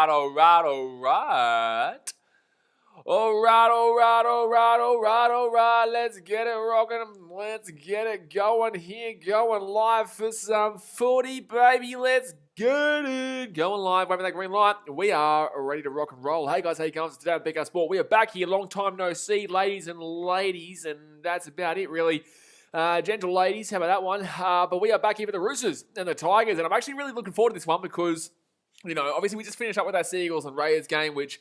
Alright. Let's get it rocking. Let's get it going here. Going live for some footy, baby. Let's get it. Going live, waving that green light. We are ready to rock and roll. Hey guys, how you going? Today on BK Sport. We are back here. Long time no see, ladies and ladies. And that's about it, really. Gentle ladies, how about that one? But we are back here for the Roosters and the Tigers. And I'm actually really looking forward to this one because, you know, obviously we just finished up with that Seagulls and Raiders game, which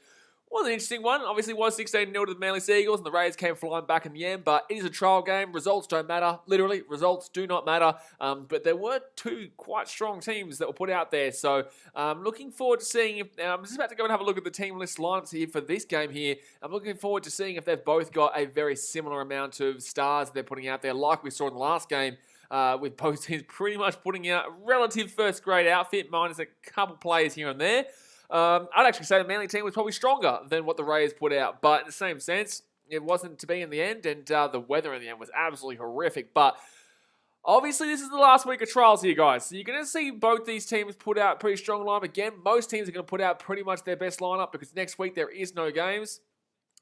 was an interesting one. Obviously, it was 16-0 to the Manly Seagulls, and the Raiders came flying back in the end. But it is a trial game. Results don't matter. Literally, results do not matter. But there were two quite strong teams that were put out there. So I'm looking forward to seeing if... I'm just about to go and have a look at the team list lineups here for this game here. I'm looking forward to seeing if they've both got a very similar amount of stars they're putting out there, like we saw in the last game. With both teams pretty much putting out a relative first-grade outfit, minus a couple players here and there. I'd actually say the Manly team was probably stronger than what the Raiders put out, but in the same sense, it wasn't to be in the end, and the weather in the end was absolutely horrific. But obviously, this is the last week of trials here, guys. So you're going to see both these teams put out pretty strong lineup again. Most teams are going to put out pretty much their best lineup because next week there is no games.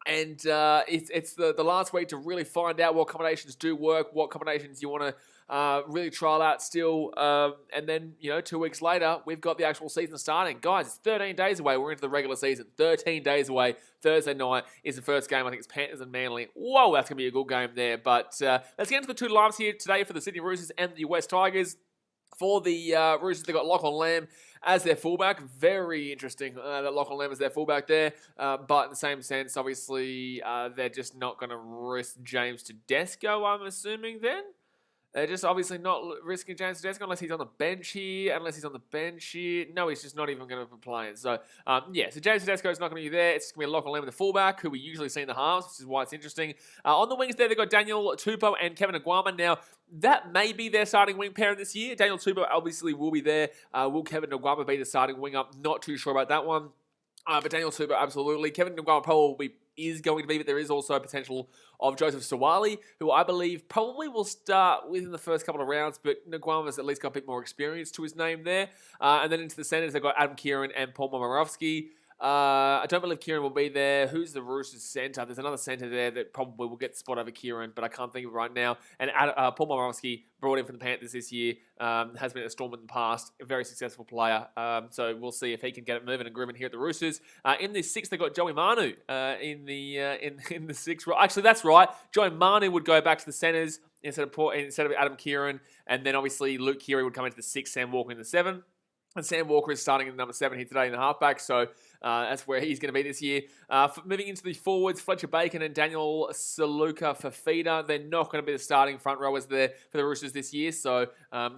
And it's the last week to really find out what combinations do work, what combinations you want to really trial out still. And then, 2 weeks later, we've got the actual season starting. Guys, it's 13 days away. We're into the regular season. 13 days away. Thursday night is the first game. I think it's Panthers and Manly. Whoa, that's going to be a good game there. But let's get into the two lineups here today for the Sydney Roosters and the US Tigers. For the Roosters, they've got Lachlan Lamb as their fullback. Very interesting that Lachlan Lamb is their fullback there. But in the same sense, obviously, they're just not going to risk James Tedesco, I'm assuming, then. They're just obviously not risking James Tedesco unless he's on the bench here. No, he's just not even going to be playing. So, so James Tedesco is not going to be there. It's going to be Lachlan Lamb, the fullback, who we usually see in the halves, which is why it's interesting. On the wings there, they've got Daniel Tupou and Kevin Aguama. Now, that may be their starting wing pairing this year. Daniel Tupou obviously will be there. Will Kevin Aguama be the starting wing up? Not too sure about that one. But Daniel Tupou, absolutely. Kevin Aguama probably is going to be, but there is also a potential of Joseph Sawali, who I believe probably will start within the first couple of rounds, but Nguama's at least got a bit more experience to his name there. And then into the centres, they've got Adam Kieran and Paul Momirovski. I don't believe Kieran will be there. Who's the Roosters centre? There's another centre there that probably will get the spot over Kieran, but I can't think of it right now. And Paul Momirovski, brought in from the Panthers this year, has been at Storm in the past. A very successful player. So we'll see if he can get it moving and grooving here at the Roosters. In the sixth, they've got Joey Manu in the sixth. Actually, that's right. Joey Manu would go back to the centres instead of Adam Kieran. And then obviously Luke Keary would come into the sixth, Sam Walker in the seven. And Sam Walker is starting in number 7 here today in the halfback, so that's where he's going to be this year. Moving into the forwards, Fletcher Bacon and Daniel Saluka Fafita. They're not going to be the starting front rowers there for the Roosters this year, so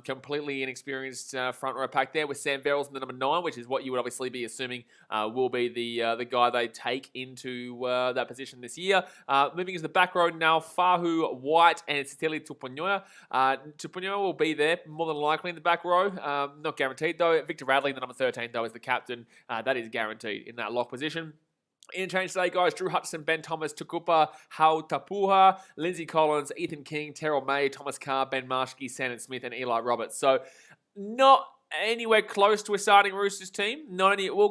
completely inexperienced front row pack there with Sam Verrills in the number 9, which is what you would obviously be assuming will be the guy they take into that position this year. Moving into the back row now, Fahu White and Siteli Tupunyoa. Tupunyoa will be there more than likely in the back row. Not guaranteed though. Victor Radley, the number 13, though, is the captain. That is guaranteed in that lock position. Interchange today, guys. Drew Hutchison, Ben Thomas, Tukupa, Hau Tapuha, Lindsay Collins, Ethan King, Terrell May, Thomas Carr, Ben Marshke, Sandon Smith, and Eli Roberts. So, not anywhere close to a starting Roosters team.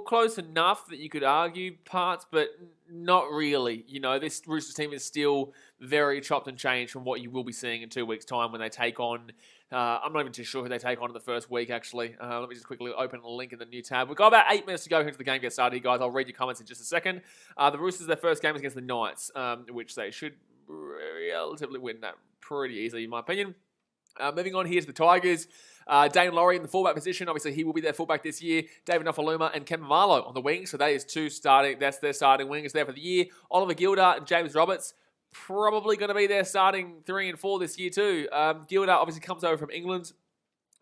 Close enough that you could argue parts, but not really. This Roosters team is still very chopped and changed from what you will be seeing in 2 weeks' time when they take on... I'm not even too sure who they take on in the first week, actually. Let me just quickly open a link in the new tab. We've got about 8 minutes to go until the game gets started, guys. I'll read your comments in just a second. The Roosters, their first game is against the Knights, which they should relatively win that pretty easily, in my opinion. Moving on here to the Tigers. Dane Laurie in the fullback position. Obviously, he will be their fullback this year. David Nofaluma and Ken Marlowe on the wings. So that is that's their starting wingers there for the year. Oliver Gilder and James Roberts. Probably going to be their starting 3 and 4 this year too. Gilder obviously comes over from England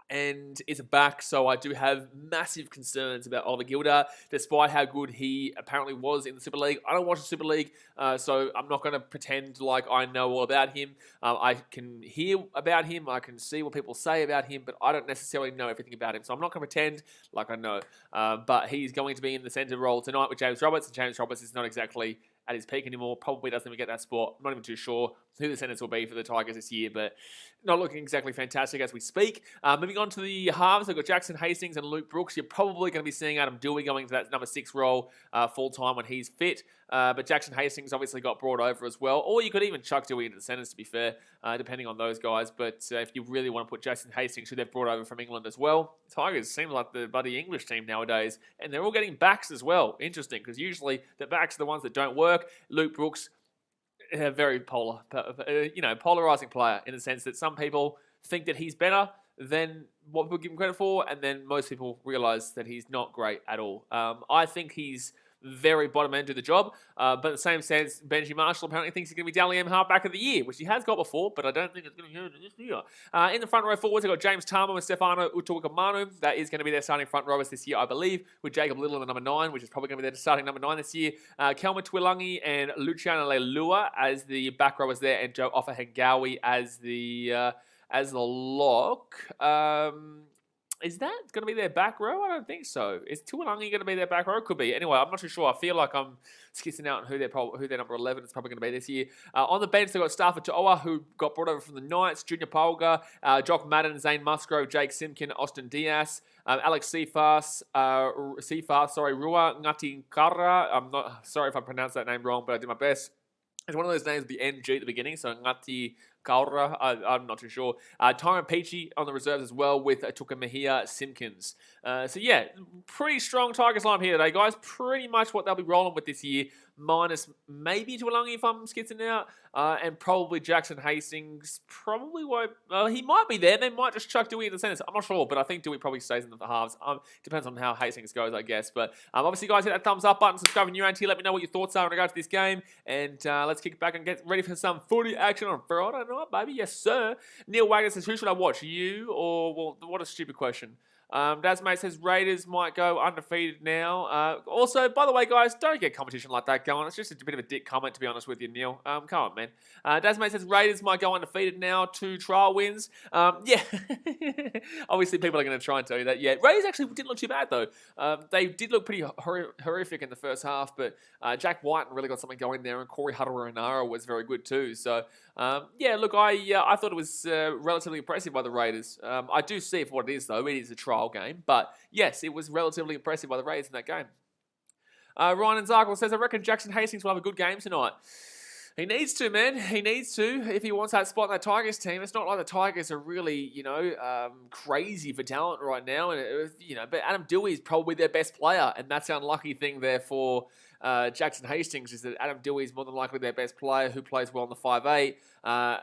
and is back, so I do have massive concerns about Oliver Gilder, despite how good he apparently was in the Super League. I don't watch the Super League, so I'm not going to pretend like I know all about him. I can hear about him, I can see what people say about him, but I don't necessarily know everything about him, so I'm not going to pretend like I know. But he's going to be in the centre role tonight with James Roberts, and James Roberts is not exactly at his peak anymore. Probably doesn't even get that spot. I'm not even too sure. who the centers will be for the Tigers this year, but not looking exactly fantastic as we speak. Moving on to the halves, they've got Jackson Hastings and Luke Brooks. You're probably going to be seeing Adam Dewey going into that number 6 role full-time when he's fit. But Jackson Hastings obviously got brought over as well. Or you could even chuck Dewey into the centers, to be fair, depending on those guys. But if you really want to put Jackson Hastings, who they've brought over from England as well, Tigers seem like the bloody English team nowadays. And they're all getting backs as well. Interesting, because usually the backs are the ones that don't work. Luke Brooks, a very polarizing player in the sense that some people think that he's better than what people give him credit for, and then most people realize that he's not great at all. I think he's very bottom end to the job, but in the same sense, Benji Marshall apparently thinks he's going to be Dally M halfback of the year, which he has got before, but I don't think it's going to be this year. In the front row forwards, they've got James Tarmo and Stefano Utoikamanu. That is going to be their starting front rowers this year, I believe, with Jacob Little in the number 9, which is probably going to be their starting number 9 this year. Kelma Twilangi and Luciano Leilua as the back rowers there, and Joe Offahengawi as the lock. Is that going to be their back row? I don't think so. Is Tuanangi going to be their back row? Could be. Anyway, I'm not too sure. I feel like I'm skizzing out on who their number 11 is probably going to be this year. On the bench, they've got Stafford To'oa, who got brought over from the Knights, Junior Polga, Jock Madden, Zane Musgrove, Jake Simpkin, Austin Diaz, Alex Sifas, Rua Ngati Kara. I'm not sorry if I pronounced that name wrong, but I did my best. It's one of those names with the NG at the beginning, so Ngati Kaura, I'm not too sure. Tyron Peachy on the reserves as well with Tukamahia Simpkins. So yeah, pretty strong Tigers lineup here today, guys. Pretty much what they'll be rolling with this year, minus maybe Tuolangi if I'm skitzing out, and probably Jackson Hastings. Probably won't. He might be there. They might just chuck Dewey in the centres. I'm not sure, but I think Dewey probably stays in the halves. Depends on how Hastings goes, I guess. But obviously, guys, hit that thumbs up button, subscribe if you're around here. Let me know what your thoughts are in regards to this game, and let's kick back and get ready for some footy action on Friday night, baby. Yes, sir. Neil Wagner says, who should I watch? You or, well, what a stupid question. Dasmate says Raiders might go undefeated now. Also, by the way, guys, don't get competition like that going. It's just a bit of a dick comment, to be honest with you, Neil. Come on, man. Dasmate says Raiders might go undefeated now. 2 trial wins. Yeah. Obviously, people are going to try and tell you that. Yeah, Raiders actually didn't look too bad, though. They did look pretty horrific in the first half, but Jack White really got something going there, and Corey Huttle-Renara was very good too. So, yeah, look, I thought it was relatively impressive by the Raiders. I do see it for what it is, though. It is a trial game, but yes, it was relatively impressive by the Raiders in that game. Ryan and Zarkle says, I reckon Jackson Hastings will have a good game tonight. He needs to, man. He needs to if he wants that spot in that Tigers team. It's not like the Tigers are really, crazy for talent right now. And but Adam Dewey is probably their best player, and that's the unlucky thing there for Jackson Hastings is that Adam Dewey is more than likely their best player who plays well in the 5'8".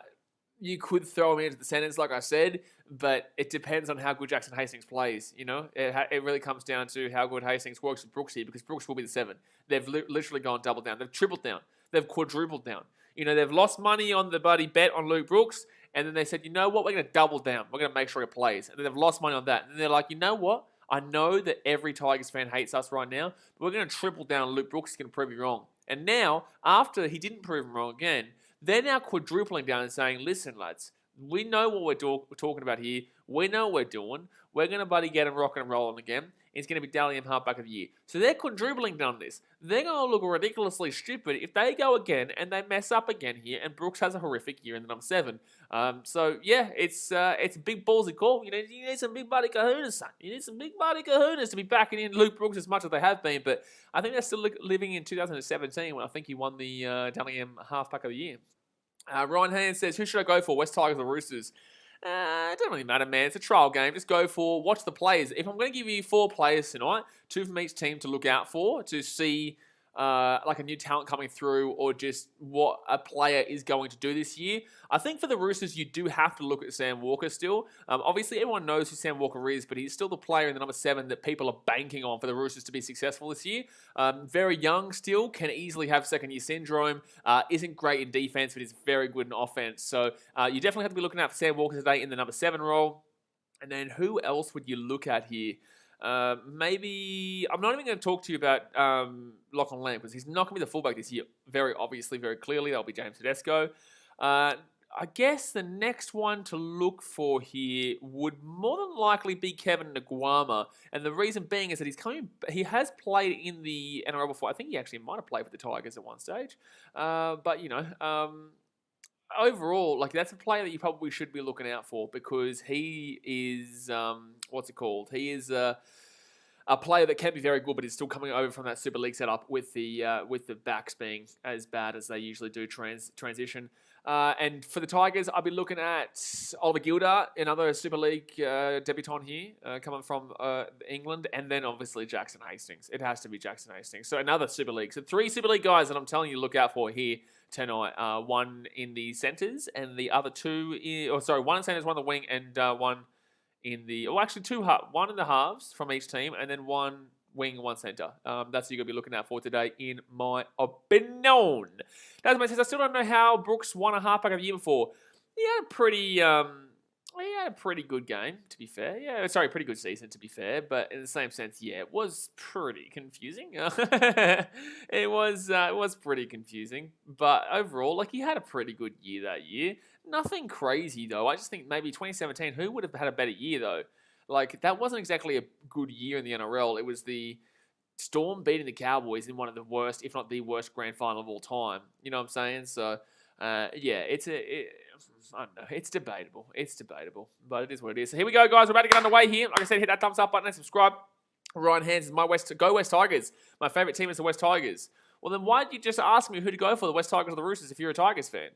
You could throw him into the centers, like I said, but it depends on how good Jackson Hastings plays. It really comes down to how good Hastings works with Brooks here, because Brooks will be the 7. They've literally gone double down. They've tripled down. They've quadrupled down. They've lost money on the buddy bet on Luke Brooks, and then they said, you know what, we're going to double down. We're going to make sure he plays. And then they've lost money on that. And they're like, you know what? I know that every Tigers fan hates us right now, but we're going to triple down on Luke Brooks. He's going to prove you wrong. And now, after he didn't prove him wrong again, they're now quadrupling down and saying, listen, lads, we know what we're talking about here. We know what we're doing. We're going to buddy get him rocking and rolling again. It's going to be Dally M halfback of the year. So they're quadrupling down this. They're going to look ridiculously stupid if they go again and they mess up again here, and Brooks has a horrific year in the number 7. So yeah, it's a big ballsy call. You need some big buddy kahunas, son. You need some big buddy kahunas to be backing in Luke Brooks as much as they have been. But I think they're still living in 2017 when I think he won the Dally M halfback of the year. Ryan Haynes says, who should I go for, West Tigers or Roosters? It doesn't really matter, man. It's a trial game. Just go for, watch the players. If I'm going to give you 4 players tonight, 2 from each team to look out for, to see like a new talent coming through, or just what a player is going to do this year. I think for the Roosters, you do have to look at Sam Walker still. Obviously, everyone knows who Sam Walker is, but he's still the player in the number 7 that people are banking on for the Roosters to be successful this year. Very young still, can easily have second-year syndrome, isn't great in defense, but is very good in offense. So you definitely have to be looking out for Sam Walker today in the number 7 role. And then who else would you look at here? Maybe I'm not even going to talk to you about Lachlan Lamb, because he's not going to be the fullback this year. Very obviously, very clearly, that'll be James Tedesco. I guess the next one to look for here would more than likely be Kevin Nguama, and the reason being is that he has played in the NRL before. I think he actually might have played for the Tigers at one stage, but overall, like that's a player that you probably should be looking out for because he is what's it called? He is a player that can be very good, but is still coming over from that Super League setup with the backs being as bad as they usually do transition. And for the Tigers, I'll be looking at Oliver Gilder, another Super League debutant here, coming from England, and then obviously Jackson Hastings. It has to be Jackson Hastings. So another Super League. So 3 Super League guys that I'm telling you to look out for here tonight. One in the centres, and the other 2, one in centres, one in the wing, and one in the, actually 2, one in the halves from each team, and then 1 wing, 1 centre. That's what you're going to be looking out for today, in my opinion. That's my says, I still don't know how Brooks won a halfback of the year before. He had a pretty good game, to be fair. Yeah, sorry, pretty good season, to be fair. But in the same sense, yeah, it was pretty confusing. It was pretty confusing. But overall, like, he had a pretty good year that year. Nothing crazy, though. I just think maybe 2017, who would have had a better year, though? Like, that wasn't exactly a good year in the NRL. It was the Storm beating the Cowboys in one of the worst, if not the worst, grand final of all time. You know what I'm saying? So, yeah, I don't know. It's debatable. But it is what it is. So here we go, guys. We're about to get underway here. Like I said, hit that thumbs up button and subscribe. Ryan Hands is my Go West Tigers. My favourite team is the West Tigers. Well, then why did you just ask me who to go for, the West Tigers or the Roosters, if you're a Tigers fan?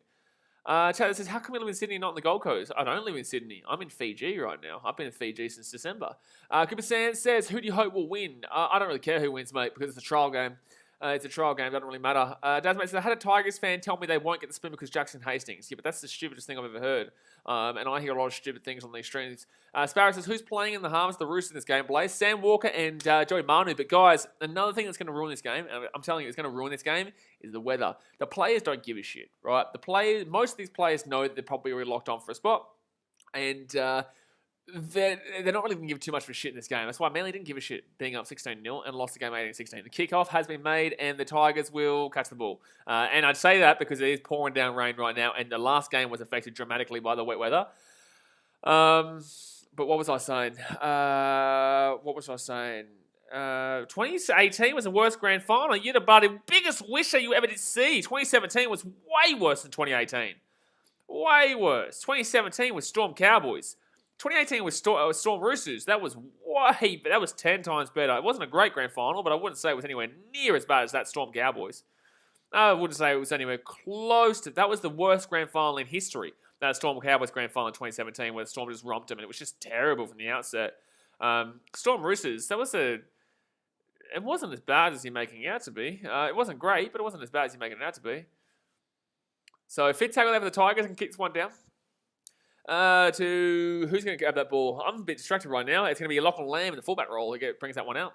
Taylor says, how come you live in Sydney and not in the Gold Coast? I don't live in Sydney. I'm in Fiji right now. I've been in Fiji since December. Cooper Sands says, who do you hope will win? I don't really care who wins, mate, because it's a trial game. It's a trial game. Doesn't really matter. Dasmate says, I had a Tigers fan tell me they won't get the spin because Jackson Hastings. Yeah, but that's the stupidest thing I've ever heard. And I hear a lot of stupid things on these streams. Sparrow says, who's playing in the halves, the Roosters in this game, Blaze? Sam Walker and Joey Manu. But guys, another thing that's going to ruin this game, and I'm telling you it's going to ruin this game, is the weather. The players don't give a shit, right? Most of these players know that they're probably already locked on for a spot. And they're not really going to give too much of a shit in this game. That's why Manly didn't give a shit being up 16-0 and lost the game 18-16. The kickoff has been made and the Tigers will catch the ball. And I'd say that because it is pouring down rain right now and the last game was affected dramatically by the wet weather. But what was I saying? 2018 was the worst grand final. You're the biggest wisher you ever did see. 2017 was way worse than 2018. Way worse. 2017 was Storm Cowboys. 2018 was Storm Roosters. That was 10 times better. It wasn't a great grand final, but I wouldn't say it was anywhere near as bad as that Storm Cowboys. I wouldn't say it was anywhere close to. That was the worst grand final in history. That Storm Cowboys grand final in 2017, where the Storm just romped them, and it was just terrible from the outset. Storm Roosters. It wasn't as bad as you're making it out to be. It wasn't great, but it wasn't as bad as you're making it out to be. So fit tackle there for the Tigers and kicks one down. To who's going to grab that ball? I'm a bit distracted right now. It's going to be a Lachlan Lamb in the fullback role. He brings that one out.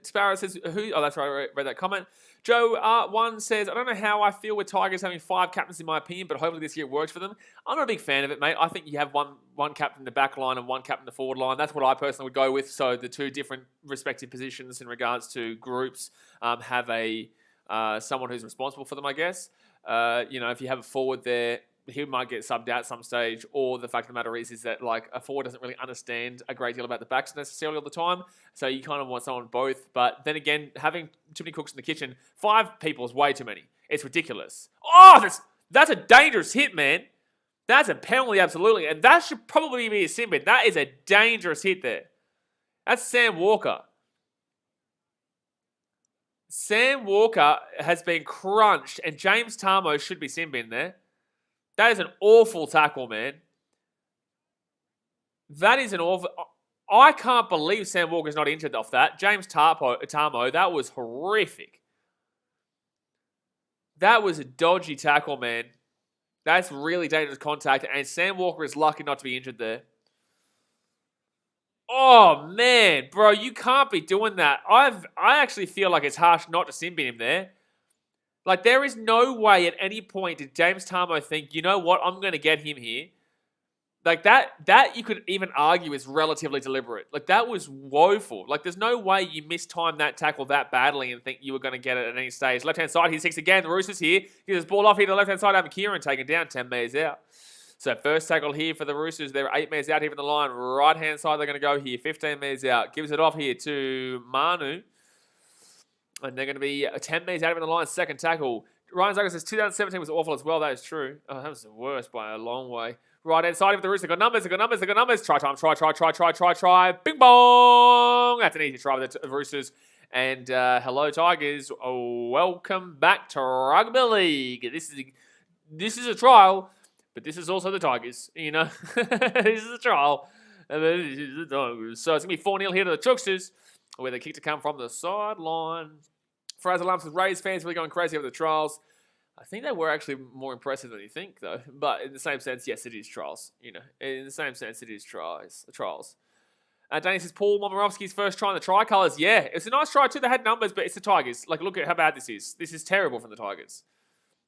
Sparrow says, who? Oh, that's right. I read that comment. Joe R1 says, I don't know how I feel with Tigers having 5 captains in my opinion, but hopefully this year it works for them. I'm not a big fan of it, mate. I think you have one captain in the back line and one captain in the forward line. That's what I personally would go with. So the 2 different respective positions in regards to groups have someone who's responsible for them, I guess. If you have a forward there, he might get subbed out at some stage, or the fact of the matter is that like a forward doesn't really understand a great deal about the backs necessarily all the time, so you kind of want someone both. But then again, having too many cooks in the kitchen, 5 people is way too many. It's ridiculous. Oh, that's a dangerous hit, man. That's a penalty, absolutely, and that should probably be a sin bin. That is a dangerous hit there. That's Sam Walker. Sam Walker has been crunched, and James Tarmo should be sin bin there. That is an awful tackle, man. That is an awful... I can't believe Sam Walker's not injured off that. James Tarmo, that was horrific. That was a dodgy tackle, man. That's really dangerous contact, and Sam Walker is lucky not to be injured there. Oh, man. Bro, you can't be doing that. I actually feel like it's harsh not to sin bin him there. Like, there is no way at any point did James Tarmo think, you know what, I'm going to get him here. Like, that you could even argue is relatively deliberate. Like, that was woeful. Like, there's no way you mistimed that tackle that badly and think you were going to get it at any stage. Left-hand side, he sticks again. The Roosters here. He gets his ball off here to the left-hand side. Adam Kieran taken down, 10 metres out. So, first tackle here for the Roosters. They're 8 metres out here from the line. Right-hand side, they're going to go here. 15 metres out. Gives it off here to Manu. And they're going to be 10 metres out of the line. Second tackle. Ryan Zucker says 2017 was awful as well. That is true. Oh, that was the worst by a long way. Right hand side of the Roosters. They got numbers. They got numbers. They got numbers. Try time. Try. Bing bong. That's an easy try with the Roosters. And hello, Tigers. Oh, welcome back to Rugby League. This is a trial, but this is also the Tigers. You know, this is a trial. And this is the Tigers. So it's going to be 4-0 here to the Chucksters, where the kick to come from the sideline. Fraser Lumps with Rays fans really going crazy over the trials. I think they were actually more impressive than you think, though. But in the same sense, yes, it is trials. You know, in the same sense, it is trials. Danny says Paul Momirovski's first try in the tricolours. Yeah, it's a nice try too. They had numbers, but it's the Tigers. Like, look at how bad this is. This is terrible from the Tigers.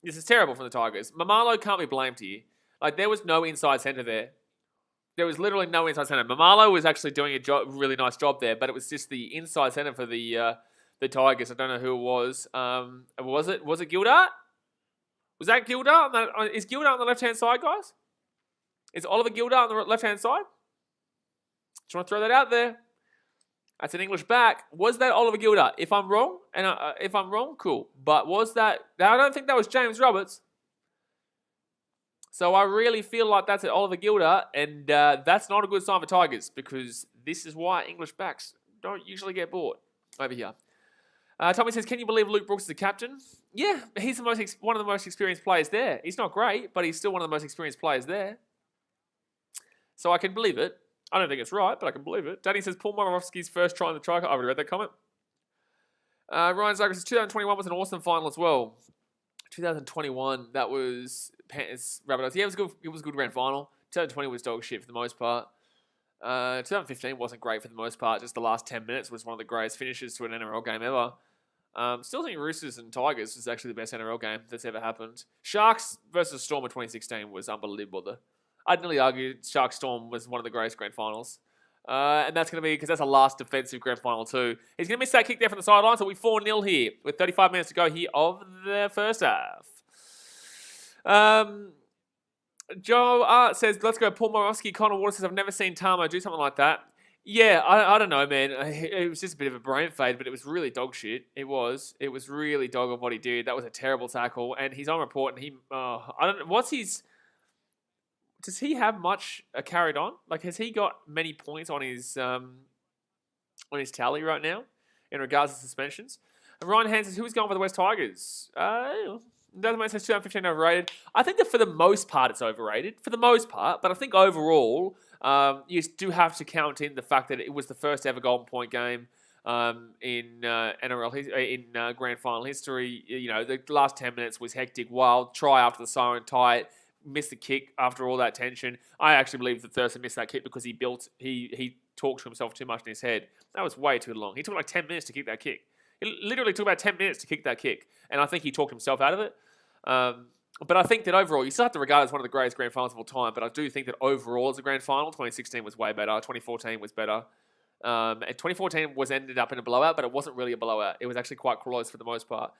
Mamalo can't be blamed here. Like, there was no inside centre there. There was literally no inside centre. Mamalo was actually doing a really nice job there, but it was just the inside centre for the Tigers. I don't know who it was. Was it Gildart? Was that Gildart? Is Gildart on the left-hand side, guys? Is Oliver Gildart on the left-hand side? Just want to throw that out there. That's an English back. Was that Oliver Gildart? If I'm wrong, cool. But was that? I don't think that was James Roberts. So I really feel like that's Oliver Gildart, and that's not a good sign for Tigers, because this is why English backs don't usually get bought over here. Tommy says, can you believe Luke Brooks is the captain? Yeah, he's one of the most experienced players there. He's not great, but he's still one of the most experienced players there. So I can believe it. I don't think it's right, but I can believe it. Danny says, Paul Momirovski's first try in the try. I've already read that comment. Ryan Zucker says, 2021 was an awesome final as well. 2021, that was Panthers, Rabbitohs. Yeah, it was a good grand final. 2020 was dog shit for the most part. 2015 wasn't great for the most part. Just the last 10 minutes was one of the greatest finishes to an NRL game ever. Still think Roosters and Tigers is actually the best NRL game that's ever happened. Sharks versus Storm in 2016 was unbelievable. I'd nearly argue Sharks Storm was one of the greatest grand finals. And that's going to be, because that's a last defensive grand final too. He's going to miss that kick there from the sideline, so we 4-0 here with 35 minutes to go here of the first half. Joe Art says, let's go Paul Momirovski. Connor Water says, I've never seen Tamo do something like that. Yeah, I don't know, man. It was just a bit of a brain fade, but it was really dog shit. It was really dog of what he did. That was a terrible tackle, and he's on report, and I don't know, does he have much carried on? Like, has he got many points on his tally right now in regards to suspensions? And Ryan Hans says, who's going for the West Tigers? Doesn't make sense. 2015 overrated. I think that for the most part it's overrated. For the most part, but I think overall you do have to count in the fact that it was the first ever Golden Point game in NRL grand final history. You know, the last 10 minutes was hectic, wild. Try after the siren, tight. Missed the kick after all that tension. I actually believe that Thurston missed that kick because he talked to himself too much in his head. That was way too long. He took like 10 minutes to kick that kick. It literally took about 10 minutes to kick that kick. And I think he talked himself out of it. But I think that overall, you still have to regard it as one of the greatest grand finals of all time. But I do think that overall as a grand final, 2016 was way better. 2014 was better. And 2014 ended up in a blowout, but it wasn't really a blowout. It was actually quite close for the most part.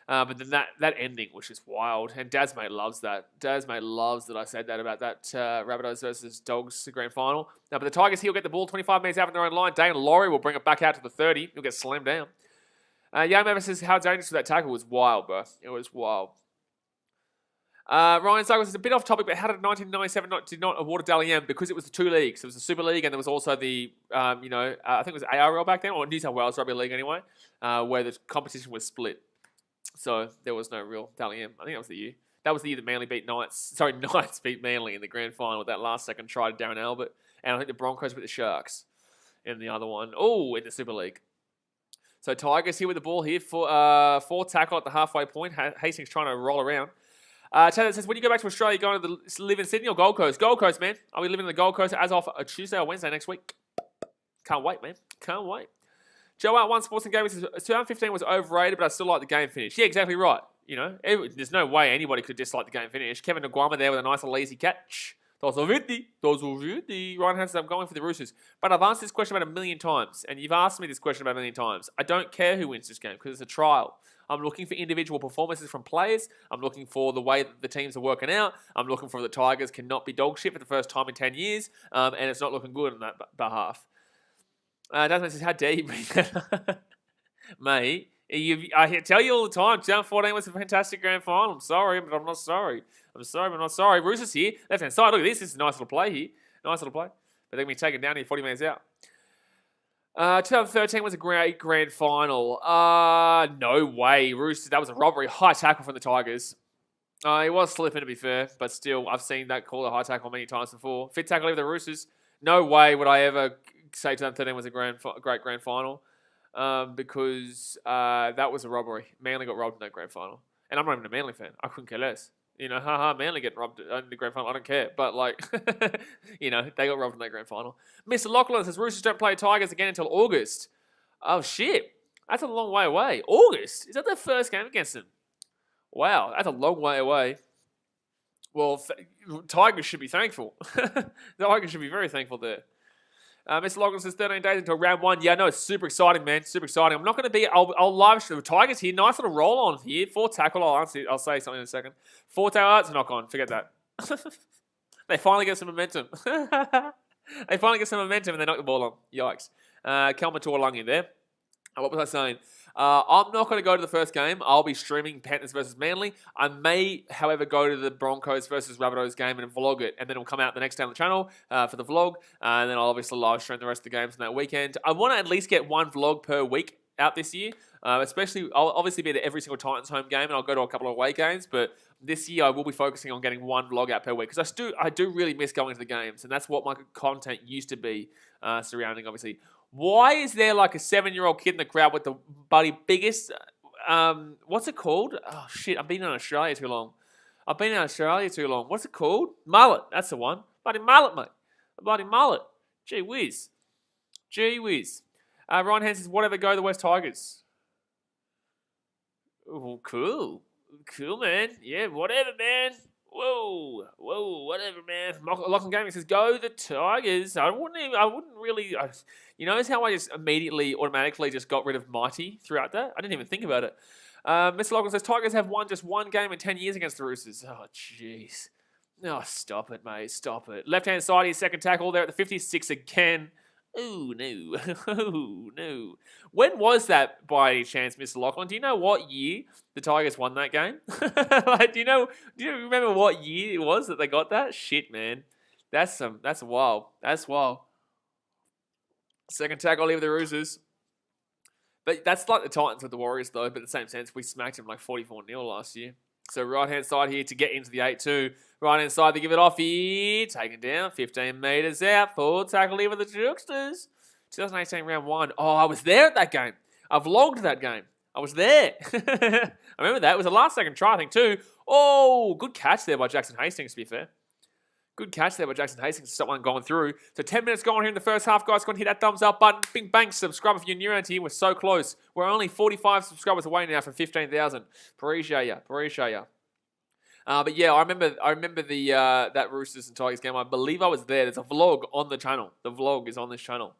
But then that ending was just wild. And Dazmate loves that. Dazmate loves that I said that about that Rabbitohs versus Dogs grand final. Now, but the Tigers, he'll get the ball 25 metres out from their own line. Dane Laurie will bring it back out to the 30. He'll get slammed down. Young Member says how dangerous that tackle was wild, bro. It was wild. Ryan Douglas is a bit off topic, but how did 1997 did not award a Dally M? Because it was the two leagues. It was the Super League, and there was also the, I think it was ARL back then, or New South Wales Rugby League anyway, where the competition was split. So there was no real Dally M. I think that was the year. That was the year that Manly beat Knights. Sorry, Knights beat Manly in the grand final with that last second try to Darren Albert. And I think the Broncos beat the Sharks in the other one. Oh, in the Super League. So Tigers here with the ball here for tackle at the halfway point. Hastings trying to roll around. Taylor says, when you go back to Australia, you're going to live in Sydney or Gold Coast? Gold Coast, man. I'll be living in the Gold Coast as of a Tuesday or Wednesday next week. Can't wait, man. Can't wait. Joe out One Sports and Gaming says, 2015 was overrated, but I still like the game finish. Yeah, exactly right. You know, there's no way anybody could dislike the game finish. Kevin Nguama there with a nice little easy catch. Those are really. Ryan Hansen, I'm going for the Roosters. But I've asked this question about a million times, and you've asked me this question about a million times. I don't care who wins this game because it's a trial. I'm looking for individual performances from players. I'm looking for the way that the teams are working out. I'm looking for the Tigers cannot be dog shit for the first time in 10 years, and it's not looking good on that behalf. Desmond says, how dare you bring that up? Mate, I tell you all the time, 2014 was a fantastic grand final. I'm sorry, but I'm not sorry. I'm sorry, but I'm not sorry. Roosters here, left-hand side. Look at this. This is a nice little play here. Nice little play. But they're going to be taken down here, 40 minutes out. 2013 was a great grand final. No way. Roosters, that was a robbery. High tackle from the Tigers. He was slipping, to be fair, but still, I've seen that call a high tackle many times before. Fit tackle over the Roosters. No way would I ever say 2013 was a great grand final, because that was a robbery. Manly got robbed in that grand final. And I'm not even a Manly fan. I couldn't care less. Manly getting robbed in the grand final. I don't care. But, they got robbed in that grand final. Mr. Lachlan says, Roosters don't play Tigers again until August. Oh, shit. That's a long way away. August? Is that their first game against them? Wow, that's a long way away. Well, Tigers should be thankful. Tigers should be very thankful there. Mr. Logan says 13 days until round 1. Yeah, no, it's super exciting, man. Super exciting. I'm not going to be... I'll live stream the Tigers here. Nice little roll on here. 4 tackle. I'll say something in a second. 4 tackle. It's a knock on. Forget that. They finally get some momentum. They finally get some momentum and they knock the ball on. Yikes. Kelma Tuolangi there. What was I saying? I'm not going to go to the first game. I'll be streaming Panthers versus Manly. I may, however, go to the Broncos versus Rabbitohs game and vlog it. And then it'll come out the next day on the channel for the vlog. And then I'll obviously live stream the rest of the games on that weekend. I want to at least get 1 vlog per week out this year. Especially, I'll obviously be at every single Titans home game. And I'll go to a couple of away games. But this year, I will be focusing on getting 1 vlog out per week. Because I do really miss going to the games. And that's what my content used to be surrounding, obviously. Why is there like a 7-year-old kid in the crowd with the biggest, what's it called? Oh, shit, I've been in Australia too long. What's it called? Mullet, that's the one. Bloody mullet, mate. A bloody mullet. Gee whiz. Ryan Hans says, whatever, go the West Tigers. Oh, cool. Cool, man. Yeah, whatever, man. Whoa, whatever, man. Lachlan Gaming says, go the Tigers. I wouldn't really, notice how I just automatically just got rid of Mighty throughout that? I didn't even think about it. Mr. Lachlan says, Tigers have won just 1 game in 10 years against the Roosters. Oh, jeez. Oh, stop it, mate. Stop it. Left-hand side, his second tackle there at the 56 again. Oh, no. Oh, no. When was that, by any chance, Mr. Lachlan? Do you know what year the Tigers won that game? Do you remember what year it was that they got that? Shit, man. That's wild. That's wild. Second tackle over the Roosters. But that's like the Titans with the Warriors, though. But in the same sense, we smacked them like 44-0 last year. So right-hand side here to get into the 8-2. Right-hand side to give it off here. Taken down, 15 metres out. Full tackle here with the Roosters. 2018 round 1. Oh, I was there at that game. I vlogged that game. I was there. I remember that. It was a last-second try, I think, too. Oh, good catch there by Jackson Hastings, to be fair. Good catch there by Jackson Hastings to stop one going through. So 10 minutes going here in the first half, guys. Go and hit that thumbs up button. Bing, bang, subscribe if you're new around here. We're so close. We're only 45 subscribers away now from 15,000. Appreciate ya. But yeah, I remember the that Roosters and Tigers game. I believe I was there. There's a vlog on the channel. The vlog is on this channel.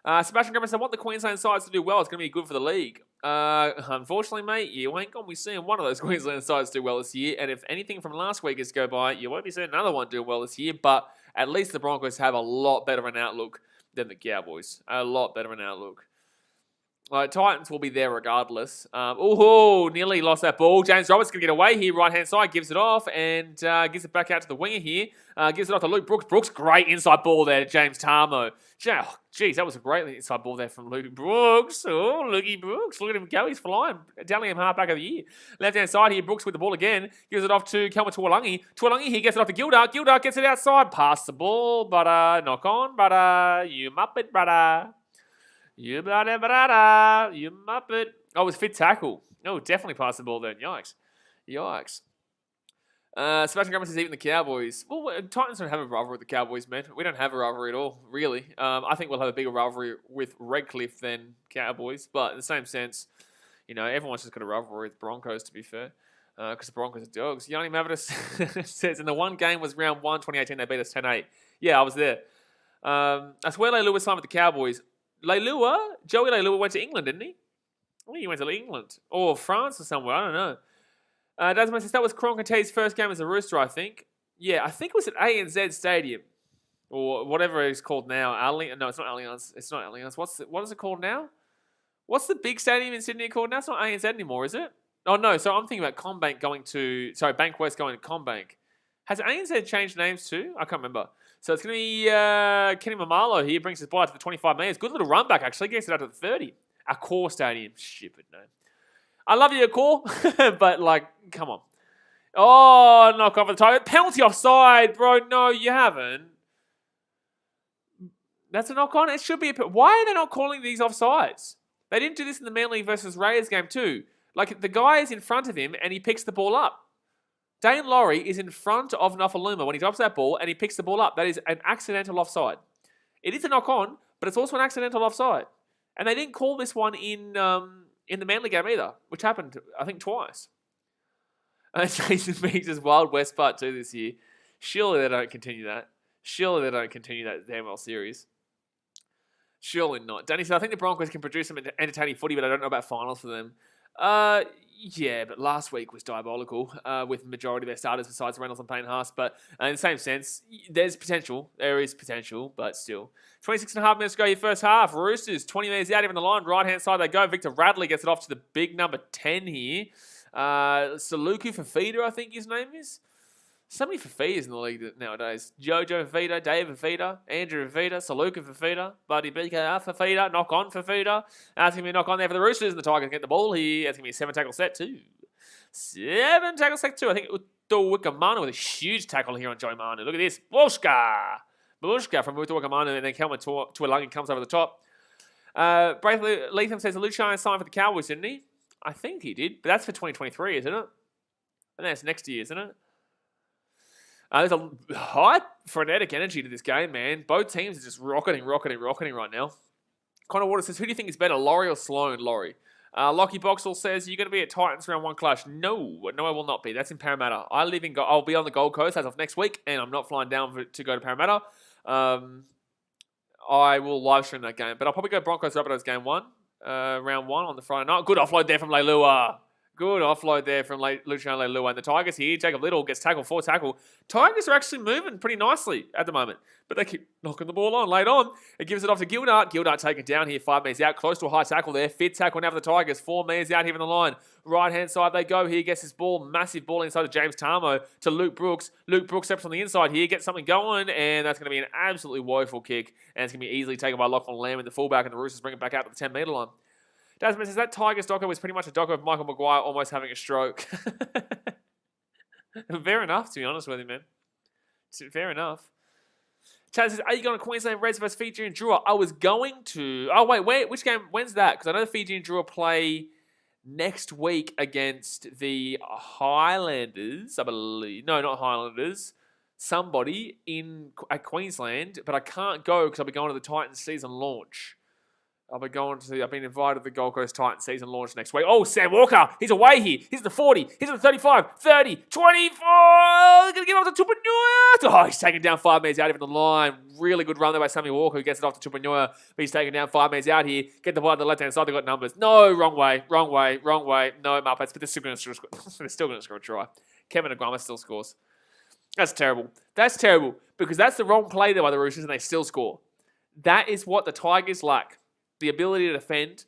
Sebastian Grimmett said, I want the Queensland sides to do well. It's going to be good for the league. Unfortunately, mate, you ain't going to be seeing one of those Queensland sides do well this year. And if anything from last week is to go by, you won't be seeing another one do well this year. But at least the Broncos have a lot better an outlook than the Cowboys. A lot better an outlook. Titans will be there regardless. Nearly lost that ball. James Roberts going to get away here. Right-hand side, gives it off and gives it back out to the winger here. Gives it off to Luke Brooks. Brooks, great inside ball there to James Tarmo. Jeez, that was a great inside ball there from Luke Brooks. Oh, Lukey Brooks. Look at him go. He's flying. Dalian halfback of the year. Left-hand side here, Brooks with the ball again. Gives it off to Kelma Tuolangi. Tuolangi here gets it off to Gildart. Gildart gets it outside. Pass the ball, but knock on, brother. You muppet, brother. You bloody brother. You muppet. Oh, it was fit tackle. Oh, definitely passed the ball then. Yikes. Sebastian Grimmett says even the Cowboys. Well, Titans don't have a rivalry with the Cowboys, man. We don't have a rivalry at all, really. I think we'll have a bigger rivalry with Redcliffe than Cowboys. But in the same sense, everyone's just got a rivalry with Broncos, to be fair. Because the Broncos are dogs. Yanni Mavitas says, in the one game was round 1, 2018, they beat us 10-8. Yeah, I was there. That's where Leilua signed with the Cowboys. Joey Leilua went to England, didn't he? I think he went to England. Or France or somewhere, I don't know. Desmond says, that was Cronkate's first game as a Rooster, I think. Yeah, I think it was at ANZ Stadium. Or whatever it's called now. No, it's not Allianz. What is it called now? What's the big stadium in Sydney called now? It's not ANZ anymore, is it? Oh, no. So I'm thinking about Combank going to... Sorry, Bankwest going to Combank. Has ANZ changed names too? I can't remember. So it's going to be Kenny Mamalo here. Brings his ball out to the 25 metres. Good little run back, actually. Gets it out to the 30. Accor Stadium. Stupid name. I love you, Accor. But, like, come on. Oh, knock off the target. Penalty offside, bro. No, you haven't. That's a knock on. It should be a... Why are they not calling these offsides? They didn't do this in the Manly versus Raiders game too. Like, the guy is in front of him and he picks the ball up. Dane Laurie is in front of Nofaluma when he drops that ball and he picks the ball up. That is an accidental offside. It is a knock on, but it's also an accidental offside. And they didn't call this one in the Manly game either, which happened, I think, twice. Jason Meeks' Wild West Part 2 this year. Surely they don't continue that. Surely they don't continue that damn well series. Surely not. Danny said, I think the Broncos can produce some entertaining footy, but I don't know about finals for them. Yeah, but last week was diabolical with the majority of their starters besides Reynolds and Payne Haas. But in the same sense, there's potential. There is potential, but still. 26.5 minutes to go, your first half. Roosters, 20 metres out, even the line. Right-hand side they go. Victor Radley gets it off to the big number 10 here. Saluku Fafita, I think his name is. So many Fafitas in the league nowadays. Jojo Fafita, Dave Fafita, Andrew Fafita, Saluka Fafita, Buddy BKR Fafita, knock on Fafita. That's going to be a knock on there for the Roosters, and the Tigers get the ball here. That's going to be a 7-tackle set too. 7-tackle set too. I think Utowikamanu with a huge tackle here on Joey Manu. Look at this. Bushka from Utowikamanu, and then Kelman Tuilagi comes over the top. Braithwaite Latham says, Luciano signed for the Cowboys, didn't he? I think he did, but that's for 2023, isn't it? And that's next year, isn't it? There's a high frenetic energy to this game, man. Both teams are just rocketing right now. Connor Waters says, who do you think is better, Laurie or Sloan? Laurie. Lockie Boxall says, you're going to be at Titans round 1 clash. No, I will not be. That's in Parramatta. I'll be on the Gold Coast as of next week, and I'm not flying down to go to Parramatta. I will live stream that game, but I'll probably go Broncos Rabbitohs game 1, round 1 on the Friday night. Good offload there from Leilua. Good offload there from Luciano Leilua. And the Tigers here, Jacob Little gets tackled, 4 tackle. Tigers are actually moving pretty nicely at the moment, but they keep knocking the ball on late on. It gives it off to Gildart. Gildart taken down here, 5 metres out, close to a high tackle there. Fit tackle now for the Tigers, 4 metres out here on the line. Right-hand side they go here, gets this ball, massive ball inside of James Tarmo to Luke Brooks. Luke Brooks steps on the inside here, gets something going, and that's going to be an absolutely woeful kick. And it's going to be easily taken by Lachlan Lamb in the fullback, and the Roosters bring it back out to the 10-metre line. Dasman says that Tigers doco was pretty much a doco of Michael Maguire almost having a stroke. Fair enough, to be honest with you, man. Fair enough. Chad says, are you going to Queensland Reds versus Fiji and Drua? I was going to... Oh, wait, which game? When's that? Because I know the Fiji and Drua play next week against the Highlanders, I believe. No, not Highlanders. Somebody at Queensland, but I can't go because I'll be going to the Titans season launch. I've been invited to the Gold Coast Titans season launch next week. Oh, Sam Walker. He's away here. He's at the 40. He's at the 35, 30, 24. He's going to get off to Tupanua. Oh, he's taken down 5 metres out even the line. Really good run there by Sammy Walker who gets it off to Tupanua. But he's taken down 5 metres out here. Get the ball on the left-hand side. They've got numbers. No, wrong way. No, Muppets. But they're still going to score a try. Kevin Aguama still scores. That's terrible. Because that's the wrong play there by the Roosters and they still score. That is what the Tigers lack. The ability to defend,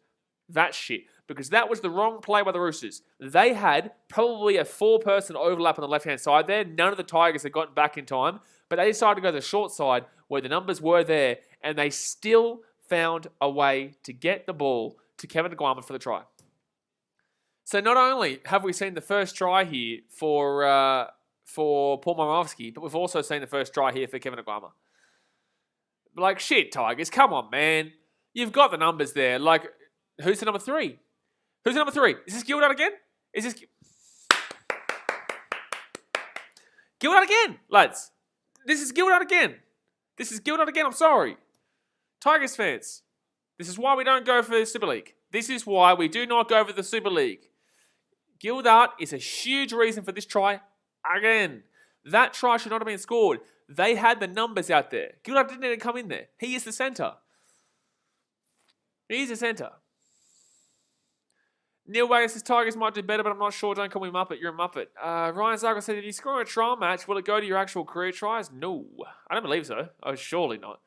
that shit. Because that was the wrong play by the Roosters. They had probably a 4-person overlap on the left-hand side there. None of the Tigers had gotten back in time. But they decided to go to the short side where the numbers were there. And they still found a way to get the ball to Kevin Aguama for the try. So not only have we seen the first try here for Paul Momirovski, but we've also seen the first try here for Kevin Aguama. Like, shit, Tigers, come on, man. You've got the numbers there. Like, who's the number 3? Is this Gildart again? Gildart again, lads. This is Gildart again. I'm sorry. Tigers fans. This is why we don't go for the Super League. This is why we do not go for the Super League. Gildart is a huge reason for this try again. That try should not have been scored. They had the numbers out there. Gildart didn't even come in there. He is the centre. He's a centre. Neil Wagner says Tigers might do better, but I'm not sure. Don't call me Muppet. You're a Muppet. Ryan Zargo said, if you score a trial match, will it go to your actual career tries? No. I don't believe so. Oh, surely not.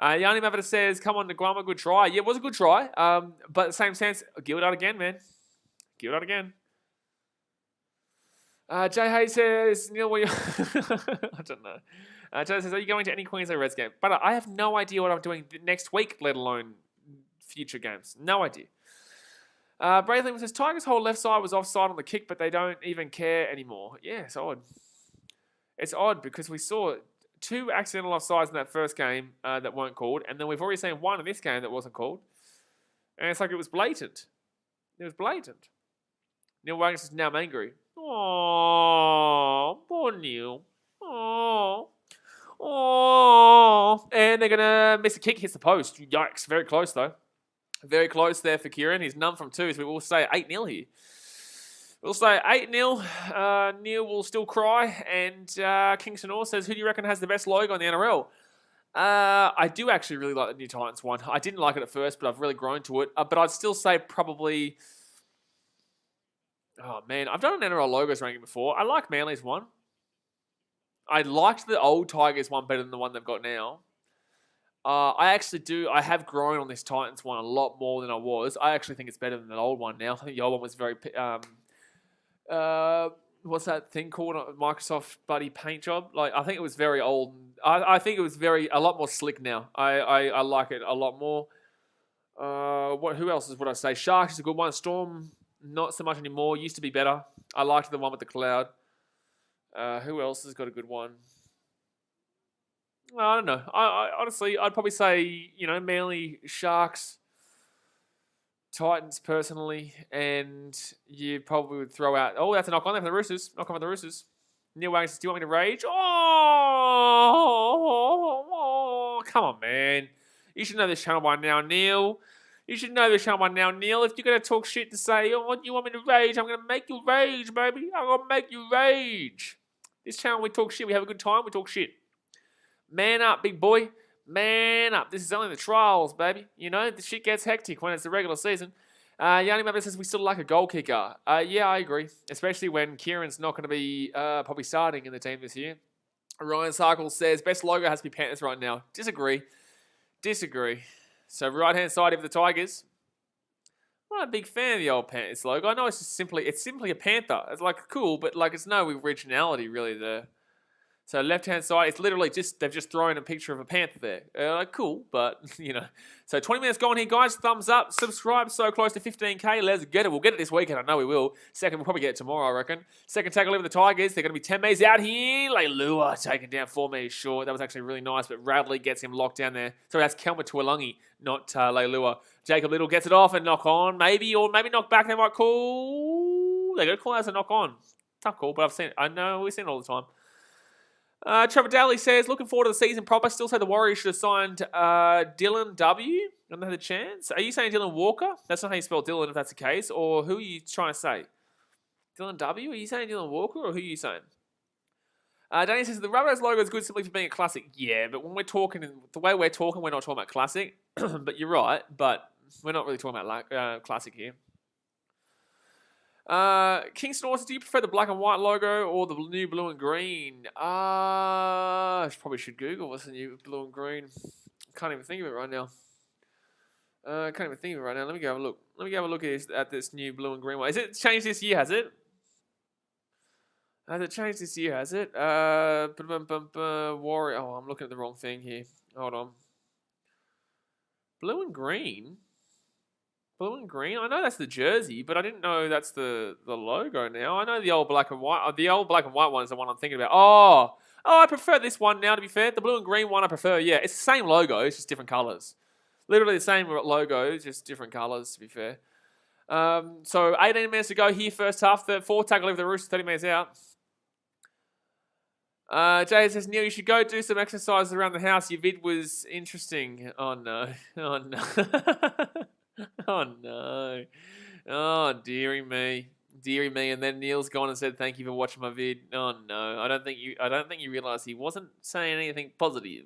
Yanni Mavita says, come on, Naguama, good try. Yeah, it was a good try. But at the same sense, give it out again, man. Give it out again. Jay Hay says, Neil, I don't know. Jay says, are you going to any Queensland Reds game? But I have no idea what I'm doing next week, let alone future games. No idea. Braithwaite says, Tigers' whole left side was offside on the kick, but they don't even care anymore. Yeah, it's odd. It's odd because we saw 2 accidental offsides in that first game that weren't called, and then we've already seen 1 in this game that wasn't called. And it's like it was blatant. It was blatant. Neil Waggins is now angry. Oh, poor Neil. Oh. And they're going to miss a kick, hits the post. Yikes, very close though. Very close there for Kieran. He's none from 2, so we will say 8-0 here. We'll say 8-0. Neil will still cry. And Kingston Orr says, who do you reckon has the best logo in the NRL? I do actually really like the new Titans one. I didn't like it at first, but I've really grown to it. But I'd still say probably... Oh, man. I've done an NRL logos ranking before. I like Manly's one. I liked the old Tigers one better than the one they've got now. I actually do. I have grown on this Titans one a lot more than I was. I actually think it's better than the old one now. I think the old one was very... what's that thing called? Microsoft Buddy paint job. Like, I think it was very old. I think it was a lot more slick now. I like it a lot more. Who else would I say? Sharks is a good one. Storm, not so much anymore. Used to be better. I liked the one with the cloud. Who else has got a good one? I don't know. I honestly, I'd probably say, Manly, Sharks, Titans personally, and you probably would throw out... Oh, that's a knock on there for the Roosters. Knock on for the Roosters. Neil Waggins says, do you want me to rage? Oh, come on, man. You should know this channel by now, Neil. You should know this channel by now, Neil. If you're going to talk shit to say, oh, you want me to rage, I'm going to make you rage, baby. I'm going to make you rage. This channel, we talk shit. We have a good time. We talk shit. Man up, big boy. Man up. This is only the trials, baby. The shit gets hectic when it's the regular season. Yanni Mabba says we still like a goal kicker. Yeah, I agree. Especially when Kieran's not going to be probably starting in the team this year. Ryan Sarkle says best logo has to be Panthers right now. Disagree. So right-hand side of the Tigers. I'm not a big fan of the old Panthers logo. I know it's simply a panther. It's like cool, but like it's no originality really there. So left-hand side, it's literally they've just thrown a picture of a panther there. Like, cool, but, So 20 minutes gone here, guys. Thumbs up. Subscribe. So close to 15K. Let's get it. We'll get it this weekend. I know we will. Second, we'll probably get it tomorrow, I reckon. Second tackle over the Tigers. They're going to be 10 metres out here. Leilua taken down 4 metres short. That was actually really nice, but Radley gets him locked down there. So that's Kelma Tuolungi, not Leilua. Jacob Little gets it off and knock on. Maybe, or maybe knock back. They might call. They're going to call that as a knock on. Tough call, but I've seen it. I know. We've seen it all the time. Trevor Daly says, looking forward to the season proper. Still say the Warriors should have signed Dylan W. And they had a chance. Are you saying Dylan Walker? That's not how you spell Dylan if that's the case. Or who are you trying to say? Dylan W? Are you saying Dylan Walker or who are you saying? Danny says, the Rabbitohs logo is good simply for being a classic. Yeah, but when we're talking, the way we're talking, we're not talking about classic. But you're right. But we're not really talking about classic here. Kingston Orr says, do you prefer the black and white logo or the new blue and green? I probably should Google what's the new blue and green. Can't even think of it right now. Let me go have a look. Let me go have a look at this new blue and green one. Is it changed this year, has it? Has it changed this year, has it? Warrior. Oh, I'm looking at the wrong thing here. Hold on. Blue and green? Blue and green? I know that's the jersey, but I didn't know that's the logo now. I know the old black and white. The old black and white one is the one I'm thinking about. Oh, I prefer this one now, to be fair. The blue and green one I prefer, yeah. It's the same logo, it's just different colours. Literally the same logo, just different colours, to be fair. So 18 minutes to go here, first half. The fourth tackle over the Roosters, 30 minutes out. Jay says, Neil, you should go do some exercises around the house. Your vid was interesting. Oh, no. Oh, no. Oh, no. Oh, dearie me. Deary me, and then Neil's gone and said thank you for watching my vid. Oh no, I don't think you realised he wasn't saying anything positive.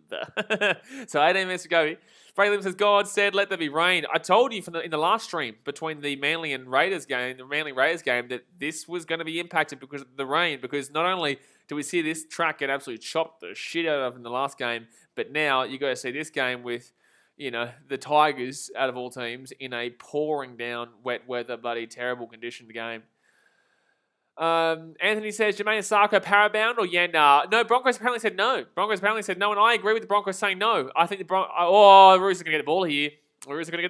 So 18 minutes to go. Braylon says God said let there be rain. I told you in the last stream between the Manly and Raiders game, the Manly Raiders game, that this was going to be impacted because of the rain. Because not only do we see this track get absolutely chopped the shit out of in the last game, but now you got to see this game with, you know, the Tigers out of all teams in a pouring down, wet weather, bloody terrible conditioned game. Anthony says, Jermaine Asako parabound or yeah, nah. No, Broncos apparently said no. And I agree with the Broncos saying no. I think the Roosters are going to get the ball here. It's going to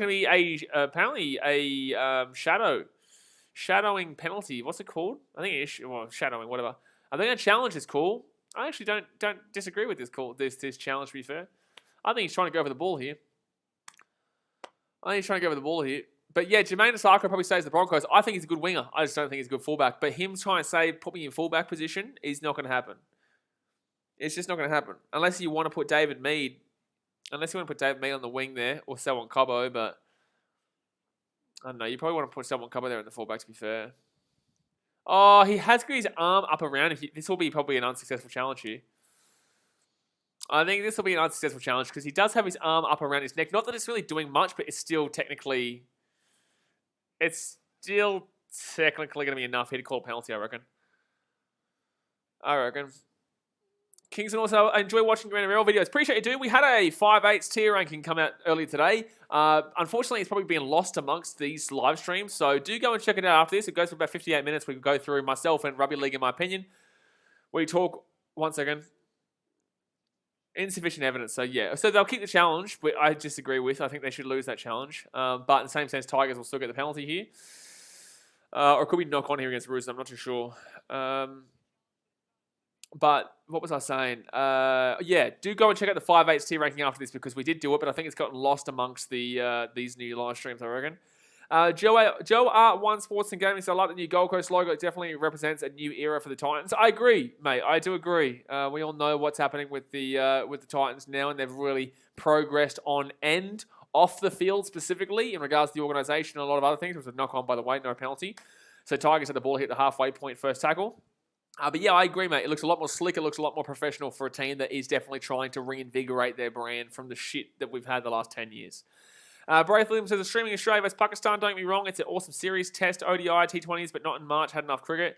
be apparently a shadowing penalty. What's it called? I think it's shadowing, whatever. I think a challenge is cool. I actually don't disagree with this challenge, to be fair. I think he's trying to go over the ball here. But yeah, Jermaine Asako probably stays the Broncos. I think he's a good winger. I just don't think he's a good fullback. But him trying to say, put me in fullback position is not going to happen. It's just not going to happen. Unless you want to put David Mead on the wing there, or Selwyn Cobbo, but I don't know. You probably want to put Selwyn Cobbo there in the fullback, to be fair. Oh, he has got his arm up around him. This will be probably an unsuccessful challenge here. I think this will be an unsuccessful challenge because he does have his arm up around his neck. Not that it's really doing much, but it's still technically going to be enough here to call a penalty, I reckon. Kingston also enjoy watching your NRL videos. Appreciate you, dude. We had a 5/8 tier ranking come out earlier today. Unfortunately, it's probably been lost amongst these live streams, so do go and check it out after this. It goes for about 58 minutes. We can go through myself and Rugby League, in my opinion. We talk, one second, insufficient evidence. So, yeah. So, they'll keep the challenge, which I disagree with. I think they should lose that challenge. But in the same sense, Tigers will still get the penalty here. Or could we knock on here against Roosters? I'm not too sure. But what was I saying? Yeah, do go and check out the 5/8 tier ranking after this because we did do it, but I think it's gotten lost amongst these new live streams, I reckon. Joe R1 Sports and Gaming, so I like the new Gold Coast logo. It definitely represents a new era for the Titans. I agree, mate. I do agree. We all know what's happening with the Titans now, and they've really progressed on and off the field specifically in regards to the organisation and a lot of other things. It was a knock-on, by the way, no penalty. So Tigers had the ball hit the halfway point first tackle. But yeah, I agree, mate. It looks a lot more slick. It looks a lot more professional for a team that is definitely trying to reinvigorate their brand from the shit that we've had the last 10 years. Braith Williams says, streaming Australia vs Pakistan, don't get me wrong, it's an awesome series. Test, ODI, T20s, but not in March. Had enough cricket.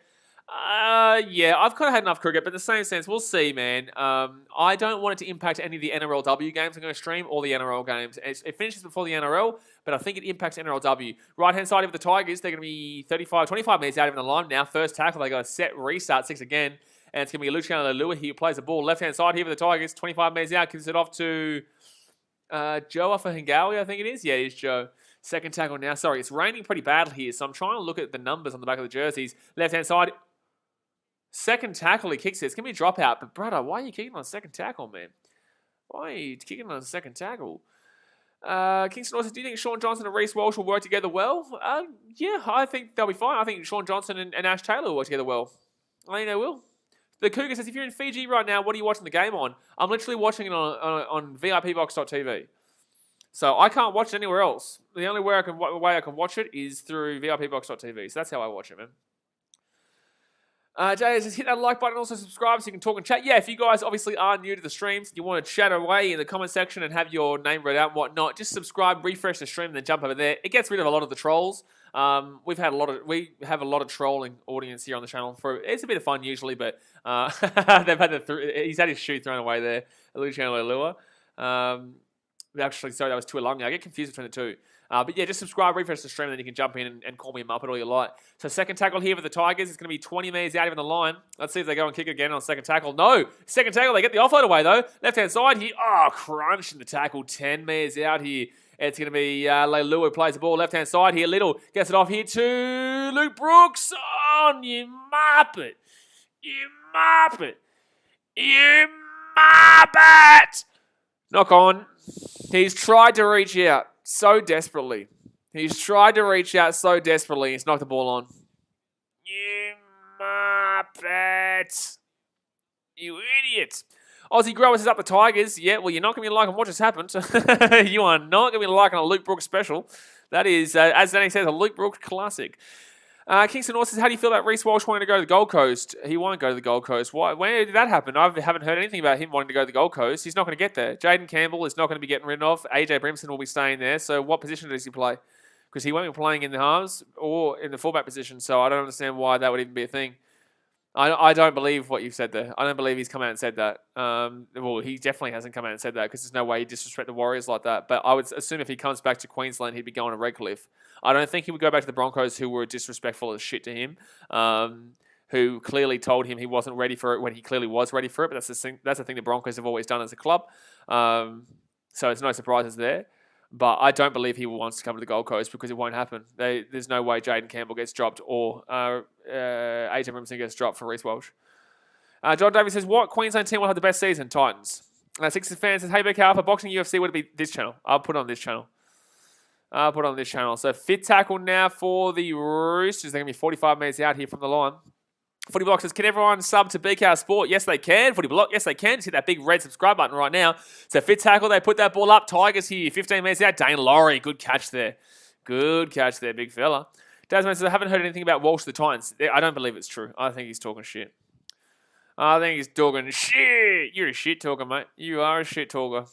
Yeah, I've kind of had enough cricket, but in the same sense, we'll see, man. I don't want it to impact any of the NRLW games I'm going to stream or the NRL games. It finishes before the NRL, but I think it impacts NRLW. Right-hand side of the Tigers, they're going to be 25 minutes out of the line now. First tackle, they got a set restart, 6 again, and it's going to be Luciano Leilua here who plays the ball. Left-hand side here for the Tigers, 25 minutes out, gives it off to Joe for Hingawi, I think it is. Yeah, it is Joe. Second tackle now. Sorry, it's raining pretty badly here, so I'm trying to look at the numbers on the back of the jerseys. Left-hand side. Second tackle, he kicks it. It's going to be a dropout. But, brother, why are you kicking on a second tackle, man? Why are you kicking on a second tackle? Kingston also, do you think Sean Johnson and Reece Walsh will work together well? Yeah, I think they'll be fine. I think Sean Johnson and Ash Taylor will work together well. I think they will. The Cougar says, if you're in Fiji right now, what are you watching the game on? I'm literally watching it on VIPbox.tv. So I can't watch it anywhere else. The only way I can watch it is through VIPbox.tv. So that's how I watch it, man. Jay says, hit that like button and also subscribe so you can talk and chat. Yeah, if you guys obviously are new to the streams, you want to chat away in the comment section and have your name read out and whatnot, just subscribe, refresh the stream, and then jump over there. It gets rid of a lot of the trolls. We have a lot of trolling audience here on the channel. It's a bit of fun usually, but they've had he's had his shoe thrown away there, Luciano Leilua. Actually, sorry, that was too long. I get confused between the two. But yeah, just subscribe, refresh the stream, and then you can jump in and call me a Muppet all you like. So second tackle here for the Tigers. It's going to be 20 metres out of the line. Let's see if they go and kick again on second tackle. No! Second tackle, they get the offload away though. Left-hand side here. Oh, crunching the tackle. 10 metres out here. It's going to be Leilua who plays the ball. Left-hand side here. Little gets it off here to Luke Brooks. On you Muppet. You Muppet. You Muppet. Knock on. He's tried to reach out so desperately. He's tried to reach out so desperately. He's knocked the ball on. You Muppet. You idiot. Aussie Growers is up the Tigers. Yeah, well, you're not going to be liking what just happened. You are not going to be liking a Luke Brooks special. That is, as Danny says, a Luke Brooks classic. Kingston North says, how do you feel about Reece Walsh wanting to go to the Gold Coast? He won't go to the Gold Coast. Why? When did that happen? I haven't heard anything about him wanting to go to the Gold Coast. He's not going to get there. Jaden Campbell is not going to be getting ridden off. AJ Brimson will be staying there. So what position does he play? Because he won't be playing in the halves or in the fullback position. So I don't understand why that would even be a thing. I don't believe what you've said there. I don't believe he's come out and said that. Well, he definitely hasn't come out and said that because there's no way he'd disrespect the Warriors like that. But I would assume if he comes back to Queensland, he'd be going to Redcliffe. I don't think he would go back to the Broncos, who were disrespectful as shit to him, who clearly told him he wasn't ready for it when he clearly was ready for it. But that's the thing the Broncos have always done as a club. So it's no surprises there. But I don't believe he wants to come to the Gold Coast because it won't happen. There's no way Jaden Campbell gets dropped or AJ Brimson gets dropped for Reece Walsh. John Davies says, what Queensland team will have the best season? Titans. Sixers fan says, hey, BKR, for boxing UFC, would it be this channel? I'll put it on this channel. So fit tackle now for the Roosters. They're going to be 45 minutes out here from the line. Footy Block says, can everyone sub to BKR Sport? Yes, they can. Footy Block, yes, they can. Just hit that big red subscribe button right now. So fit tackle, they put that ball up. Tigers here, 15 minutes out. Dane Laurie, good catch there. Good catch there, big fella. Dasman says, I haven't heard anything about Walsh the Titans. I don't believe it's true. I think he's talking shit. I think he's talking shit. You're a shit talker, mate. You are a shit talker.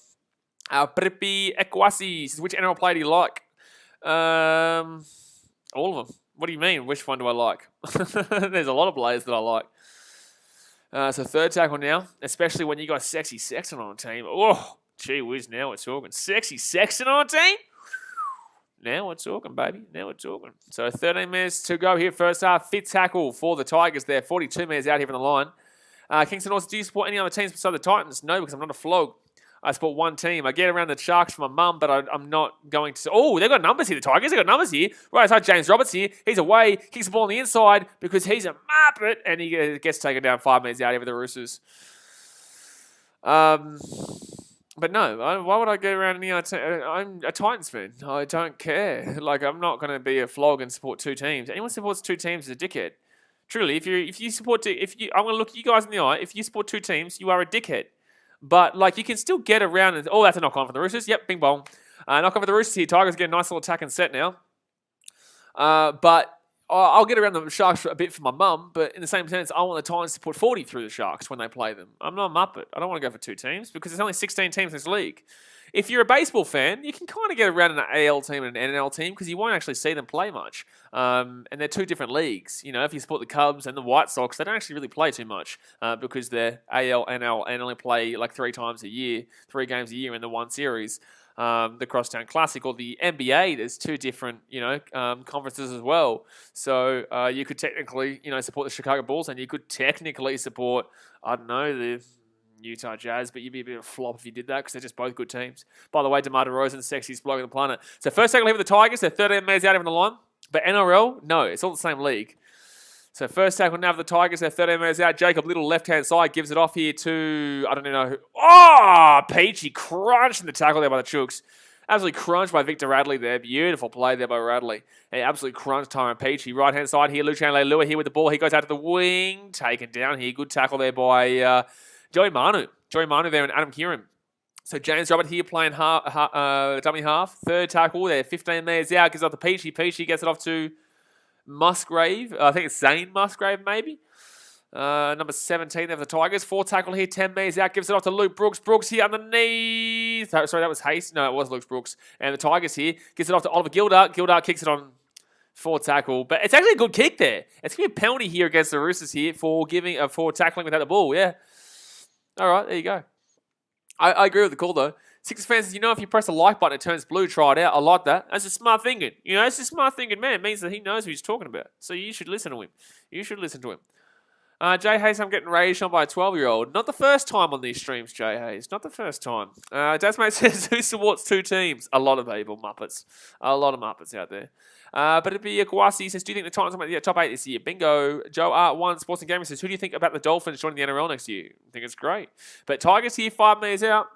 Prippy Ekwasi says, which NRL player do you like? All of them. What do you mean? Which one do I like? There's a lot of players that I like. So third tackle now, especially when you got Sexy Sexton on a team. Oh, gee whiz, now we're talking. Sexy Sexton on a team? Now we're talking, baby. Now we're talking. So 13 minutes to go here first half. Fit tackle for the Tigers there. 42 minutes out here from the line. Kingston also, do you support any other teams besides the Titans? No, because I'm not a flog. I support one team. I get around the Sharks for my mum, but I'm not going to... Oh, they've got numbers here, the Tigers. They've got numbers here. Right, so James Roberts here. He's away. Kicks the ball on the inside because he's a muppet, and he gets taken down 5 minutes out here with the Roosters. But no, why would I get around any other team? I'm a Titans fan. I don't care. Like, I'm not going to be a flog and support two teams. Anyone supports two teams is a dickhead. Truly, if you support... I'm going to look you guys in the eye. If you support two teams, you are a dickhead. But, like, you can still get around and... Oh, that's a knock-on for the Roosters. Yep, bing bong. Knock-on for the Roosters here. Tigers get a nice little attack and set now. But I'll get around the Sharks a bit for my mum, but in the same sense, I want the Titans to put 40 through the Sharks when they play them. I'm not a muppet. I don't want to go for two teams because there's only 16 teams in this league. If you're a baseball fan, you can kind of get around an AL team and an NRL team because you won't actually see them play much. And they're two different leagues. You know, if you support the Cubs and the White Sox, they don't actually really play too much because they're AL, NL, and only play like 3 games a year in the one series. The Crosstown Classic or the NBA, there's 2 different, conferences as well. So you could technically, support the Chicago Bulls and you could technically support, I don't know, the Utah Jazz, but you'd be a bit of a flop if you did that because they're just both good teams. By the way, DeMar DeRozan's sexiest bloke on the planet. So first tackle here with the Tigers, they're 13 minutes out on the line. But NRL, no, it's all the same league. So first tackle now for the Tigers, they're 13 minutes out. Jacob Little left-hand side gives it off here to, I don't know who. Oh, Peachy crunching the tackle there by the Chooks. Absolutely crunched by Victor Radley there. Beautiful play there by Radley. He absolutely crunched Tyrone Peachy. Right-hand side here, Lucian Leilua here with the ball. He goes out to the wing. Taken down here. Good tackle there by Joey Manu. Joey Manu there and Adam Kieran. So James Robert here playing dummy half. Third tackle there. 15 minutes out. Gives it off to Peachy. Peachy gets it off to Musgrave. I think it's Zane Musgrave maybe. Number 17 there for the Tigers. 4 tackle here. 10 meters out. Gives it off to Luke Brooks. Brooks here underneath. Sorry, that was Hayes. No, it was Luke Brooks. And the Tigers here. Gives it off to Oliver Gildart. Gildart kicks it on 4 tackle. But it's actually a good kick there. It's going to be a penalty here against the Roosters here for tackling without the ball. Yeah. All right, there you go. I agree with the call, though. Sixers fans says, if you press the like button, it turns blue. Try it out. I like that. That's a smart thinking. It's a smart thinking man. It means that he knows who he's talking about. So you should listen to him. Jay Hayes, I'm getting raged on by a 12-year-old. Not the first time on these streams, Jay Hayes. Not the first time. Dasmate says, who supports 2 teams? A lot of people, Muppets. A lot of Muppets out there. But it'd be Kwasi says, do you think the Titans will make the top 8 this year? Bingo. Joe Art1 Sports and Gaming says, who do you think about the Dolphins joining the NRL next year? I think it's great. But Tigers here, 5 minutes out.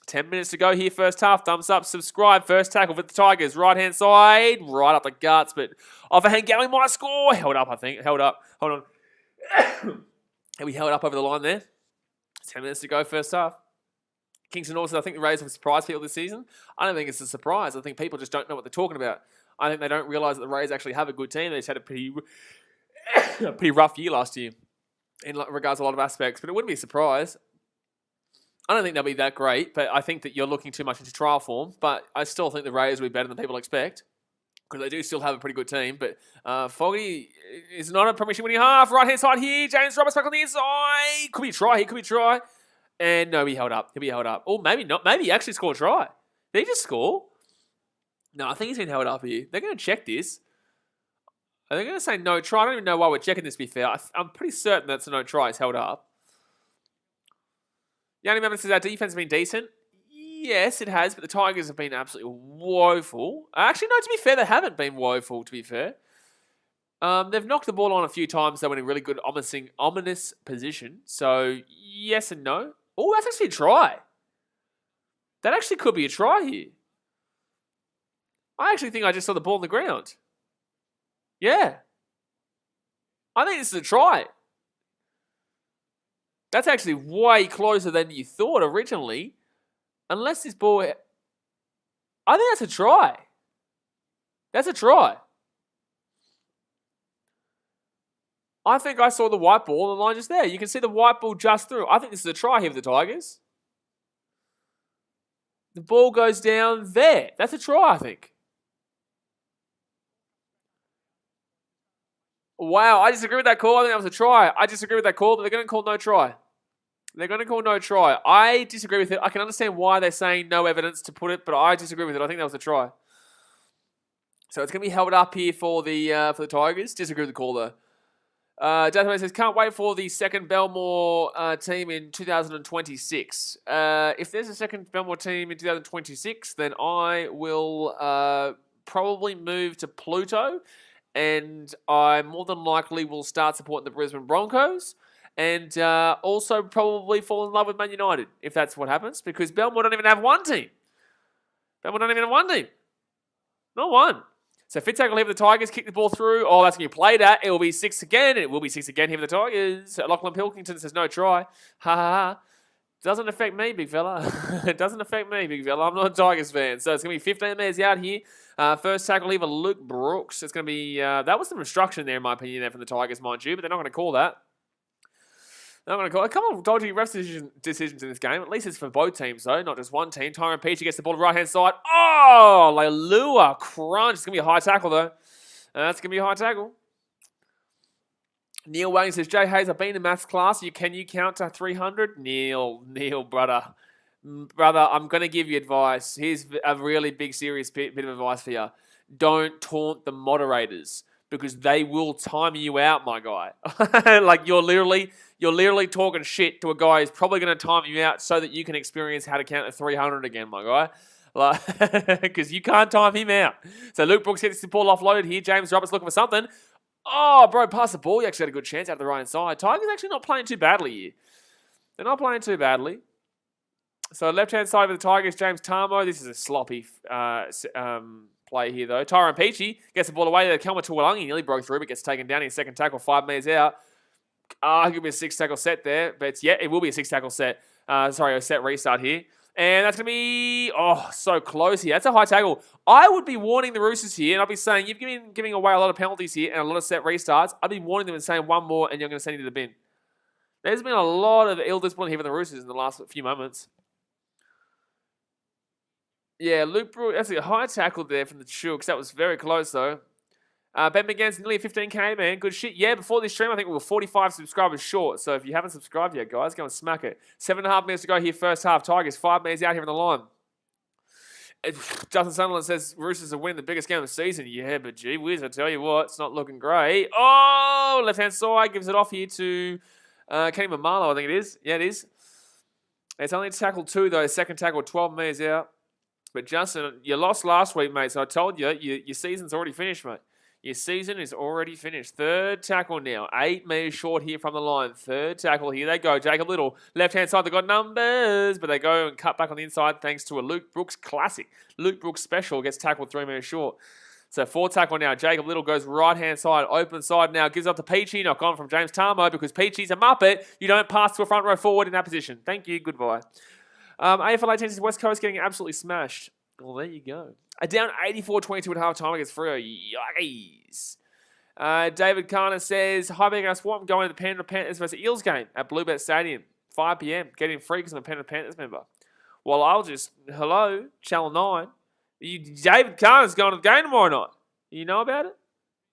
10 minutes to go here, first half. Thumbs up, subscribe. First tackle for the Tigers. Right-hand side, right up the guts. But overhand Galley might score. Held up, I think. Held up. Hold on. And we held up over the line there. 10 minutes to go, first half. Kingston also, I think the Raiders have surprised people this season. I don't think it's a surprise. I think people just don't know what they're talking about. I think they don't realise that the Rays actually have a good team. They just had a pretty rough year last year in regards to a lot of aspects. But it wouldn't be a surprise. I don't think they'll be that great, but I think that you're looking too much into trial form. But I still think the Rays will be better than people expect because they do still have a pretty good team. But Fogarty is not a premiership winning half. Right-hand side here. James Roberts back on the inside. Could be a try here. Could be a try. And no, he held up. He'll be held up. Or maybe not. Maybe he actually scored a try. Did he just score? No, I think he's been held up here. They're going to check this. Are they going to say no try? I don't even know why we're checking this, to be fair. I'm pretty certain that's a no try. It's held up. Yanni Mammoth says our defense has been decent. Yes, it has, but the Tigers have been absolutely woeful. Actually, no, to be fair, they haven't been woeful, to be fair. They've knocked the ball on a few times. They were in a really good ominous position. So, yes and no. Oh, that's actually a try. That actually could be a try here. I actually think I just saw the ball on the ground. Yeah. I think this is a try. That's actually way closer than you thought originally. Unless this ball... I think that's a try. That's a try. I think I saw the white ball on the line just there. You can see the white ball just through. I think this is a try here for the Tigers. The ball goes down there. That's a try, I think. Wow, I disagree with that call. I think that was a try. I disagree with that call, but they're going to call no try. They're going to call no try. I disagree with it. I can understand why they're saying no evidence to put it, but I disagree with it. I think that was a try. So it's going to be held up here for the Tigers. Disagree with the call, though. Deathman says, can't wait for the second Belmore team in 2026. If there's a second Belmore team in 2026, then I will probably move to Pluto, and I more than likely will start supporting the Brisbane Broncos, and also probably fall in love with Man United, if that's what happens, because Belmore don't even have one team. Belmore don't even have one team. Not one. So Fitzhackle here for the Tigers, kick the ball through. Oh, that's going to be played at. It will be 6 again. It will be 6 again here for the Tigers. Lachlan Pilkington says no try. Ha ha ha. Doesn't affect me, big fella. It doesn't affect me, big fella. I'm not a Tigers fan. So it's going to be 15 metres out here. First tackle here for Luke Brooks. It's going to be... that was some obstruction there, in my opinion, there from the Tigers, mind you, but they're not going to call that. They're not going to call it. A couple of dodgy ref decisions in this game. At least it's for both teams, though, not just one team. Tyron Peachy gets the ball to the right-hand side. Oh, Leilua crunch. It's going to be a high tackle, though. That's going to be a high tackle. Neil Wayne says, Jay Hayes, I've been in maths class. Can you count to 300? Neil, brother. Brother, I'm going to give you advice. Here's a really big, serious bit of advice for you. Don't taunt the moderators, because they will time you out, my guy. Like, you're literally talking shit to a guy who's probably going to time you out so that you can experience how to count to 300 again, my guy. Because you can't time him out. So Luke Brooks gets the ball offloaded here. James Roberts looking for something. Oh, bro, pass the ball. He actually had a good chance out of the right-hand side. Tigers actually not playing too badly here. They're not playing too badly. So left-hand side of the Tigers, James Tarmo. This is a sloppy play here, though. Tyron Peachy gets the ball away there. Kelma Tuolangi nearly broke through, but gets taken down in his second tackle, 5 metres out. It could be a 6-tackle set there, but yeah, it will be a 6-tackle set. A set restart here. And that's going to be, so close here. That's a high tackle. I would be warning the Roosters here, and I'd be saying, you've been giving away a lot of penalties here and a lot of set restarts. I'd be warning them and saying one more, and you're going to send you to the bin. There's been a lot of ill discipline here for the Roosters in the last few moments. Yeah, Luke Brewer, that's a high tackle there from the Chooks. That was very close, though. Ben McGann's nearly 15k, man. Good shit. Yeah, before this stream, I think we were 45 subscribers short. So if you haven't subscribed yet, guys, go and smack it. 7.5 minutes to go here, first half. Tigers, 5 minutes out here on the line. Justin Sunderland says Roosters are winning the biggest game of the season. Yeah, but gee whiz, I tell you what, it's not looking great. Oh, left-hand side gives it off here to Kenny Mamalo, I think it is. Yeah, it is. It's only tackle 2, though. Second tackle, 12 meters out. But Justin, you lost last week, mate, so I told you, your season's already finished, mate. Your season is already finished. Third tackle now. 8 meters short here from the line. Third tackle. Here they go. Jacob Little. Left-hand side. They've got numbers. But they go and cut back on the inside thanks to a Luke Brooks classic. Luke Brooks special gets tackled 3 meters short. So fourth tackle now. Jacob Little goes right-hand side. Open side now. Gives up to Peachy. Knock on from James Tarmo because Peachy's a muppet. You don't pass to a front row forward in that position. Thank you. Goodbye. AFL 18 West Coast getting absolutely smashed. Well, there you go. Down 84-22 at halftime against Freo. Yikes. David Carner says, hi, Big Ass Swamp, going to the Panthers versus Eels game at Bluebet Stadium, 5 p.m. Getting free because I'm a Panthers member. Well, I'll just, hello, Channel 9. David Carner's going to the game tomorrow night. You know about it?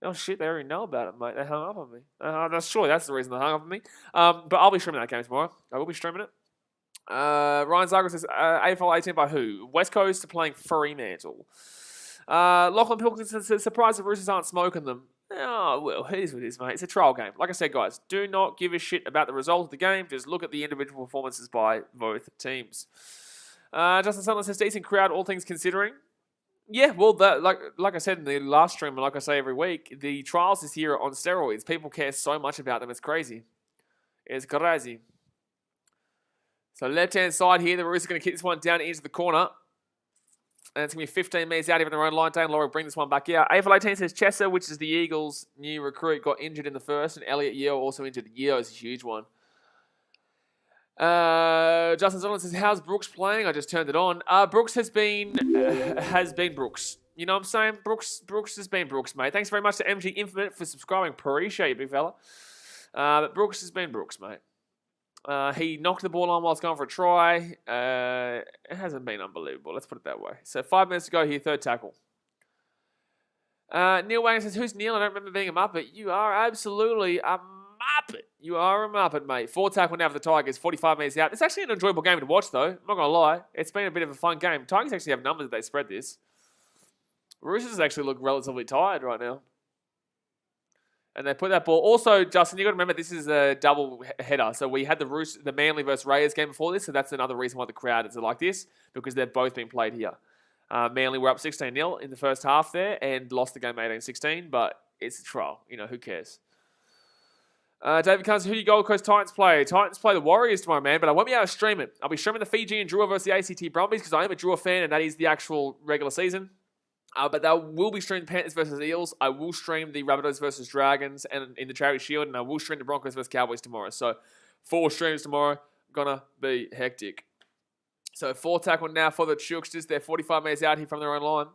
Oh, shit, they already know about it, mate. They hung up on me. That's the reason they hung up on me. But I'll be streaming that game tomorrow. I will be streaming it. Ryan Zagra says, AFL 18 by who? West Coast playing Fremantle. Lachlan Pilkington says, surprised the Roosters aren't smoking them. Oh, well, here's what it is, mate. It's a trial game. Like I said, guys, do not give a shit about the result of the game. Just look at the individual performances by both teams. Justin Sutherland says, decent crowd, all things considering. Yeah, well, like I said in the last stream, and like I say every week, the trials this year are on steroids. People care so much about them. It's crazy. It's crazy. So left-hand side here, the Roosters are going to kick this one down into the corner. And it's going to be 15 metres out, even their own line. Dane Laurie bring this one back out. AFL 18 says Chesser, which is the Eagles' new recruit, got injured in the first. And Elliot Yeo also injured. Yeo is a huge one. Justin Zonderland says, how's Brooks playing? I just turned it on. Brooks has been Brooks. You know what I'm saying? Brooks has been Brooks, mate. Thanks very much to MG Infinite for subscribing. Appreciate you, big fella. But Brooks has been Brooks, mate. He knocked the ball on while it's going for a try. It hasn't been unbelievable. Let's put it that way. So 5 minutes to go here, third tackle. Neil Wagner says, who's Neil? I don't remember being a Muppet. You are absolutely a Muppet. You are a Muppet, mate. Fourth tackle now for the Tigers, 45 minutes out. It's actually an enjoyable game to watch, though. I'm not going to lie. It's been a bit of a fun game. Tigers actually have numbers if they spread this. Roosters actually look relatively tired right now. And they put that ball. Also, Justin, you got to remember this is a double header. So we had the Manly versus Raiders game before this, so that's another reason why the crowd is like this, because they've both been played here. Manly were up 16-0 in the first half there and lost the game 18-16, but it's a trial. You know, who cares? David Cummins, who do you Gold Coast Titans play? Titans play the Warriors tomorrow, man, but I won't be able to stream it. I'll be streaming the Fiji and Drua versus the ACT Brumbies because I am a Drua fan and that is the actual regular season. But they will be streaming Panthers versus Eels. I will stream the Rabbitohs versus Dragons and in the Charity Shield, and I will stream the Broncos versus Cowboys tomorrow. So 4 streams tomorrow. Gonna be hectic. So 4 tackle now for the Chooksers. They're 45 metres out here from their own line.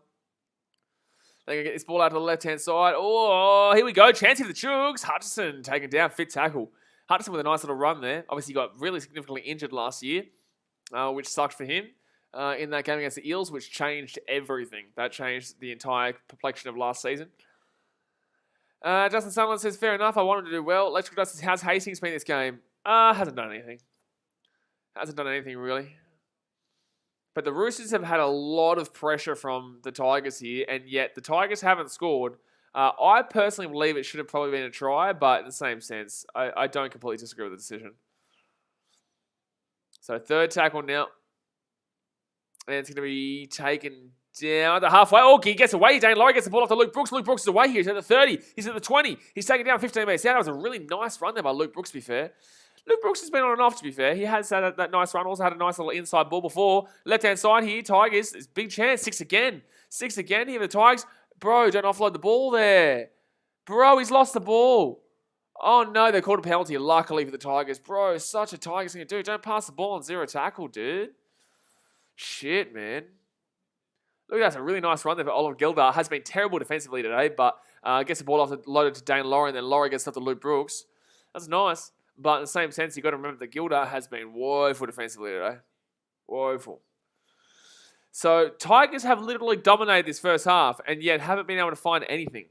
They're going to get this ball out to the left-hand side. Oh, here we go. Chance for the Chooks. Hutchison taken down. Fit tackle. Hutchison with a nice little run there. Obviously, he got really significantly injured last year, which sucked for him. In that game against the Eels, which changed everything. That changed the entire complexion of last season. Justin Sutherland says, fair enough, I want him to do well. Electrical Dust says, how's Hastings been this game? Hasn't done anything. Hasn't done anything, really. But the Roosters have had a lot of pressure from the Tigers here, and yet the Tigers haven't scored. I personally believe it should have probably been a try, but in the same sense, I don't completely disagree with the decision. So third tackle now. And it's going to be taken down the halfway. Oh, he gets away. Dane Laurie gets the ball off to Luke Brooks. Luke Brooks is away here. He's at the 30. He's at the 20. He's taken down 15 metres out. That was a really nice run there by Luke Brooks, to be fair. Luke Brooks has been on and off, to be fair. He has had that nice run. Also had a nice little inside ball before. Left-hand side here, Tigers. It's big chance. 6 again. 6 again here for the Tigers. Bro, don't offload the ball there. Bro, he's lost the ball. Oh, no, they called a penalty, luckily, for the Tigers. Bro, such a Tigers thing to do. Don't pass the ball on 0 tackle, dude. Shit, man. Look, that's a really nice run there for Oliver Gildar. Has been terrible defensively today, but gets the ball off loaded to Dane Laurie, and then Laurie gets stuff to Luke Brooks. That's nice. But in the same sense, you've got to remember that Gildar has been woeful defensively today. Woeful. So, Tigers have literally dominated this first half, and yet haven't been able to find anything.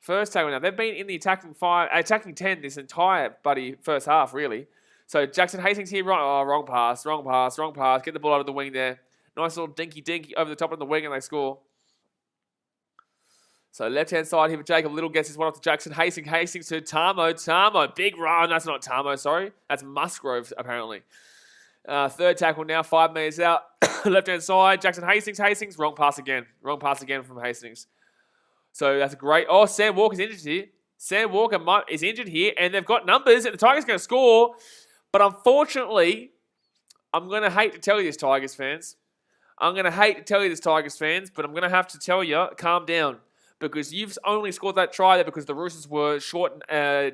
First tackle now. They've been in the attacking 10 this entire first half, really. So, Jackson Hastings here, wrong pass. Get the ball out of the wing there. Nice little dinky over the top of the wing, and they score. So left-hand side here for Jacob Little gets his one off to Jackson Hastings. Hastings to Tamo. Big run. That's not Tamo, sorry. That's Musgrove, apparently. Third tackle now, 5 metres out. Left-hand side, Jackson Hastings. Wrong pass again from Hastings. So that's great. Oh, Sam Walker's injured here. Sam Walker is injured here, and they've got numbers, and the Tigers are going to score. But unfortunately, I'm going to hate to tell you this, Tigers fans. but I'm going to have to tell you, calm down. Because you've only scored that try there because the Roosters were short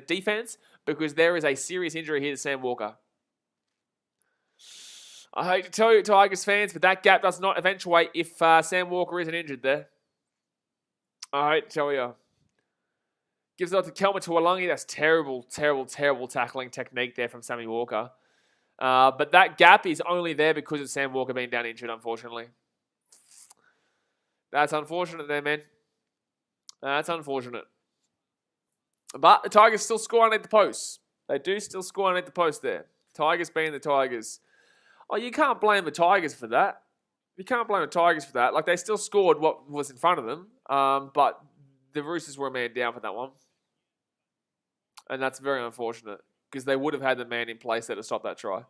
defense, because there is a serious injury here to Sam Walker. I hate to tell you, Tigers fans, but that gap does not eventuate if Sam Walker isn't injured there. I tell you. Gives it up to Kelma Tuolangi. That's terrible, terrible, terrible tackling technique there from Sammy Walker. But that gap is only there because of Sam Walker being down injured, unfortunately. That's unfortunate there, man. That's unfortunate. But the Tigers still score underneath the post. They do still score underneath the post there. Tigers being the Tigers. Oh, you can't blame the Tigers for that. You can't blame the Tigers for that. Like, they still scored what was in front of them. But the Roosters were a man down for that one. And that's very unfortunate because they would have had the man in place there to stop that try.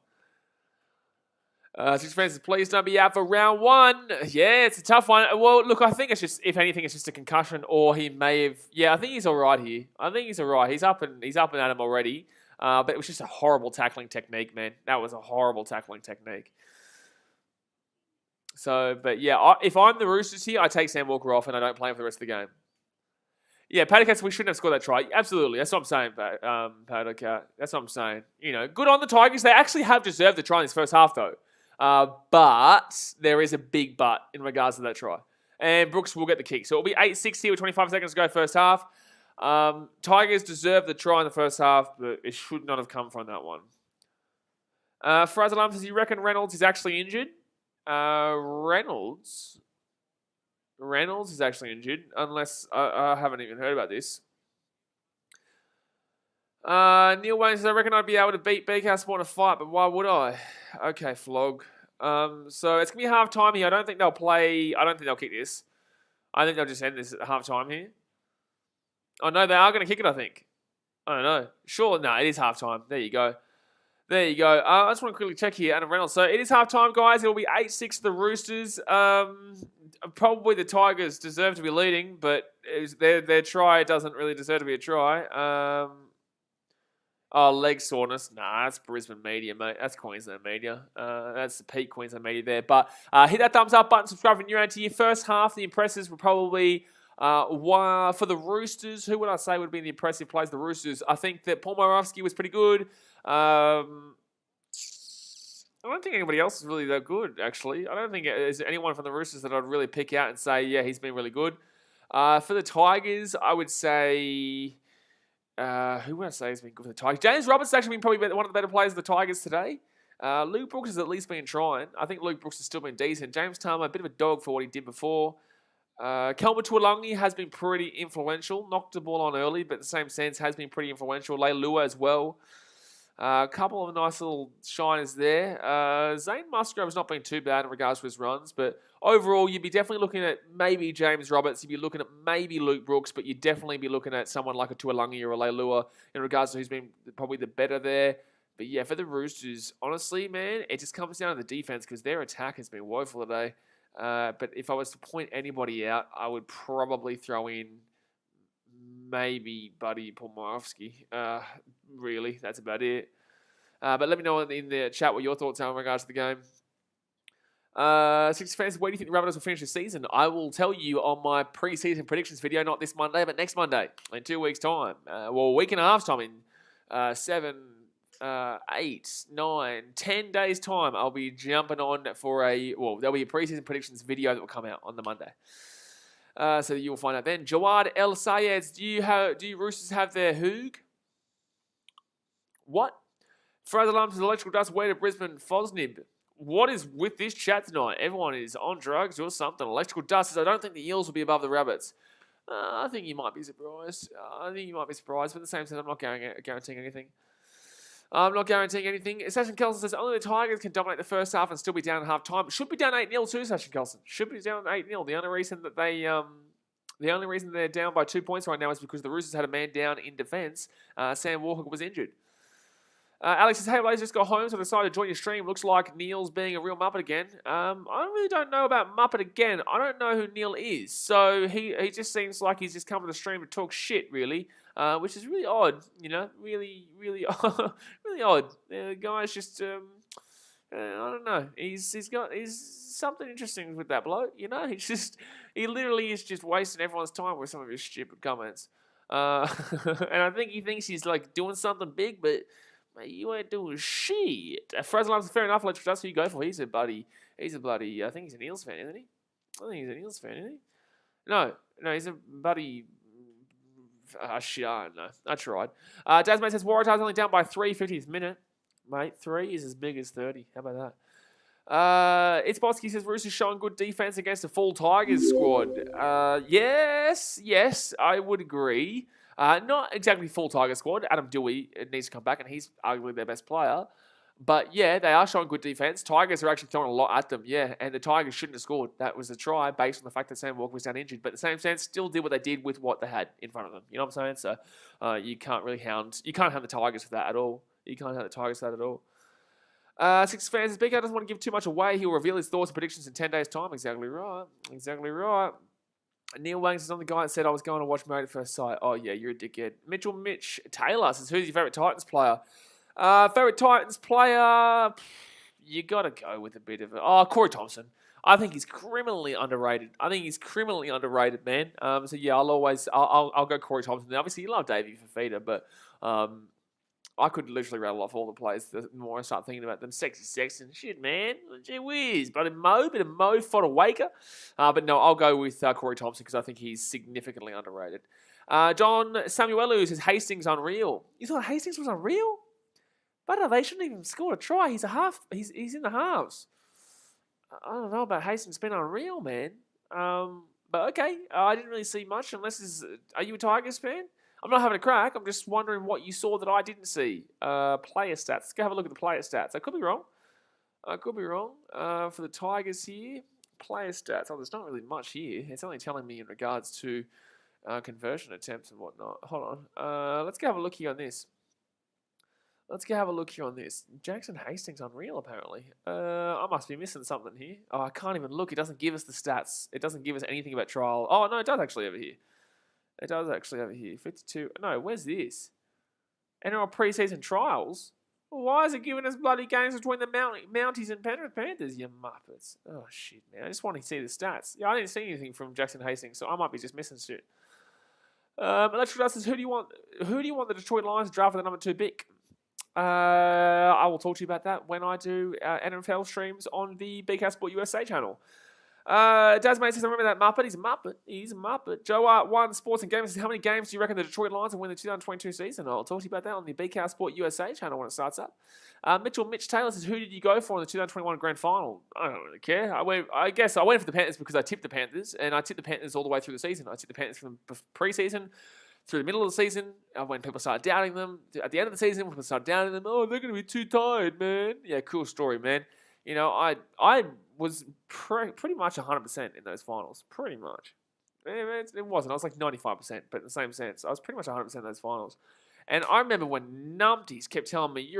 Six Francis, please don't be out for round one. Yeah, it's a tough one. Well, look, I think it's just, if anything, it's just a concussion, or he may have. Yeah, I think he's all right here. I think he's all right. He's up and at him already. But it was just a horrible tackling technique, man. That was a horrible tackling technique. So, but yeah, if I'm the Roosters here, I take Sam Walker off and I don't play him for the rest of the game. Yeah, Paddock, we shouldn't have scored that try. Absolutely. That's what I'm saying, Paddock. That's what I'm saying. You know, good on the Tigers. They actually have deserved the try in this first half, though. But there is a big but in regards to that try. And Brooks will get the kick. So it'll be 8-6 here with 25 seconds to go first half. Tigers deserved the try in the first half, but it should not have come from that one. Faraz Alam says, you reckon Reynolds is actually injured? Reynolds is actually injured, unless I haven't even heard about this. Neil Wayne says, I reckon I'd be able to beat BK Sport in a fight, but why would I? Okay, flog. So it's going to be half time here. I don't think they'll kick this. I think they'll just end this at half time here. Oh, no, they are going to kick it, I think. I don't know. Sure, no, it is half time. There you go. There you go. I just want to quickly check here, Adam Reynolds. So it is half time, guys. It'll be 8-6 to the Roosters. Probably the Tigers deserve to be leading, but their try doesn't really deserve to be a try. Leg soreness. Nah, that's Brisbane media, mate. That's Queensland media. That's the peak Queensland media there. But hit that thumbs up button, subscribe if you're new to your first half. The impressors were probably for the Roosters. Who would I say would be the impressive players? The Roosters. I think that Paul Moravsky was pretty good. I don't think anybody else is really that good, actually. I don't think there's anyone from the Roosters that I'd really pick out and say, yeah, he's been really good. For the Tigers, I would say... who would I say has been good for the Tigers? James Roberts has actually been probably one of the better players of the Tigers today. Luke Brooks has at least been trying. I think Luke Brooks has still been decent. James Tama, a bit of a dog for what he did before. Kelma Tuolangi has been pretty influential. Knocked the ball on early, but in the same sense has been pretty influential. Leilua as well. A couple of nice little shiners there. Zane Musgrove's not been too bad in regards to his runs, but overall, you'd be definitely looking at maybe James Roberts. You'd be looking at maybe Luke Brooks, but you'd definitely be looking at someone like a Tuolangi or a Leilua in regards to who's been probably the better there. But yeah, for the Roosters, honestly, man, it just comes down to the defense because their attack has been woeful today. But if I was to point anybody out, I would probably throw in maybe Buddy Pomorovsky. Really, that's about it. But let me know in the chat what your thoughts are in regards to the game. Six fans, where do you think the Rabbitohs will finish the season? I will tell you on my pre-season predictions video, not this Monday, but next Monday in 2 weeks' time. A week and a half's time in 7, 8, 9, 10 days' time. I'll be jumping on for there'll be a pre-season predictions video that will come out on the Monday. So you'll find out then. Jawad El Sayeds, do you Roosters have their Hoog? What? Fraser Lumps' electrical dust, where to Brisbane, Fosnib. What is with this chat tonight? Everyone is on drugs or something. Electrical dust says, I don't think the Eels will be above the Rabbits. I think you might be surprised. But at the same time, I'm not guaranteeing anything. Sachin Kelson says, only the Tigers can dominate the first half and still be down at half time. Should be down 8-0 too, Sachin Kelson. Should be down 8-0. The only reason they're down by 2 points right now is because the Roosters had a man down in defence. Sam Walker was injured. Alex says, hey, Blaze, just got home, so I decided to join your stream. Looks like Neil's being a real Muppet again. I really don't know about Muppet again. I don't know who Neil is. So he just seems like he's just come to the stream to talk shit, really, which is really odd, you know, really, really, really odd. The guy's just, I don't know. He's something interesting with that bloke, you know. He literally is just wasting everyone's time with some of his stupid comments. And I think he thinks he's like doing something big, but... Mate, you ain't doing shit. Fraser Lumps is fair enough. That's who you go for. I think he's an Eels fan, isn't he? No. No, he's a buddy. Shit, I don't know. I tried. Dasmate says Waratahs only down by 3, 50th minute. Mate, 3 is as big as 30. How about that? It's Bosky says Roosters showing good defense against a full Tigers squad. Yes, I would agree. Not exactly full Tigers squad. Adam Dewey needs to come back, and he's arguably their best player. But yeah, they are showing good defense. Tigers are actually throwing a lot at them, yeah. And the Tigers shouldn't have scored. That was a try based on the fact that Sam Walker was down injured. But at the same sense, still did what they did with what they had in front of them. You know what I'm saying? So you can't hound the Tigers for that at all. You can't hound the Tigers for that at all. Six fans says, BK doesn't want to give too much away. He will reveal his thoughts and predictions in 10 days' time. Exactly right. Neil Wang says, I'm the guy that said I was going to watch Married at First Sight. Oh, yeah, you're a dickhead. Mitch Taylor says, who's your favourite Titans player? Favourite Titans player, you got to go with a bit of it. Oh, Corey Thompson. I think he's criminally underrated. Man. So, yeah, I'll go Corey Thompson. Obviously, you love Davey Fafita, but I could literally rattle off all the players the more I start thinking about them. Sexton, shit, man. Gee whiz. Bit of Mo, Fodawaker. But no, I'll go with Corey Thompson because I think he's significantly underrated. John Samuelu says Hastings unreal. You thought Hastings was unreal? But they shouldn't even score a try. He's a half. He's in the halves. I don't know about Hastings being unreal, man. But okay, I didn't really see much. Are you a Tigers fan? I'm not having a crack. I'm just wondering what you saw that I didn't see. Player stats. Let's go have a look at the player stats. I could be wrong. For the Tigers here, player stats. Oh, there's not really much here. It's only telling me in regards to conversion attempts and whatnot. Hold on. Let's go have a look here on this. Jackson Hastings unreal, apparently. I must be missing something here. Oh, I can't even look. It doesn't give us the stats. It doesn't give us anything about trial. Oh, no, it does actually over here. 52. No, where's this? NRL preseason trials? Why is it giving us bloody games between the Mounties and Panthers, you muppets? Oh, shit, man. I just want to see the stats. Yeah, I didn't see anything from Jackson Hastings, so I might be just missing shit. Electric Dust says, who do you want the Detroit Lions to draft for the number 2 pick? I will talk to you about that when I do NFL streams on the BK Sport USA channel. Dasmate says, I remember that Muppet. He's a Muppet. Joe Art 1 Sports and Games says, how many games do you reckon the Detroit Lions will win the 2022 season? I'll talk to you about that on the BK Sport USA channel when it starts up. Mitch Taylor says, who did you go for in the 2021 Grand Final? I don't really care. I guess I went for the Panthers because I tipped the Panthers, and I tipped the Panthers all the way through the season. I tipped the Panthers from pre-season through the middle of the season, when people started doubting them. At the end of the season, when people started doubting them, oh, they're going to be too tired, man. Yeah, cool story, man. You know, I was pretty much 100% in those finals. Pretty much. It wasn't. I was like 95%, but in the same sense, I was pretty much 100% in those finals. And I remember when numpties kept telling me,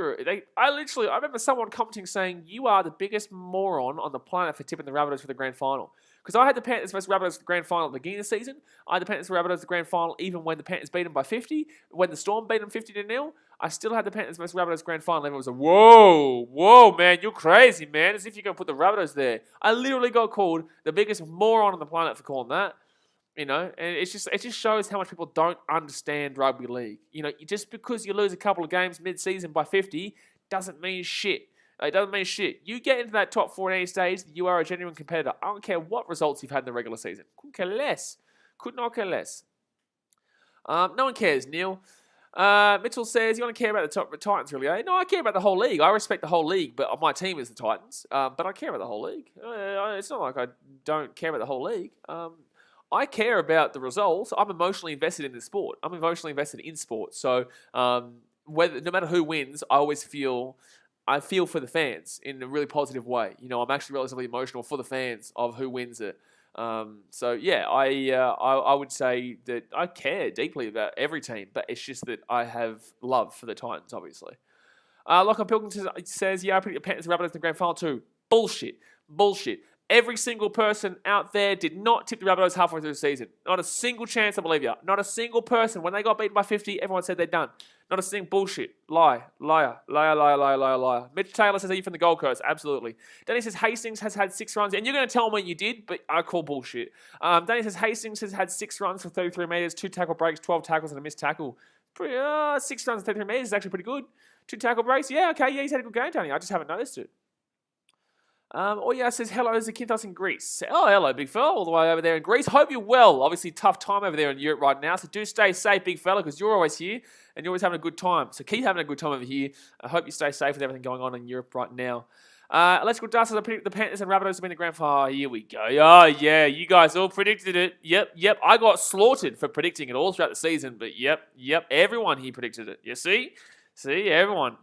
I remember someone commenting saying, you are the biggest moron on the planet for tipping the Rabbitohs for the grand final. Because I had the Panthers versus Rabbitohs for the grand final at the beginning of the season. I had the Panthers versus Rabbitohs for the grand final even when the Panthers beat them by 50. When the Storm beat them 50-0, I still had the Panthers versus Rabbitohs grand final. Everyone was like, whoa, man, you're crazy, man. As if you're going to put the Rabbitohs there. I literally got called the biggest moron on the planet for calling that. You know, and it just shows how much people don't understand rugby league. You know, just because you lose a couple of games mid-season by 50 doesn't mean shit. It doesn't mean shit. You get into that top 4 at any stage, you are a genuine competitor. I don't care what results you've had in the regular season. Couldn't care less. Could not care less. No one cares, Neil. Mitchell says, you want to care about the Titans, really, eh? No, I care about the whole league. I respect the whole league, but my team is the Titans. But I care about the whole league. It's not like I don't care about the whole league. I care about the results. I'm emotionally invested in the sport. I'm emotionally invested in sport. So no matter who wins, I feel for the fans in a really positive way. You know, I'm actually relatively emotional for the fans of who wins it. So yeah, I would say that I care deeply about every team, but it's just that I have love for the Titans, obviously. Lachlan Pilkington says, yeah, I predict the Panthers and Rabbitohs in the grand final too. Bullshit. Every single person out there did not tip the Rabbitohs halfway through the season. Not a single chance, I believe you. Not a single person. When they got beaten by 50, everyone said they're done. Not a single bullshit. Liar. Mitch Taylor says, are you from the Gold Coast? Absolutely. Danny says, Hastings has had 6 runs. And you're going to tell me you did, but I call bullshit. Danny says, Hastings has had 6 runs for 33 metres, 2 tackle breaks, 12 tackles, and a missed tackle. 6 runs for 33 metres is actually pretty good. 2 tackle breaks. Yeah, okay. Yeah, he's had a good game, Danny. I just haven't noticed it. Oh yeah, it says hello, Zakynthos in Greece. Oh, hello, big fella, all the way over there in Greece. Hope you're well. Obviously, tough time over there in Europe right now, so do stay safe, big fella, because you're always here and you're always having a good time. So keep having a good time over here. I hope you stay safe with everything going on in Europe right now. Electrical Dust says I predict the Panthers and Rabbitohs to win the grand final. Oh, here we go. Oh yeah, you guys all predicted it. Yep. I got slaughtered for predicting it all throughout the season, but yep. Everyone here predicted it. You see? See, everyone.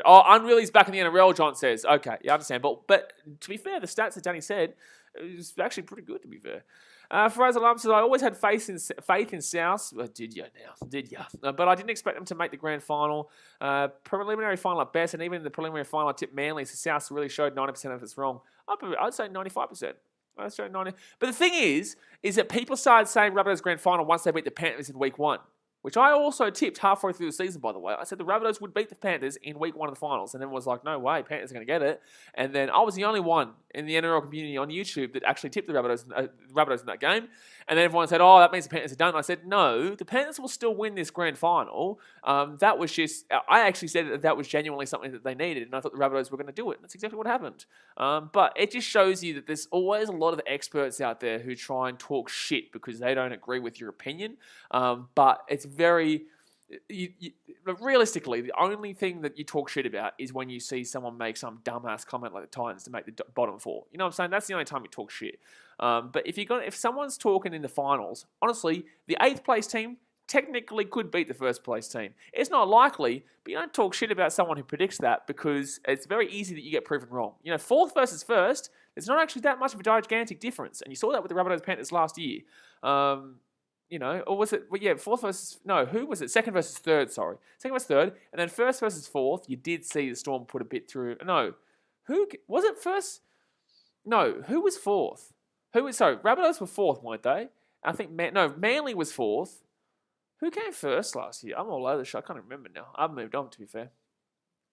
Oh, Unreally's back in the NRL, John says. Okay, yeah, I understand. But to be fair, the stats that Danny said is actually pretty good, to be fair. Faraz Alam says, I always had faith in South. Well, did you now? Did you? But I didn't expect them to make the grand final. Preliminary final at best, and even in the preliminary final, I tipped Manly, so South really showed 90% of it's wrong. I'd say 95%. I'd say 90%. But the thing is that people started saying Rabbitohs grand final once they beat the Panthers in week 1. Which I also tipped halfway through the season, by the way. I said the Rabbitohs would beat the Panthers in week 1 of the finals. And then was like, no way, Panthers are going to get it. And then I was the only one in the NRL community on YouTube that actually tipped the Rabbitohs in that game. And then everyone said, oh, that means the Panthers are done. And I said, no, the Panthers will still win this grand final. That was just, I actually said that was genuinely something that they needed. And I thought the Rabbitohs were going to do it. And that's exactly what happened. But it just shows you that there's always a lot of experts out there who try and talk shit because they don't agree with your opinion. But it's very... realistically, the only thing that you talk shit about is when you see someone make some dumbass comment like the Titans to make the bottom 4. You know what I'm saying? That's the only time you talk shit. But if someone's talking in the finals, honestly, the 8th place team technically could beat the 1st place team. It's not likely, but you don't talk shit about someone who predicts that because it's very easy that you get proven wrong. You know, 4th versus 1st, there's not actually that much of a gigantic difference, and you saw that with the Rabbitohs Panthers last year. You know, or was it, well, yeah, 4th versus, no, who was it? 2nd versus 3rd, sorry. 2nd versus 3rd, and then 1st versus 4th, you did see the Storm put a bit through. No, was it 1st? No, who was 4th? Rabbitohs were 4th, weren't they? I think, Manly was 4th. Who came 1st last year? I'm all over the show. I can't remember now. I've moved on, to be fair.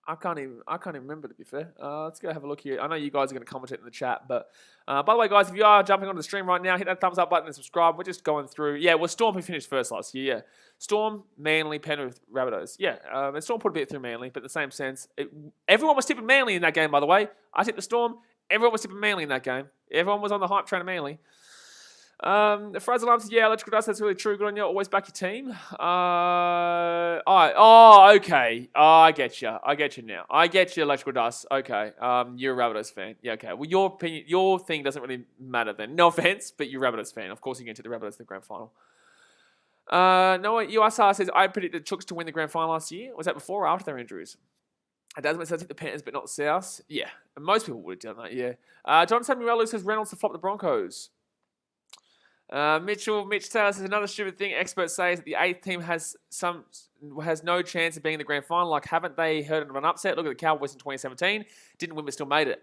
I can't even remember, to be fair. Let's go have a look here. I know you guys are going to comment it in the chat, but by the way, guys, if you are jumping onto the stream right now, hit that thumbs up button and subscribe. We're just going through. Yeah, well, Storm who finished 1st last year. Yeah, Storm, Manly, Penrith, Rabbitohs. Yeah, and Storm put a bit through Manly, but in the same sense, everyone was tipping Manly in that game. By the way, I tipped the Storm. Everyone was tipping Manly in that game. Everyone was on the hype train of Manly. Fraser Alarm says, yeah, Electrical Dust, that's really true. Good on you. Always back your team. Okay. I get you now. I get you, Electrical Dust. Okay. You're a Rabbitohs fan. Yeah, okay. Well, your opinion, your thing doesn't really matter then. No offense, but you're a Rabbitohs fan. Of course, you're going to the Rabbitohs in the grand final. Noah USR says, I predicted the Chooks to win the grand final last year. Was that before or after their injuries? It does make sense to the Panthers, but not the South. Yeah. And most people would have done that, yeah. John Samuel says, Reynolds to flop the Broncos. Mitch Taylor says another stupid thing experts say is that the 8th team has no chance of being in the grand final. Like, haven't they heard of an upset? Look at the Cowboys in 2017. Didn't win but still made it.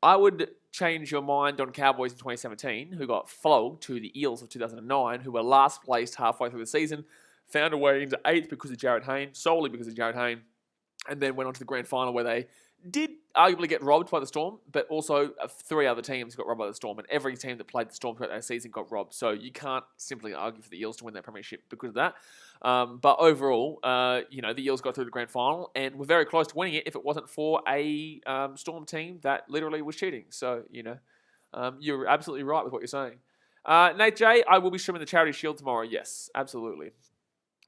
I would change your mind on Cowboys in 2017, who got flogged to the Eels of 2009, who were last placed halfway through the season, found a way into 8th because of Jarryd Hayne, solely because of Jarryd Hayne, and then went on to the grand final where they did arguably get robbed by the Storm, but also 3 other teams got robbed by the Storm, and every team that played the Storm throughout that season got robbed. So you can't simply argue for the Eels to win that premiership because of that. But overall, the Eels got through the grand final and were very close to winning it if it wasn't for a Storm team that literally was cheating. So, you're absolutely right with what you're saying. Nate J, I will be streaming the Charity Shield tomorrow. Yes, absolutely.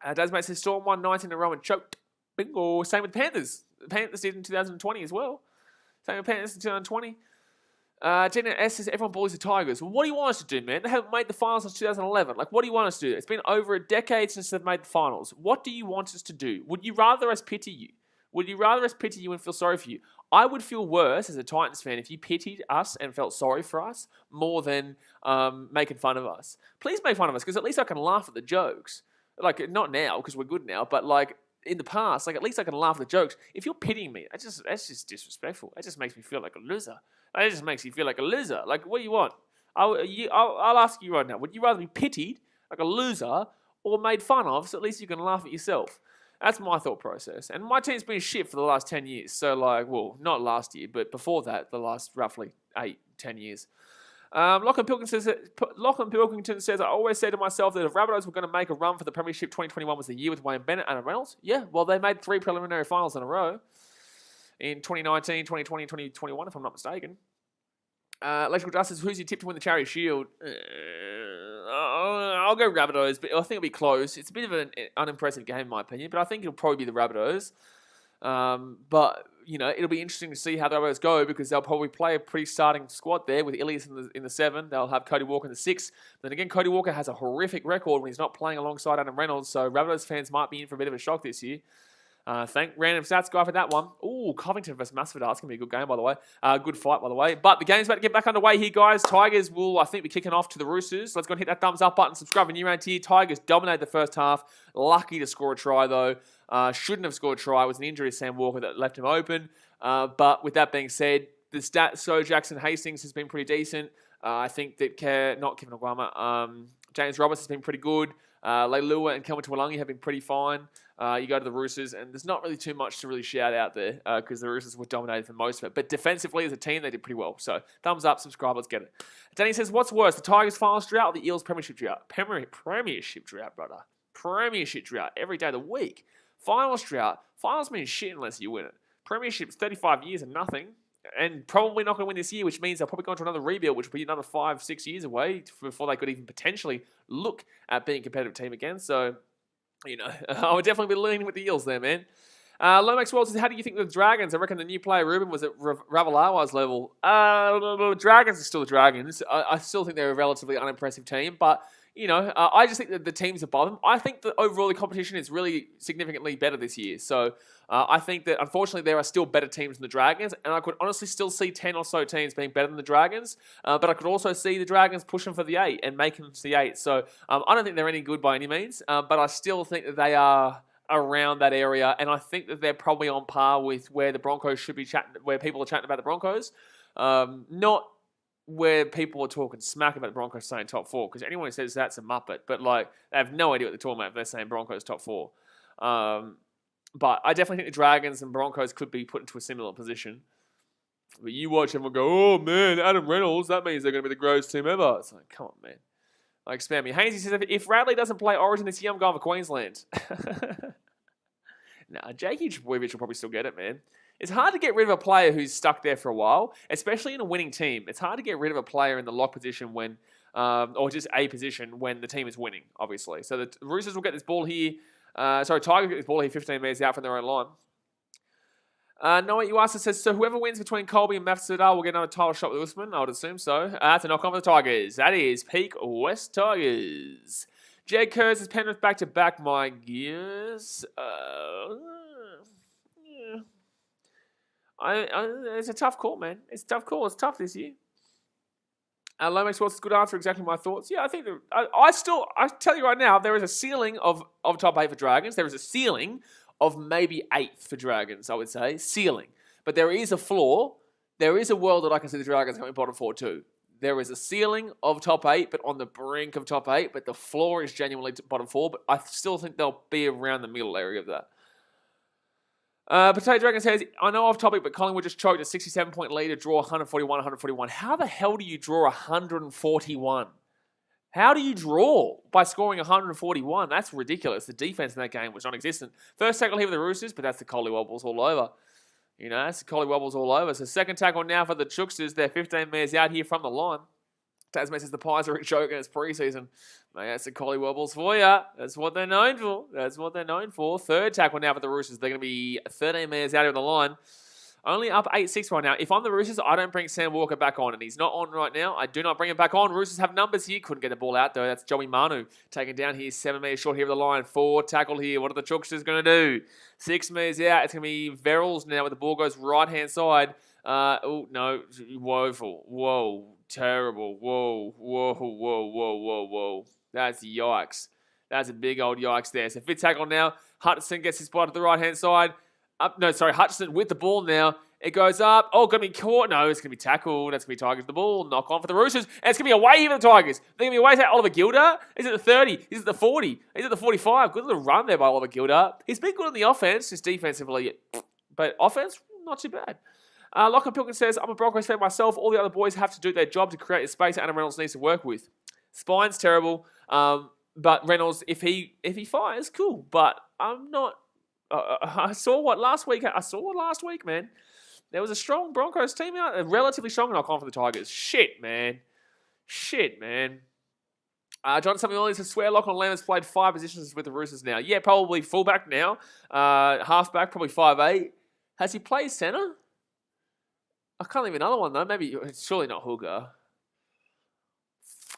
Dasmate says Storm won 19 in a row and choked. Bingo. Same with the Panthers. The Panthers did in 2020 as well. Same with Panthers in 2020. Jenna S says, everyone bullies the Tigers. Well, what do you want us to do, man? They haven't made the finals since 2011. Like, what do you want us to do? It's been over a decade since they've made the finals. What do you want us to do? Would you rather us pity you? Would you rather us pity you and feel sorry for you? I would feel worse as a Titans fan if you pitied us and felt sorry for us more than making fun of us. Please make fun of us, because at least I can laugh at the jokes. Like, not now, because we're good now, but like, in the past, like, at least I can laugh at the jokes. If you're pitying me, that's just disrespectful. That just makes me feel like a loser. That just makes you feel like a loser. Like, what do you want? I'll ask you right now. Would you rather be pitied like a loser or made fun of, so at least you can laugh at yourself? That's my thought process. And my team's been shit for the last 10 years. So, like, well, not last year, but before that, the last roughly 8-10 years. Lachlan Pilkington says, I always say to myself that if Rabbitohs were going to make a run for the Premiership, 2021 was the year with Wayne Bennett and Reynolds. Yeah, well, they made 3 preliminary finals in a row in 2019, 2020, and 2021, if I'm not mistaken. Electrical Justice, who's your tip to win the Charity Shield? I'll go Rabbitohs, but I think it'll be close. It's a bit of an unimpressive game, in my opinion, but I think it'll probably be the Rabbitohs. But, it'll be interesting to see how the Rabbitohs go because they'll probably play a pretty starting squad there with Ilias in the 7. They'll have Cody Walker in the 6. Then again, Cody Walker has a horrific record when he's not playing alongside Adam Reynolds, so Rabbitohs fans might be in for a bit of a shock this year. Thank Random Stats guy for that one. Ooh, Covington versus Masvidal. It's going to be a good game, by the way. Good fight, by the way. But the game's about to get back underway here, guys. Tigers will, I think, be kicking off to the Roosters. Let's go and hit that thumbs up button. Subscribe when you're around here. Tigers dominated the first half. Lucky to score a try, though. Shouldn't have scored a try. It was an injury to Sam Walker that left him open. But with that being said, the stat, so Jackson Hastings has been pretty decent. I think that, not Kevin Oguama, James Roberts has been pretty good. Leilua and Kelvin Tuolangi have been pretty fine. You go to the Roosters, and there's not really too much to really shout out there because the Roosters were dominated for most of it. But defensively, as a team, they did pretty well. So, thumbs up, subscribe, let's get it. Danny says, what's worse, the Tigers' finals drought or the Eels' premiership drought? Premiership drought, brother. Premiership drought every day of the week. Finals drought. Finals mean shit unless you win it. Premiership's 35 years and nothing. And probably not going to win this year, which means they'll probably go into another rebuild, which will be another 5-6 years away before they could even potentially look at being a competitive team again. So, I would definitely be leaning with the Eels there, man. Lomax World says, how do you think the Dragons? I reckon the new player, Ruben, was at Ravalawa's level. The Dragons are still the Dragons. I still think they're a relatively unimpressive team, but I just think that the teams above them, I think that overall the competition is really significantly better this year. So I think that unfortunately there are still better teams than the Dragons, and I could honestly still see 10 or so teams being better than the Dragons, but I could also see the Dragons pushing for the 8 and making them to the 8. So I don't think they're any good by any means, but I still think that they are around that area, and I think that they're probably on par with where the Broncos should be chatting, where people are chatting about the Broncos. Not where people are talking smack about the Broncos saying top 4, because anyone who says that's a muppet, but they have no idea what they're talking about if they're saying Broncos top 4. But I definitely think the Dragons and Broncos could be put into a similar position. But you watch everyone go, oh man, Adam Reynolds, that means they're going to be the greatest team ever. It's like, come on, man. Spam me. Hainsey says, if Radley doesn't play Origin this year, I'm going for Queensland. Nah, Jakey Trbojevic will probably still get it, man. It's hard to get rid of a player who's stuck there for a while, especially in a winning team. It's hard to get rid of a player in the lock position when, or just a position when the team is winning, obviously. So the Roosters will get this ball here. Tigers will get this ball here 15 metres out from their own line. Noah Uasa says, so whoever wins between Colby and Masvidal will get another title shot with Usman. I would assume so. That's a knock on for the Tigers. That is peak West Tigers. Jed Kerr says, Penrith back-to-back, my gears. It's a tough call, man. It's a tough call. It's tough this year. Lomax Watts, good answer. Exactly my thoughts. Yeah, I think I tell you right now, there is a ceiling of top 8 for Dragons. There is a ceiling of maybe 8th for Dragons, I would say. Ceiling. But there is a floor. There is a world that I can see the Dragons coming bottom 4 too. There is a ceiling of top 8, but on the brink of top 8. But the floor is genuinely bottom 4. But I still think they'll be around the middle area of that. Potato Dragon says, I know off topic, but Collingwood just choked a 67-point lead to draw 141. How the hell do you draw 141? How do you draw by scoring 141? That's ridiculous. The defense in that game was non-existent. First tackle here with the Roosters, but that's the Collie Wobbles all over. That's the Collie Wobbles all over. So second tackle now for the Chooksters. They're 15 metres out here from the line. Tasman says the Pies are a joke and it's preseason. Mate, that's the Collie Wobbles for you. That's what they're known for. Third tackle now for the Roosters. They're going to be 13 metres out of the line. Only up 8-6 right now. If I'm the Roosters, I don't bring Sam Walker back on. And he's not on right now. I do not bring him back on. Roosters have numbers here. Couldn't get the ball out, though. That's Joey Manu taken down here. 7 metres short here of the line. 4 tackle here. What are the Chooksters going to do? 6 metres out. It's going to be Verrills now where the ball goes right-hand side. Oh, no. Woeful. Whoa. Terrible. Whoa. That's yikes. That's a big old yikes there. So fifth tackle now. Hutchison gets his spot at the right-hand side. Hutchison with the ball now. It goes up. Oh, going to be caught. No, it's going to be tackled. That's going to be Tigers with the ball. Knock on for the Roosters. And it's going to be away for the Tigers. They're going to be away. Is that Oliver Gilder? Is it the 30? Is it the 40? Is it the 45? Good little run there by Oliver Gilder. He's been good on the offense, just defensively. But offense, not too bad. Lachlan Pilkins says, I'm a Broncos fan myself. All the other boys have to do their job to create a space Adam Reynolds needs to work with. Spine's terrible. But Reynolds, if he fires, cool. But I'm not... I saw what last week, man. There was a strong Broncos team out, a relatively strong knock-on for the Tigers. Shit, man. John Samuel says, swear Lachlan Lamb has played 5 positions with the Roosters now. Yeah, probably fullback now. Halfback, probably 5'8". Has he played centre? I can't think of another one, though. Maybe, surely not hooker.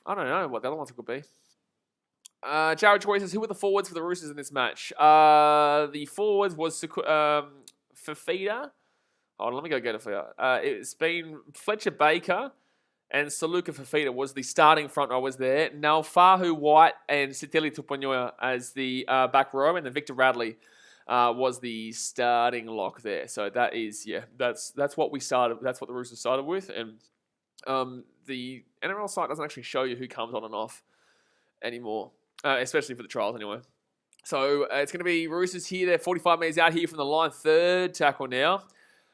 I don't know what the other ones could be. Jared Troy says, who were the forwards for the Roosters in this match? The forwards was Fafita. Hold on, let me go get it for you. It's been Fletcher Baker and Saluka Fafita was the starting front row was there. Now Fahu White and Sitili Tuponoya as the back row, and then Victor Radley was the starting lock there. So that is, that's what we started. That's what the Roosters started with, and the NRL site doesn't actually show you who comes on and off anymore, especially for the trials anyway. So it's going to be Roosters here. They're 45 metres out here from the line. Third tackle now.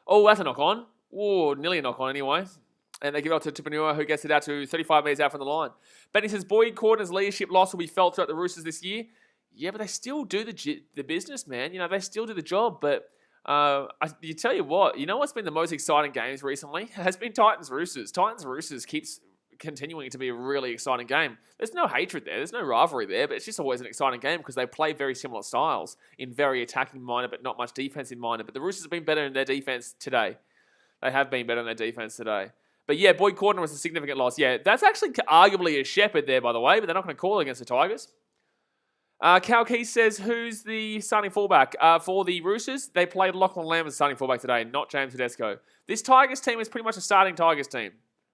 Oh, that's a knock on. Oh, nearly a knock on anyway. And they give it to Tupanua, who gets it out to 35 metres out from the line. Benny says, Boyd Corden's leadership loss will be felt throughout the Roosters this year. Yeah, but they still do the business, man. You know, they still do the job. But you tell you what, you know what's been the most exciting games recently? It has been Titans-Roosters. Titans-Roosters keeps continuing to be a really exciting game. There's no hatred there. There's no rivalry there, but it's just always an exciting game because they play very similar styles in very attacking-minded but not much defensive-minded. But the Roosters have been better in their defense today. They have been better in their defense today. But yeah, Boyd Corden was a significant loss. Yeah, that's actually arguably a shepherd there, by the way, but they're not going to call it against the Tigers. Cal Key says, who's the starting fullback? For the Roosters, they played Lachlan Lamb as starting fullback today, not James Tedesco. This Tigers team is pretty much a starting Tigers team,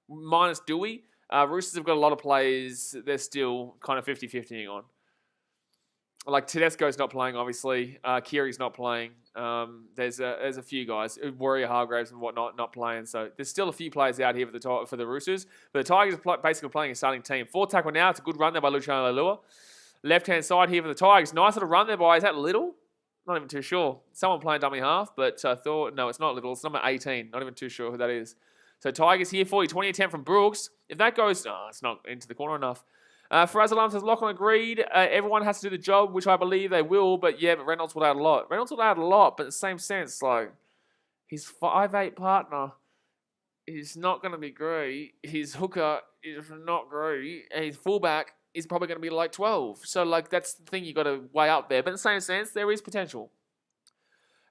minus Dewey. Roosters have got a lot of players they're still kind of 50-50ing on. Like Tedesco's not playing, obviously. Kiri's not playing. There's a few guys, Warrior Hargraves and whatnot, not playing. So there's still a few players out here for the Roosters. But the Tigers are basically playing a starting team. 4 tackle now. It's a good run there by Luciano Leilua. Left-hand side here for the Tigers. Nice little run there by, is that Little? Not even too sure. Someone playing dummy half, but I thought, no, it's not Little. It's number 18. Not even too sure who that is. So Tigers here for you. 20 attempt from Brooks. If that goes, it's not into the corner enough. Faraz Alam says, Lachlan agreed. Everyone has to do the job, which I believe they will. But yeah, but Reynolds will add a lot. Reynolds will add a lot, but in the same sense, like, his 5'8" partner is not going to be great. His hooker is not great. And his fullback is probably going to be like 12. So, like, that's the thing you got to weigh up there. But in the same sense, there is potential.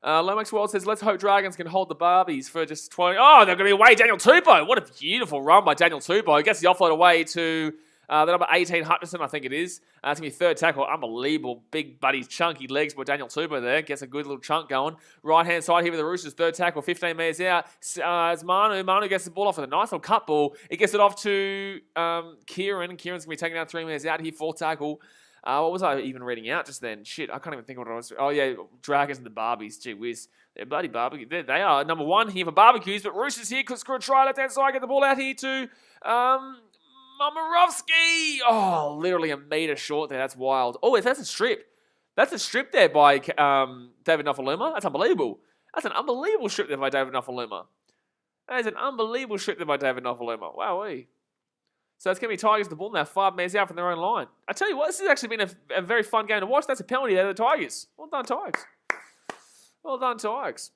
Lomax World says, let's hope Dragons can hold the Barbies for just 20. Oh, they're going to be away Daniel Tupou. What a beautiful run by Daniel Tupou. He gets the offload away to the number 18, Hutchison, I think it is. It's going to be third tackle. Unbelievable. Big, buddy, chunky legs by Daniel Tupou there. Gets a good little chunk going. Right-hand side here with the Roosters. Third tackle, 15 metres out. It's Manu. Manu gets the ball off with a nice little cut ball. It gets it off to Kieran. Kieran's going to be taking out 3 metres out here. Fourth tackle. What was I even reading out just then? Shit, I can't even think what it was. Oh, yeah, Dragons and the Barbies. Gee whiz. They're bloody barbecue. They are number 1 here for barbecues, but Roosters here could score a try left-hand side. Get the ball out here to Momirovski. Oh, literally a metre short there. That's wild. Oh, that's a strip. That's a strip there by David Nofaluma. That's unbelievable. That's an unbelievable strip there by David Nofaluma. That is an unbelievable strip there by David Nofaluma. Wowee. So it's going to be Tigers the ball now, 5 metres out from their own line. I tell you what, this has actually been a very fun game to watch. That's a penalty there to the Tigers. Well done, Tigers. Well done, Tigers.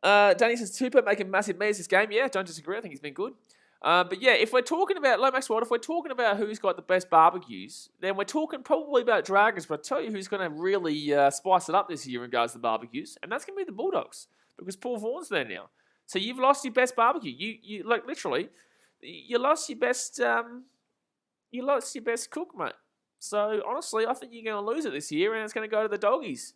Danny says, Tupou making massive metres this game. Yeah, don't disagree. I think he's been good. But yeah, if we're talking about, Lomax World, if we're talking about who's got the best barbecues, then we're talking probably about Dragons. But I tell you who's going to really spice it up this year in regards to the barbecues, and that's going to be the Bulldogs, because Paul Vaughan's there now. So you've lost your best barbecue. You like literally, you lost your best cook, mate. So honestly, I think you're going to lose it this year, and it's going to go to the Doggies.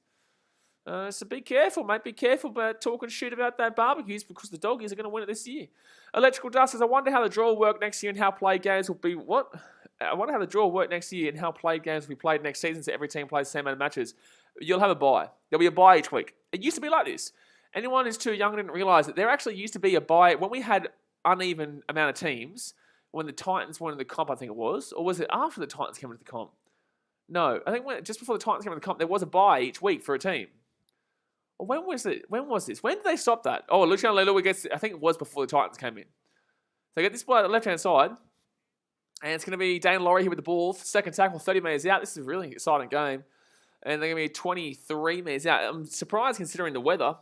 So be careful, mate. Be careful about talking shit about that barbecues, because the Doggies are going to win it this year. Electrical Dust says, I wonder how the draw will work next year and how played games will be... What? I wonder how the draw will work next year and how played games will be played next season, so every team plays the same amount of matches. You'll have a bye. There'll be a bye each week. It used to be like this. Anyone who's too young didn't realise that there actually used to be a bye when we had uneven amount of teams, when the Titans went in the comp, I think it was. Or was it after the Titans came into the comp? No, I think just before the Titans came into the comp, there was a bye each week for a team. When was it? When was this? When did they stop that? Oh, Luciano Leilua gets, I think it was before the Titans came in. So get this ball at the left-hand side. And it's going to be Dane Laurie here with the ball. Second tackle, 30 metres out. This is a really exciting game. And they're going to be 23 metres out. I'm surprised considering the weather.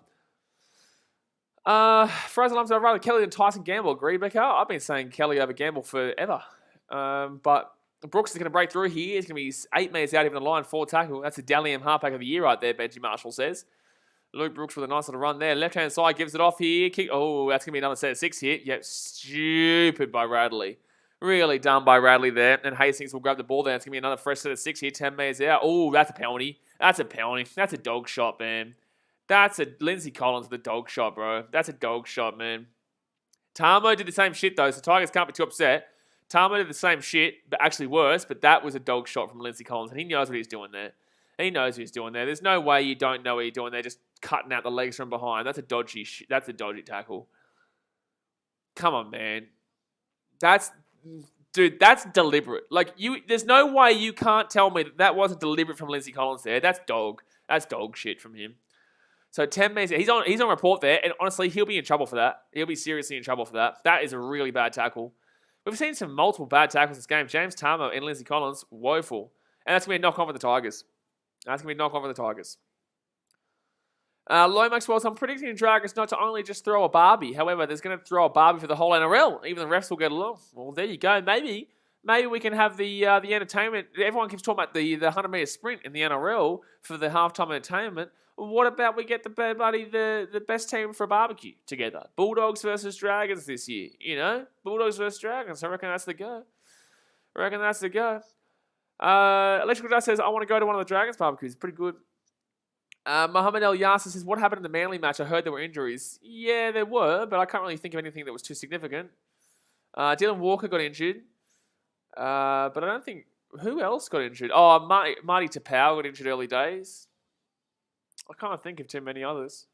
Fraser Lumps, I'd rather Kelly than Tyson Gamble. Agree, Becca? I've been saying Kelly over Gamble forever. But Brooks is going to break through here. He's going to be 8 metres out even the line, 4 tackle. That's the Dally M halfback of the year right there, Benji Marshall says. Luke Brooks with a nice little run there. Left-hand side gives it off here. Kick. Oh, that's going to be another set of 6 here. Yep, stupid by Radley. Really dumb by Radley there. And Hastings will grab the ball there. It's going to be another fresh set of 6 here. 10 metres out. Oh, that's a penalty. That's a penalty. That's a dog shot, man. That's a Lindsay Collins with a dog shot, bro. That's a dog shot, man. Tamo did the same shit, though, so Tigers can't be too upset. Tamo did the same shit, but actually worse, but that was a dog shot from Lindsay Collins, and he knows what he's doing there. He knows what he's doing there. There's no way you don't know what you're doing there, just cutting out the legs from behind. That's a dodgy tackle. Come on, man. That's deliberate. Like, there's no way you can't tell me that wasn't deliberate from Lindsay Collins there. That's dog shit from him. So 10 metres, he's on report there, and honestly, he'll be in trouble for that. He'll be seriously in trouble for that. That is a really bad tackle. We've seen some multiple bad tackles this game. James Tamo and Lindsay Collins, woeful. And that's going to be a knock-on for the Tigers. Lomax Wells, I'm predicting the Dragons not to only just throw a barbie. However, there's going to throw a barbie for the whole NRL. Even the refs will get along. Well, there you go. Maybe we can have the entertainment. Everyone keeps talking about the 100-metre sprint in the NRL for the halftime entertainment. What about we get the best team for a barbecue together? Bulldogs versus Dragons this year, you know? Bulldogs versus Dragons. I reckon that's the go. Electrical Dust says, I want to go to one of the Dragons barbecues. Pretty good. Muhammad El Yasser says, what happened in the Manly match? I heard there were injuries. Yeah, there were, but I can't really think of anything that was too significant. Dylan Walker got injured. But I don't think... Who else got injured? Oh, Marty Tapau got injured early days. I can't think of too many others.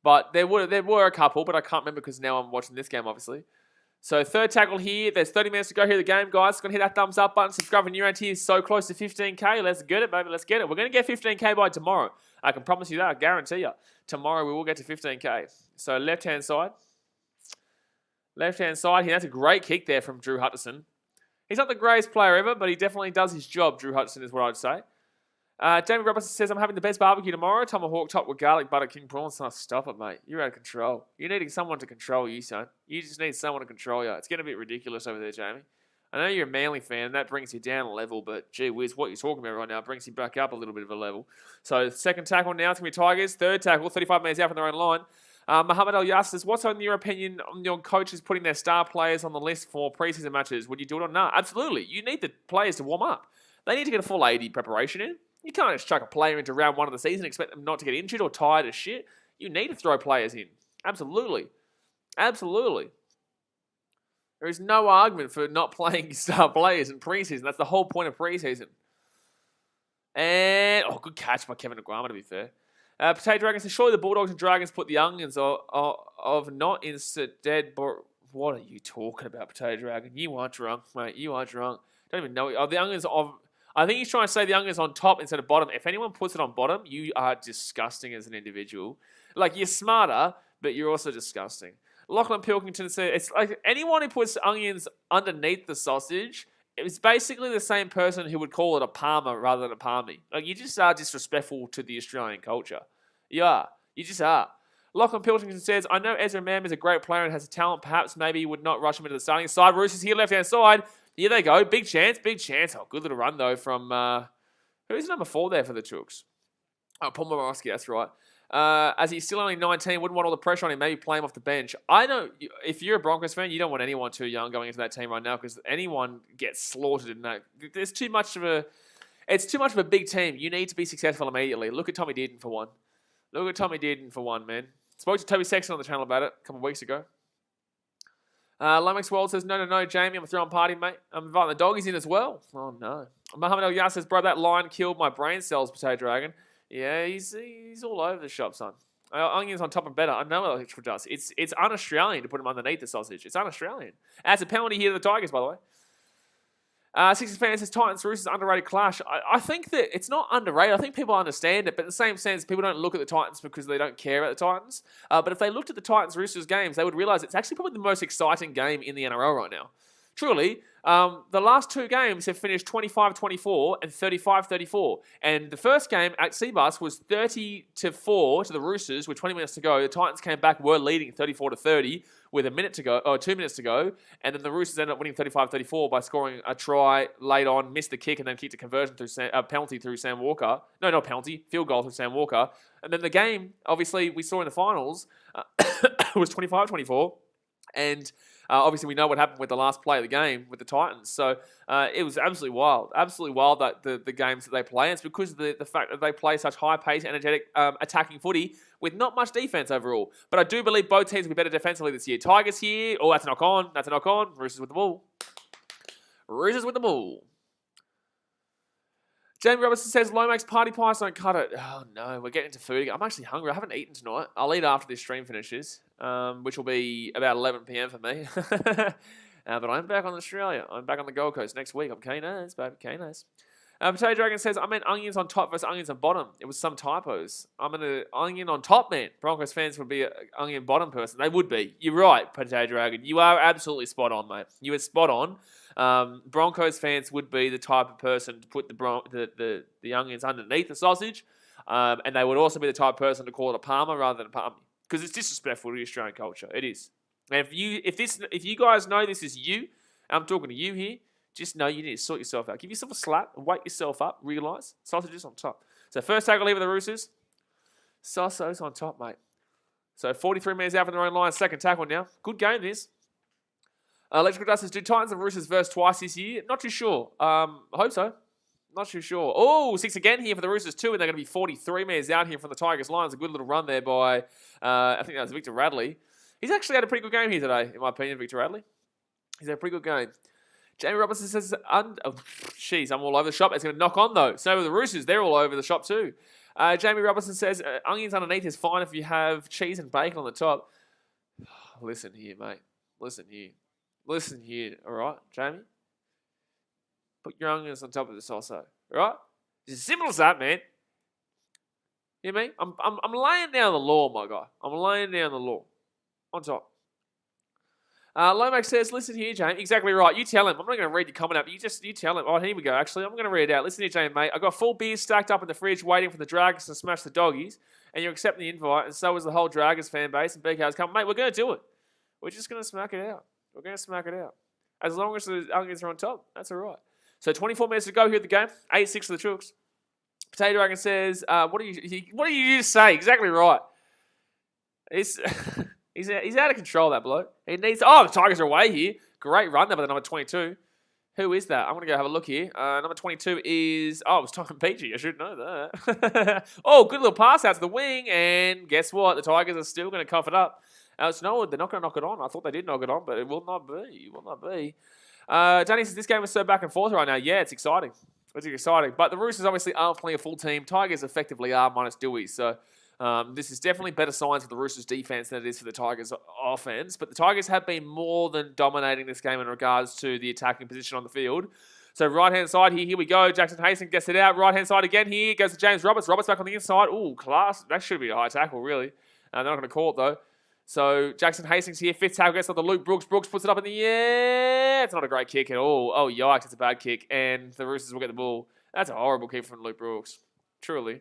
But there were a couple, but I can't remember because now I'm watching this game, obviously. So third tackle here. There's 30 minutes to go here in the game, guys. Going to hit that thumbs up button. Subscribe when you're around here. So close to 15K. Let's get it, baby. Let's get it. We're going to get 15K by tomorrow. I can promise you that. I guarantee you. Tomorrow we will get to 15K. So left-hand side. Left-hand side here. That's a great kick there from Drew Hutchison. He's not the greatest player ever, but he definitely does his job, Drew Hutchison, is what I'd say. Jamie Robertson says, I'm having the best barbecue tomorrow. Tomahawk topped with garlic butter king prawns. Oh, stop it, mate. You're out of control. You're needing someone to control you, son. You just need someone to control you. It's getting a bit ridiculous over there, Jamie. I know you're a Manly fan, and that brings you down a level, but gee whiz, what you're talking about right now brings you back up a little bit of a level. So second tackle now, it's going to be Tigers. Third tackle, 35 minutes out from their own line. Muhammad El Yasser says, what's on your opinion on your coaches putting their star players on the list for preseason matches? Would you do it or not? Absolutely. You need the players to warm up. They need to get a full 80 preparation in. You can't just chuck a player into round 1 of the season and expect them not to get injured or tired as shit. You need to throw players in. Absolutely. Absolutely. There is no argument for not playing star players in preseason. That's the whole point of preseason. And, good catch by Kevin Aguama, to be fair. Potato Dragon says, surely the Bulldogs and Dragons put the onions of not instead. What are you talking about, Potato Dragon? You are drunk, mate. You are drunk. Don't even know. The onions of... I think he's trying to say the onions on top instead of bottom. If anyone puts it on bottom, you are disgusting as an individual. Like, you're smarter, but you're also disgusting. Lachlan Pilkington said, it's like anyone who puts onions underneath the sausage, it's basically the same person who would call it a parma rather than a palmy. Like, you just are disrespectful to the Australian culture. You are. You just are. Lachlan Pilkington says, I know Ezra Mam is a great player and has a talent. Perhaps maybe he would not rush him into the starting side. Roosters here, left-hand side. Here they go. Big chance. Big chance. Oh, good little run, though, from... who's number 4 there for the Chooks? Oh, Paul Morawski, that's right. As he's still only 19, wouldn't want all the pressure on him, maybe play him off the bench. I know, if you're a Broncos fan, you don't want anyone too young going into that team right now because anyone gets slaughtered in that. There's too much of a... It's too much of a big team. You need to be successful immediately. Look at Tommy Dearden for one. Look at Tommy Dearden for one, man. Spoke to Toby Sexton on the channel about it a couple of weeks ago. Lumix World says, no, Jamie, I'm throwing party, mate. I'm inviting the doggies in as well. Oh, no. Muhammad El Yas says, bro, that lion killed my brain cells, Potato Dragon. Yeah, he's all over the shop, son. Onions on top are better. I know what Electrical does. It's un-Australian to put him underneath the sausage. It's un-Australian. That's a penalty here to the Tigers, by the way. 60 fans says, Titans Roosters underrated clash. I think that it's not underrated. I think people understand it, but in the same sense, people don't look at the Titans because they don't care about the Titans. But if they looked at the Titans Roosters games, they would realise it's actually probably the most exciting game in the NRL right now. Truly, the last 2 games have finished 25-24 and 35-34. And the first game at Seabus was 30-4 to the Roosters with 20 minutes to go. The Titans came back, were leading 34-30 with 2 minutes to go. And then the Roosters ended up winning 35-34 by scoring a try late on, missed the kick, and then kicked a conversion through penalty through Sam Walker. No, not penalty, field goal through Sam Walker. And then the game, obviously, we saw in the finals, was 25-24. And obviously, we know what happened with the last play of the game with the Titans. So it was absolutely wild. Absolutely wild that the games that they play. And it's because of the fact that they play such high-paced, energetic, attacking footy with not much defense overall. But I do believe both teams will be better defensively this year. Tigers here. Oh, that's a knock on. That's a knock on. Roosters with the ball. Roosters with the ball. Jamie Robertson says, Lomax party pies don't cut it. Oh, no. We're getting into food again. I'm actually hungry. I haven't eaten tonight. I'll eat after this stream finishes, which will be about 11 p.m. for me. But I'm back on Australia. I'm back on the Gold Coast next week. I'm K-Nose, baby. K-Nose. Potato Dragon says, I meant onions on top versus onions on bottom. It was some typos. I'm an onion on top man. Broncos fans would be an onion bottom person. They would be. You're right, Potato Dragon. You are absolutely spot on, mate. You are spot on. Broncos fans would be the type of person to put the onions underneath the sausage, and they would also be the type of person to call it a parma rather than a palmy, because it's disrespectful to the Australian culture. It is. And if you guys know this is you, I'm talking to you here, just know you need to sort yourself out. Give yourself a slap, wake yourself up, realise sausages on top. So first tackle leave of the Roosters, sausages on top, mate. So 43 metres out from their own line, second tackle now. Good game this. Electrical Dust says, do Titans and Roosters verse twice this year? Not too sure. I hope so. Not too sure. Oh, 6 again here for the Roosters too, and they're going to be 43 metres out here from the Tigers Lions. A good little run there by, I think that was Victor Radley. He's actually had a pretty good game here today, in my opinion, Victor Radley. He's had a pretty good game. Jamie Robertson says, I'm all over the shop. It's going to knock on, though. So with the Roosters, they're all over the shop, too. Jamie Robertson says, onions underneath is fine if you have cheese and bacon on the top. Listen here, mate. Listen here, all right, Jamie? Put your onions on top of this also, all right? It's as simple as that, man. You know what I mean? I'm laying down the law, my guy. I'm laying down the law. On top. Lomax says, listen here, Jamie. Exactly right. You tell him. I'm not going to read your comment up. You tell him. Oh, here we go, actually. I'm going to read it out. Listen here, Jamie, mate. I got 4 beers stacked up in the fridge waiting for the Dragons to smash the Doggies, and you're accepting the invite, and so is the whole Dragons fan base, and BKR's coming. Mate, we're going to do it. We're just going to smack it out. We're going to smack it out. As long as the onions are on top, that's all right. So 24 minutes to go here at the game. 8-6 for the Chooks. Potato Dragon says, what do you just say? Exactly right. He's out of control, that bloke. He needs... Oh, the Tigers are away here. Great run there by the number 22. Who is that? I'm going to go have a look here. Number 22 is... Oh, it was Tom Peachy. I should know that. Oh, good little pass out to the wing. And guess what? The Tigers are still going to cough it up. No, they're not going to knock it on. I thought they did knock it on, but it will not be. It will not be. Danny says, this game is so back and forth right now. Yeah, it's exciting. It's exciting. But the Roosters obviously aren't playing a full team. Tigers effectively are minus Dewey. So this is definitely better signs for the Roosters defense than it is for the Tigers offense. But the Tigers have been more than dominating this game in regards to the attacking position on the field. So right-hand side here we go. Jackson Hastings gets it out. Right-hand side again here. Goes to James Roberts. Roberts back on the inside. Ooh, class. That should be a high tackle, really. They're not going to call it, though. So Jackson Hastings here, 5th tackle gets on the Luke Brooks. Brooks puts it up in the air. It's not a great kick at all. Oh, yikes, it's a bad kick. And the Roosters will get the ball. That's a horrible kick from Luke Brooks. Truly.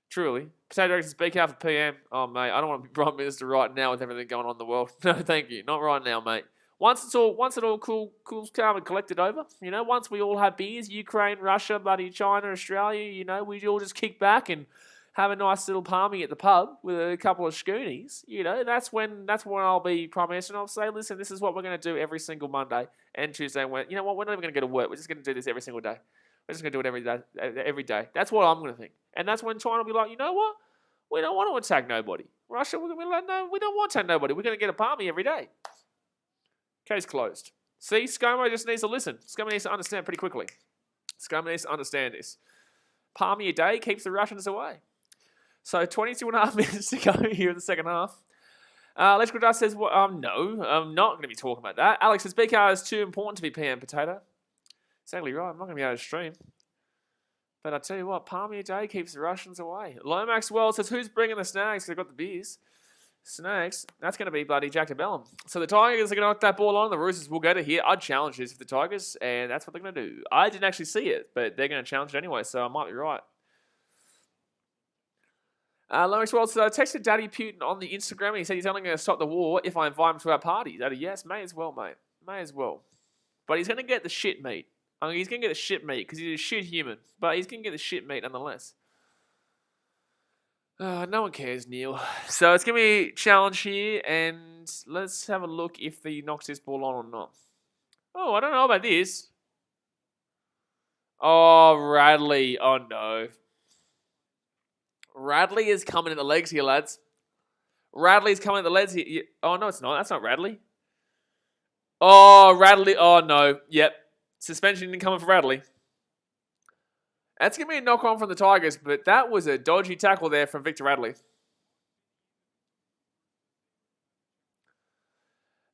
Potato Dragon says, BK for PM. Oh, mate, I don't want to be Prime Minister right now with everything going on in the world. No, thank you. Not right now, mate. Once it all cools, calm and collected over, once we all have beers, Ukraine, Russia, bloody China, Australia, we all just kick back and have a nice little palmy at the pub with a couple of schoonies, that's when I'll be Prime Minister, and I'll say, listen, this is what we're going to do every single Monday and Tuesday. And we're not even going to go to work. We're just going to do this every single day. We're just going to do it every day. That's what I'm going to think. And that's when China will be like, you know what? We don't want to attack nobody. Russia, we're going to be like, no, we don't want to attack nobody. We're going to get a palmy every day. Case closed. See, ScoMo just needs to listen. ScoMo needs to understand pretty quickly. ScoMo needs to understand this. Palmy a day keeps the Russians away. So 22.5 minutes to go here in the second half. Electrical Dust says, no, I'm not going to be talking about that. Alex says, BKR is too important to be PM Potato. Exactly right. I'm not going to be able to stream. But I tell you what, palmy a day keeps the Russians away. Lomax Well says, who's bringing the snags? They've got the beers. Snakes. That's going to be bloody Jack DeBellum. So the Tigers are going to knock that ball on. The Roosters will go to here. I'd challenge this for the Tigers, and that's what they're going to do. I didn't actually see it, but they're going to challenge it anyway, so I might be right. Lomax World texted Daddy Putin on the Instagram, and he said he's only going to stop the war if I invite him to our party. Daddy, yes, may as well, mate. May as well. But he's going to get the shit meat. I mean, he's going to get the shit meat because he's a shit human, but he's going to get the shit meat nonetheless. No one cares, Neil. So it's going to be a challenge here, and let's have a look if he knocks this ball on or not. Oh, I don't know about this. Oh, Radley. Oh, no. Radley is coming in the legs here, lads. Radley's coming in the legs here. Oh, no, it's not. That's not Radley. Oh, Radley. Oh, no. Yep. Suspension incoming for Radley. That's going to be a knock-on from the Tigers, but that was a dodgy tackle there from Victor Radley.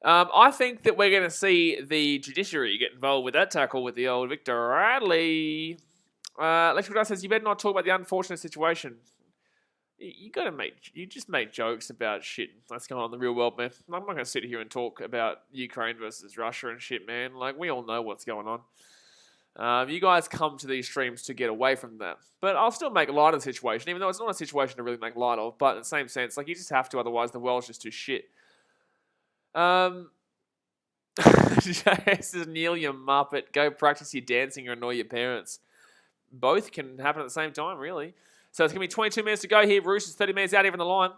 I think that we're going to see the judiciary get involved with that tackle with the old Victor Radley. Electrical Dust says, you better not talk about the unfortunate situation. You just make jokes about shit that's going on in the real world, man. I'm not going to sit here and talk about Ukraine versus Russia and shit, man. Like, we all know what's going on. You guys come to these streams to get away from that. But I'll still make light of the situation, even though it's not a situation to really make light of. But in the same sense, like, you just have to, otherwise the world's just too shit. This is Neil, you muppet. Go practice your dancing or annoy your parents. Both can happen at the same time, really. So it's going to be 22 minutes to go here. Roosters 30 minutes out even the line.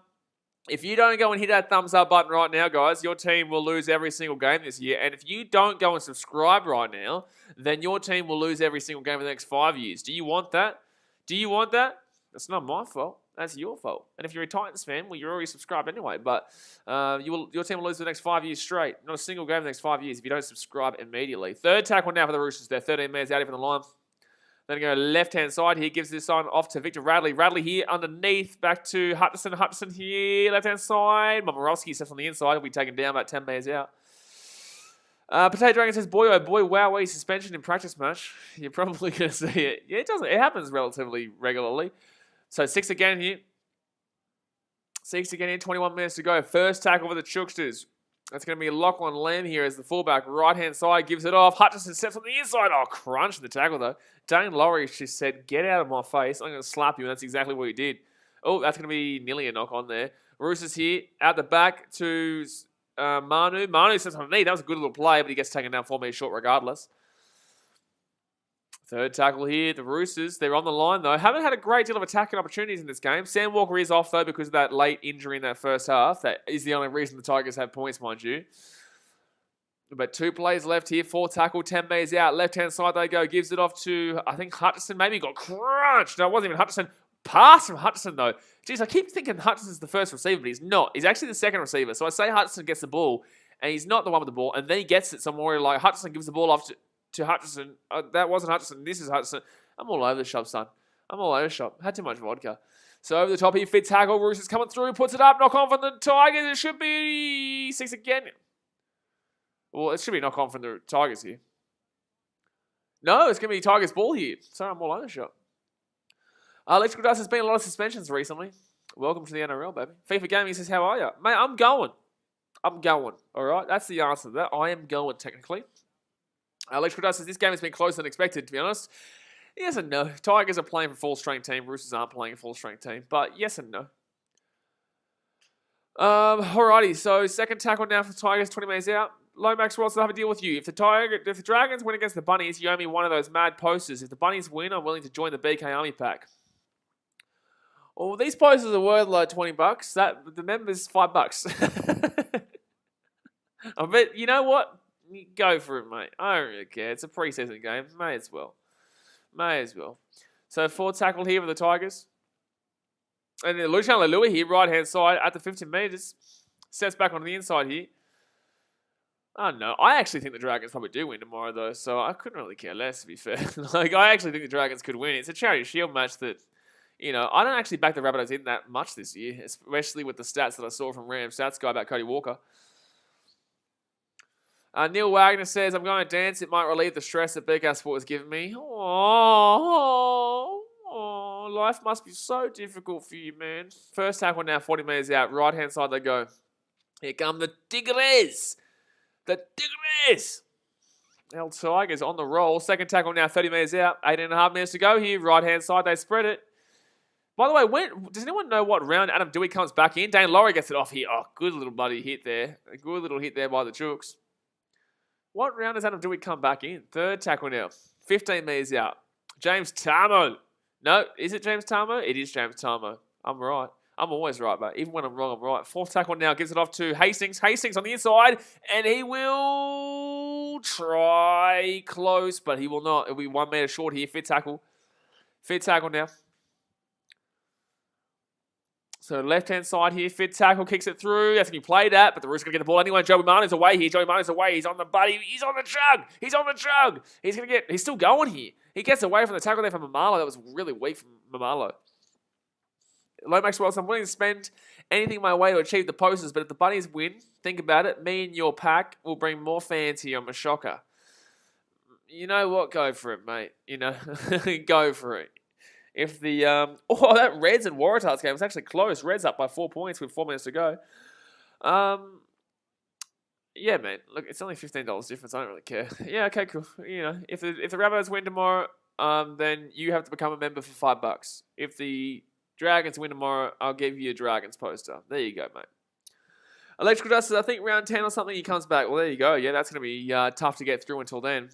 If you don't go and hit that thumbs up button right now, guys, your team will lose every single game this year. And if you don't go and subscribe right now, then your team will lose every single game in the next 5 years. Do you want that? Do you want that? That's not my fault. That's your fault. And if you're a Titans fan, well, you're already subscribed anyway. But your team will lose the next 5 years straight. Not a single game in the next 5 years if you don't subscribe immediately. Third tackle now for the Roosters. They're 13 minutes out even the line. Then go left-hand side here. Gives this on off to Victor Radley. Radley here underneath. Back to Hutchison. Hutchison here. Left-hand side. Momorowski steps on the inside. He'll be taken down about 10 meters out. Potato Dragon says, boy, oh boy, wow, suspension in practice match. You're probably going to see it. Yeah, it doesn't. It happens relatively regularly. So 6 again here. 6 again here. 21 minutes to go. First tackle for the Chooksters. That's going to be Lachlan Lamb here as the fullback. Right-hand side gives it off. Hutchison steps on the inside. Oh, crunch the tackle, though. Dane Laurie, she said, get out of my face. I'm going to slap you, and that's exactly what he did. Oh, that's going to be nearly a knock on there. Roosters here. Out the back to Manu. Manu steps on the knee. That was a good little play, but he gets taken down 4 meters short regardless. Third tackle here. The Roosters, they're on the line, though. Haven't had a great deal of attacking opportunities in this game. Sam Walker is off, though, because of that late injury in that first half. That is the only reason the Tigers have points, mind you. But 2 plays left here. 4 tackle, 10 meters out. Left-hand side they go. Gives it off to, I think, Hutchison. Maybe got crunched. No, it wasn't even Hutchison. Pass from Hutchison, though. Jeez, I keep thinking Hutchison's the first receiver, but he's not. He's actually the second receiver. So I say Hutchison gets the ball, and he's not the one with the ball. And then he gets it somewhere like Hutchison gives the ball off to Hutchison. That wasn't Hutchison. This is Hutchison. I'm all over the shop, son. I'm all over the shop. Had too much vodka. So over the top here, fit tackle. Roosters coming through. Puts it up. Knock on from the Tigers. It should be 6 again. Well, it should be knock on from the Tigers here. No, it's going to be Tigers ball here. Sorry, I'm all over the shop. Electrical Dust has been a lot of suspensions recently. Welcome to the NRL, baby. FIFA Gaming says, how are you? Mate, I'm going. I'm going. All right? That's the answer to that. I am going, technically. Electrical Dust says, this game has been closer than expected, to be honest. Yes and no. Tigers are playing for full-strength team. Roosters aren't playing a full-strength team. But yes and no. Alrighty, so second tackle now for the Tigers, 20 minutes out. Lomax will also have a deal with you. If the Dragons win against the Bunnies, you owe me one of those mad posters. If the Bunnies win, I'm willing to join the BKRmy pack. Well, these posters are worth like $20. The member's $5. I bet, you know what? Go for it, mate. I don't really care. It's a preseason game. May as well. May as well. So 4 tackle here for the Tigers. And then Lucian Leilua here, right-hand side at the 15 meters. Steps back on the inside here. I don't know. I actually think the Dragons probably do win tomorrow, though, so I couldn't really care less, to be fair. I actually think the Dragons could win. It's a charity shield match that, I don't actually back the Rabbitohs in that much this year, especially with the stats that I saw from Ram Stats Guy about Cody Walker. Neil Wagner says, I'm going to dance. It might relieve the stress that BK Sport has given me. Oh, life must be so difficult for you, man. First tackle now, 40 metres out. Right-hand side they go. Here come the Tigres. The Tigres. El Tigers on the roll. Second tackle now, 30 metres out. 18.5 minutes to go here. Right-hand side, they spread it. By the way, does anyone know what round Adam Dewey comes back in? Dane Laurie gets it off here. Oh, good little bloody hit there. A good little hit there by the Chooks. What round does Adam Dewey come back in? Third tackle now. 15 metres out. James Tarmo. No, is it James Tarmo? It is James Tarmo. I'm right. I'm always right, but even when I'm wrong, I'm right. Fourth tackle now gives it off to Hastings. Hastings on the inside, and he will try close, but he will not. It'll be 1 metre short here. Fifth tackle. Fifth tackle now. So left-hand side here, fifth tackle, kicks it through. That's going to be played at, but the Roosters going to get the ball anyway. Joey Martin's away here. Joey Martin's away. He's on the buddy. He's on the chug. He's on the chug. He's still going here. He gets away from the tackle there from Mamalo. That was really weak from Mamalo. Lomax Wells, I'm willing to spend anything my way to achieve the posters, but if the Bunnies win, think about it. Me and your pack will bring more fans here on Mashoka. You know what? Go for it, mate. You know, go for it. If the, that Reds and Waratahs game was actually close. Reds up by 4 points with 4 minutes to go. Yeah, man. Look, it's only $15 difference. I don't really care. Yeah, okay, cool. You know, if the Rabbitohs win tomorrow, then you have to become a member for $5. If the Dragons win tomorrow, I'll give you a Dragons poster. There you go, mate. Electrical Justice, I think round 10 or something, he comes back. Well, there you go. Yeah, that's going to be tough to get through until then.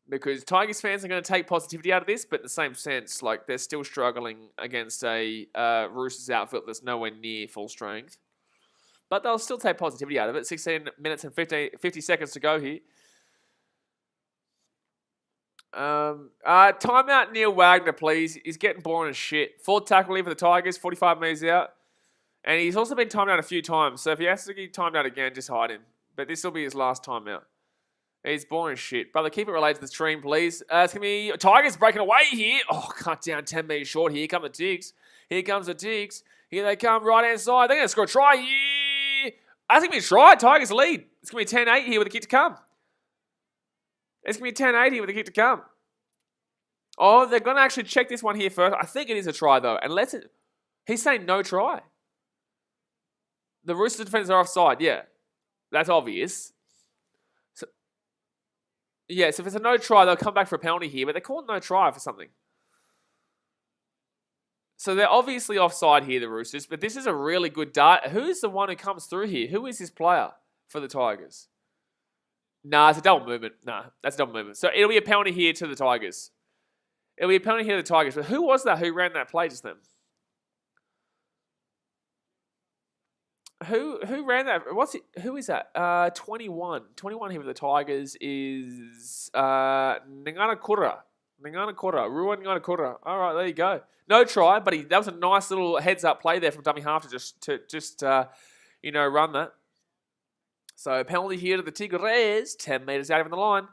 Because Tigers fans are going to take positivity out of this, but in the same sense, like, they're still struggling against a Roosters outfit that's nowhere near full strength. But they'll still take positivity out of it. 16 minutes and 50 seconds to go here. Timeout Neil Wagner, please. He's getting boring as shit. Fourth tackle here for the Tigers, 45 metres out. And he's also been timed out a few times. So if he has to get timed out again, just hide him. But this will be his last timeout. He's boring as shit. Brother, keep it related to the stream, please. It's going to be Tigers breaking away here. Oh, cut down 10 metres short. Here come the Tigs. Here comes the Tigs. Here they come, right-hand side. They're going to score a try here. I think we try. Tigers lead. It's going to be 10-8 here with a kick to come. It's going to be 10-8 here with a kick to come. Oh, they're going to actually check this one here first. I think it is a try, though. Unless it... He's saying no try. The Roosters defenders are offside. Yeah. That's obvious. Yeah, so if it's a no try, they'll come back for a penalty here, but they're calling no try for something. So they're obviously offside here, the Roosters, but this is a really good dart. Who's the one who comes through here? Who is this player for the Tigers? Nah, it's a double movement. Nah, that's a double movement. So it'll be a penalty here to the Tigers. It'll be a penalty here to the Tigers. But who was that who ran that play just then? Who ran that? Who is that? 21. 21 here with the Tigers is Ngana Kura. Ruan Ngana Kura. All right, there you go. No try, but that was a nice little heads-up play there from dummy half to just run that. So penalty here to the Tigres, 10 metres out of the line.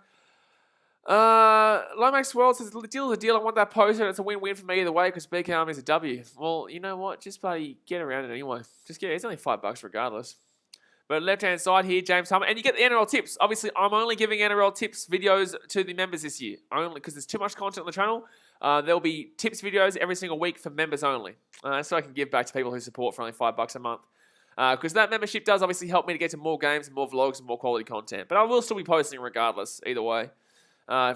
Lomax World says, the deal is a deal. I want that poster. It's a win-win for me either way because BKRmy is a W. Well, you know what? Just bloody get around it anyway. Just get it's only $5 regardless. But left-hand side here, James Hummer. And you get the NRL tips. Obviously, I'm only giving NRL tips videos to the members this year. Only because there's too much content on the channel. There'll be tips videos every single week for members only. So I can give back to people who support for only $5 a month. Because that membership does obviously help me to get to more games, and more vlogs, and more quality content. But I will still be posting regardless, either way.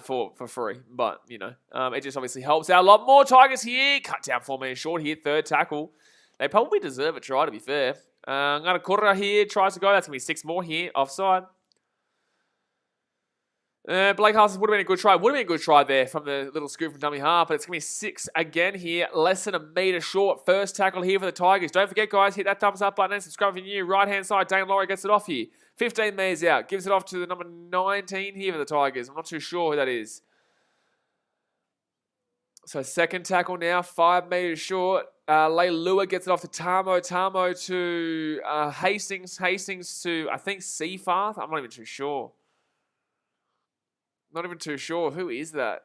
For free, but it just obviously helps out a lot more. Tigers here, cut down 4 metres short here, third tackle. They probably deserve a try, to be fair. Ngana Kura here tries to go. That's gonna be 6 more here, offside. Blake Haas would have been a good try. Would have been a good try there from the little scoop from dummy half, but it's gonna be 6 again here, less than a metre short. First tackle here for the Tigers. Don't forget, guys, hit that thumbs up button and subscribe if you're new. Right hand side, Dane Laurie gets it off here. 15 metres out. Gives it off to the number 19 here for the Tigers. I'm not too sure who that is. So second tackle now, 5 metres short. Leilua gets it off to Tamo. Tamo to Hastings. Hastings to, I think, Seafarth. I'm not even too sure. Not even too sure. Who is that?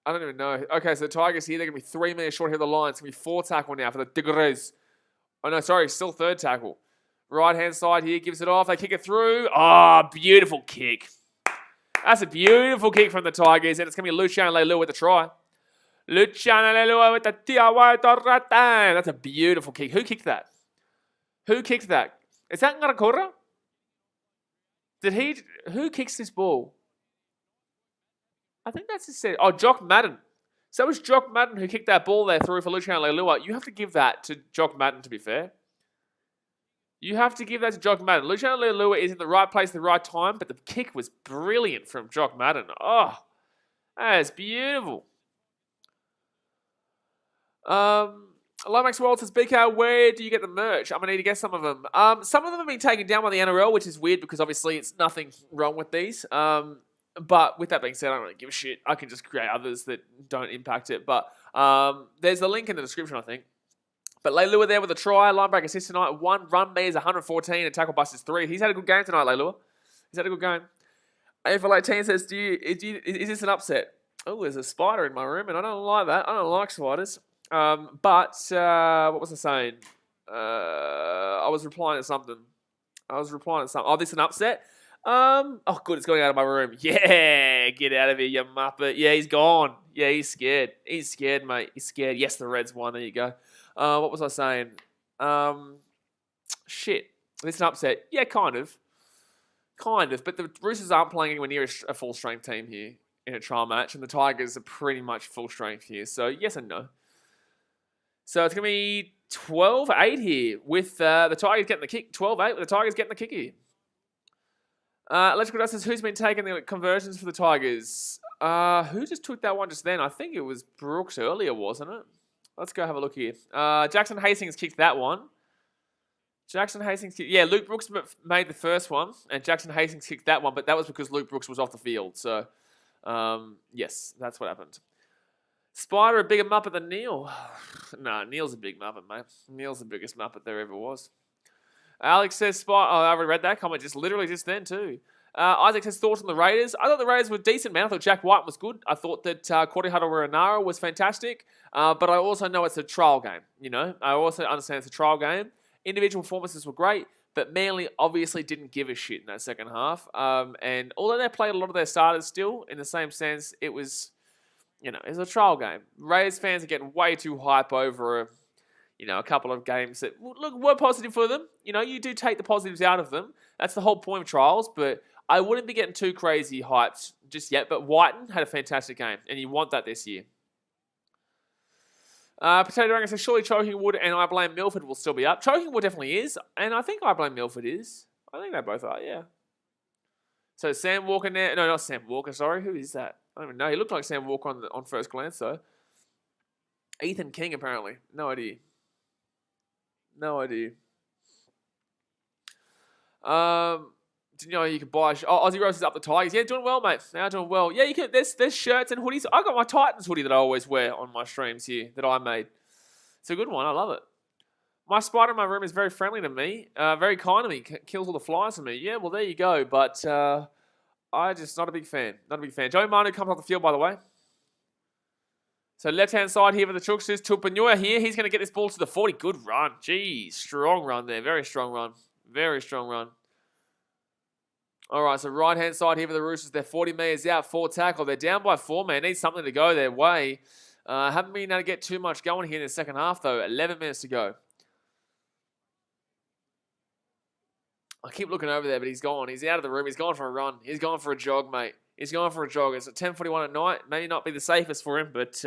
I don't even know. Okay, so the Tigers here, they're going to be 3 metres short here of the line. It's going to be 4 tackle now for the Tigres. Oh, no, sorry, still third tackle. Right-hand side here, gives it off. They kick it through. Oh, beautiful kick. That's a beautiful kick from the Tigers, and it's going to be Luciano Leilua with the try. Luciano Leilua with the Tiawa Torratan. That's a beautiful kick. Who kicked that? Who kicked that? Is that Ngarakura? Who kicks this ball? I think that's his set. Oh, Jock Madden. So it was Jock Madden who kicked that ball there through for Luciano Leilua. You have to give that to Jock Madden, to be fair. You have to give that to Jock Madden. Luciano Leilua is in the right place at the right time, but the kick was brilliant from Jock Madden. Oh, that's beautiful. Lomax World says, BK, where do you get the merch? I'm going to need to get some of them. Some of them have been taken down by the NRL, which is weird because obviously it's nothing wrong with these. But with that being said, I don't really give a shit. I can just create others that don't impact it. But there's a link in the description, I think. But Leilua there with a try. Linebacker assist tonight. 1 run meters, 114. And tackle bust is 3. He's had a good game tonight, Leilua. He's had a good game. AFL18 says, is this an upset? Oh, there's a spider in my room, and I don't like that. I don't like spiders. But what was I saying? I was replying to something. Oh, this is an upset? Oh, good, it's going out of my room. Yeah, get out of here, you muppet. Yeah, he's gone. Yeah, he's scared. He's scared, mate. He's scared. Yes, the Reds won. There you go. What was I saying? Shit. This is an upset. Yeah, kind of. But the Roosters aren't playing anywhere near a full-strength team here in a trial match, and the Tigers are pretty much full-strength here. So, yes and no. So, it's going to be 12-8 here with the Tigers getting the kick. 12-8 with the Tigers getting the kick here. Electrical Dust says, who's been taking the conversions for the Tigers? Who just took that one just then? I think it was Brooks earlier, wasn't it? Let's go have a look here. Jackson Hastings kicked that one. Yeah, Luke Brooks made the first one, and Jackson Hastings kicked that one, but that was because Luke Brooks was off the field. So, yes, that's what happened. Spider a bigger Muppet than Neil? Nah, Neil's a big Muppet, mate. Neil's the biggest Muppet there ever was. Alex says, I already read that comment literally just then too. Isaac says, thoughts on the Raiders? I thought the Raiders were decent, man. I thought Jack White was good. I thought that Cordy Huttle-Renara was fantastic. But I also know it's a trial game, you know. I also understand it's a trial game. Individual performances were great, but Manly obviously didn't give a shit in that second half. And although they played a lot of their starters still, in the same sense, it was, you know, it was a trial game. Raiders fans are getting way too hype over a couple of games that, look, were positive for them. You know, you do take the positives out of them. That's the whole point of trials, but I wouldn't be getting too crazy hyped just yet. But Whiten had a fantastic game, and you want that this year. Potato Dragon says, surely Choking Wood and I Blame Milford will still be up. Choking Wood definitely is, and I think I Blame Milford is. I think they both are, yeah. So Sam Walker now. No, not Sam Walker, sorry. Who is that? I don't even know. He looked like Sam Walker on first glance, though. Ethan King, apparently. No idea. Did you know you could buy... Aussie Rose is up the Tigers. Yeah, doing well, mate. Now doing well. Yeah, you can. There's shirts and hoodies. I got my Titans hoodie that I always wear on my streams here that I made. It's a good one. I love it. My spider in my room is very friendly to me. Very kind to me. Kills all the flies for me. Yeah, well, there you go. But I just not a big fan. Joey Manu comes off the field, by the way. So left-hand side here for the Chooksters. Tupanua here. He's going to get this ball to the 40. Good run. Jeez, strong run there. Very strong run. All right, so right-hand side here for the Roosters. They're 40 metres out, 4 tackle. They're down by 4, man. Need something to go their way. Haven't been able to get too much going here in the second half, though. 11 minutes to go. I keep looking over there, but he's gone. He's out of the room. He's gone for a run. He's gone for a jog, mate. It's at 10:41 at night. Maybe not be the safest for him, but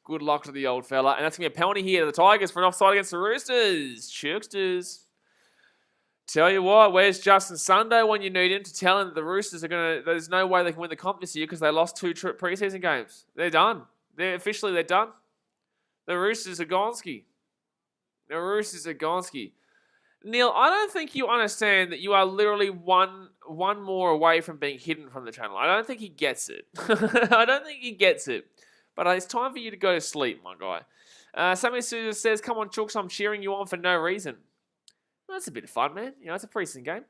good luck to the old fella. And that's going to be a penalty here to the Tigers for an offside against the Roosters. Chooksters. Tell you what, where's Justin Sunday when you need him to tell him that the Roosters are going to... There's no way they can win the comp this year because they lost 2 preseason games. They're done. They're done. The Roosters are gonski. Neil, I don't think you understand that you are literally one more away from being hidden from the channel. I don't think he gets it. But it's time for you to go to sleep, my guy. Sammy Souza says, come on, Chooks, I'm cheering you on for no reason. Well, that's a bit of fun, man. You know, it's a preseason game.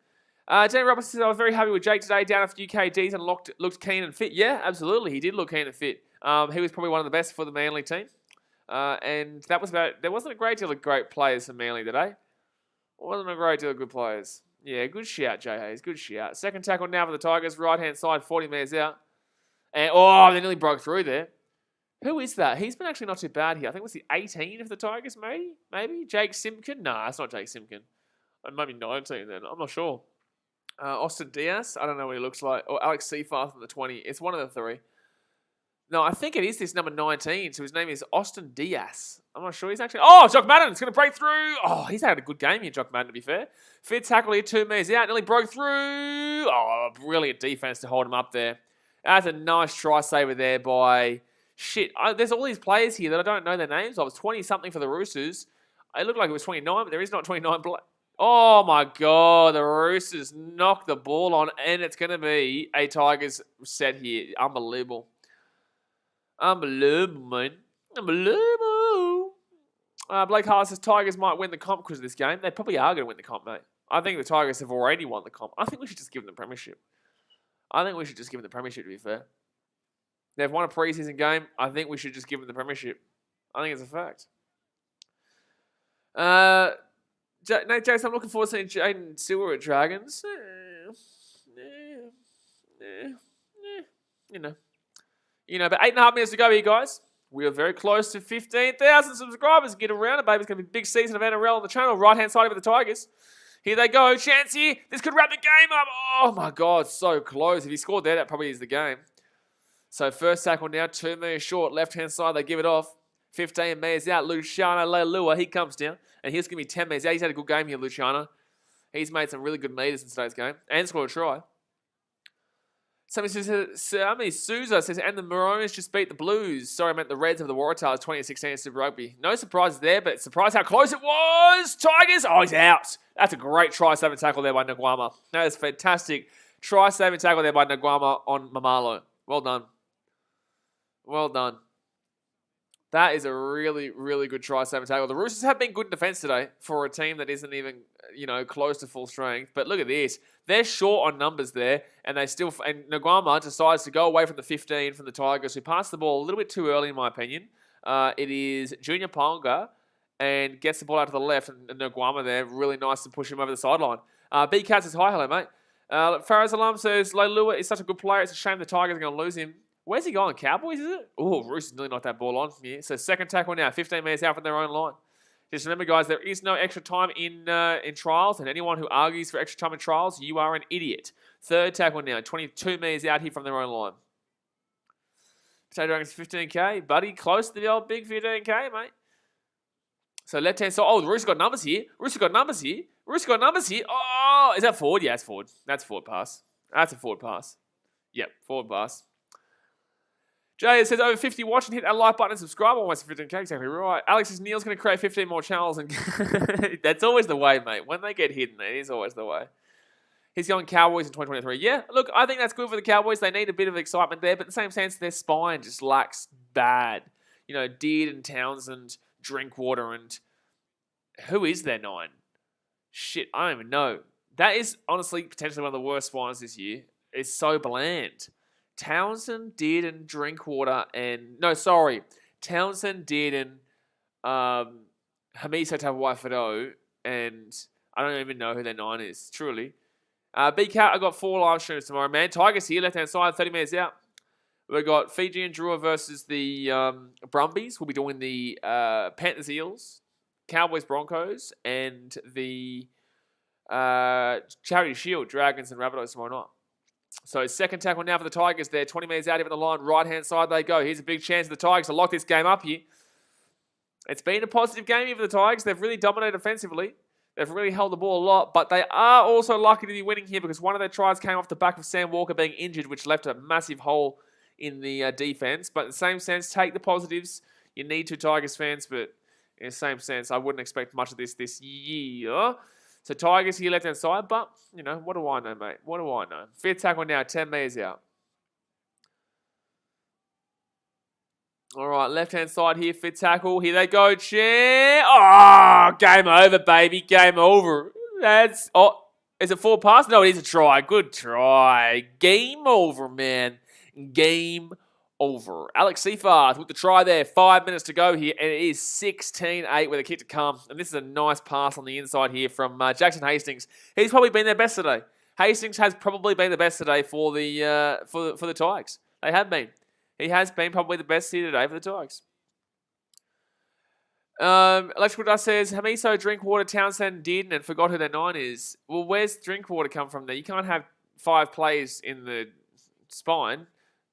Jamie Robertson says, I was very happy with Jake today, down a few KDs and looked keen and fit. Yeah, absolutely. He did look keen and fit. He was probably one of the best for the Manly team. And that was about... There wasn't a great deal of great players for Manly today. Wasn't a great deal of good players. Yeah, good shout, Jay Hayes. Good shout. Second tackle now for the Tigers. Right-hand side, 40 metres out. And, they nearly broke through there. Who is that? He's been actually not too bad here. I think it was the 18 of the Tigers, maybe? Maybe? Jake Simpkin? Nah, it's not Jake Simpkin. It might be 19 then. I'm not sure. Austin Diaz? I don't know what he looks like. Or Alex Seafarth from the 20. It's one of the three. No, I think it is this number 19. So his name is Austin Diaz. I'm not sure he's actually... Oh, Jock Madden's going to break through. Oh, he's had a good game here, Jock Madden, to be fair. Fifth tackle here, 2 meters out. Nearly broke through. Oh, brilliant defense to hold him up there. That's a nice try saver there by... Shit, there's all these players here that I don't know their names of. It's 20-something for the Roosters. It looked like it was 29, but there is not 29. Oh, my God. The Roosters knocked the ball on, and it's going to be a Tigers set here. Unbelievable. Unbelievable, man. Unbelievable. Blake Hart says Tigers might win the comp because of this game. They probably are going to win the comp, mate. I think the Tigers have already won the comp. I think we should just give them the premiership. To be fair. They've won a preseason game. I think we should just give them the premiership. I think it's a fact. Nate Jason, I'm looking forward to seeing Jaden Silver at Dragons. You know, but 8.5 minutes to go here, guys. We are very close to 15,000 subscribers. Get around it, baby. It's going to be a big season of NRL on the channel. Right-hand side of the Tigers. Here they go. Chance here. This could wrap the game up. Oh, my God. So close. If he scored there, that probably is the game. So first tackle now, 2 meters short, left-hand side, they give it off. 15 meters out, Luciano Leilua, he comes down. And he's going to be 10 meters out. He's had a good game here, Luciano. He's made some really good meters in today's game. And scored a try. Somebody says, Souza says, and the Maroons just beat the Blues. Sorry, I meant the Reds of the Waratahs, 2016 Super Rugby. No surprises there, but surprise how close it was. Tigers, oh, he's out. That's a great try-saving tackle there by Nguama. That is fantastic. Try-saving tackle there by Nguama on Mamalo. Well done. Well done. That is a really, really good try-saving tackle. The Roosters have been good in defense today for a team that isn't even, close to full strength. But look at this. They're short on numbers there, and and Nguama decides to go away from the 15 from the Tigers, who passed the ball a little bit too early, in my opinion. It is Junior Ponga, and gets the ball out to the left, and Nguama there, really nice to push him over the sideline. BKRmy says, hi, hello, mate. Faraz Alam says, Leilua is such a good player. It's a shame the Tigers are going to lose him. Where's he going? Cowboys, is it? Oh, Roosters nearly knocked that ball on. Yeah. So second tackle now, 15 meters out from their own line. Just remember, guys, there is no extra time in trials, and anyone who argues for extra time in trials, you are an idiot. Third tackle now, 22 meters out here from their own line. Potato Dragons 15K. Buddy, close to the old big 15K, mate. So left-hand side. Oh, the Roosters got numbers here. Oh, is that forward? Yeah, it's forward. That's a forward pass. That's a forward pass. Yep, forward pass. Jay says, over 50 watch and hit that like button and subscribe. Almost 15K, exactly right. Alex says, Neil's going to create 15 more channels. And that's always the way, mate. When they get hidden, it is always the way. He's going Cowboys in 2023. Yeah, look, I think that's good for the Cowboys. They need a bit of excitement there. But in the same sense, their spine just lacks bad. Dearden, Townsend, Drinkwater, and who is their 9? Shit, I don't even know. That is honestly potentially one of the worst spines this year. It's so bland. Townsend, Dearden, Drinkwater, Townsend, Dearden, Hamiso Tapuaifido, and I don't even know who their 9 is, truly. BCat, I got 4 live streams tomorrow, man. Tigers here, left-hand side, 30 minutes out. We've got Fiji and Drua versus the Brumbies. We'll be doing the Panthers Eels, Cowboys Broncos, and the Charity Shield, Dragons and Rabbitohs tomorrow night. So second tackle now for the Tigers there. 20 metres out of the line. Right-hand side they go. Here's a big chance for the Tigers to lock this game up here. It's been a positive game here for the Tigers. They've really dominated offensively. They've really held the ball a lot. But they are also lucky to be winning here because one of their tries came off the back of Sam Walker being injured, which left a massive hole in the defence. But in the same sense, take the positives. You need to, Tigers fans. But in the same sense, I wouldn't expect much of this year. So Tigers here left-hand side, but, what do I know, mate? What do I know? Fifth tackle now, 10 metres out. All right, left-hand side here, fifth tackle. Here they go, chair. Oh, game over, baby. Game over. Is it forward pass? No, it is a try. Good try. Game over, man. Game over. Alex Seafarth with the try there. 5 minutes to go here, and it is 16-8 with a kick to come. And this is a nice pass on the inside here from Jackson Hastings. He's probably been their best today. Hastings has probably been the best today for the Tigers. They have been. He has been probably the best here today for the Tigers. Electrical Dust says, Hamiso, Drinkwater, Townsend, Dearden, and forgot who their 9 is. Well, where's Drinkwater come from there? You can't have 5 players in the spine.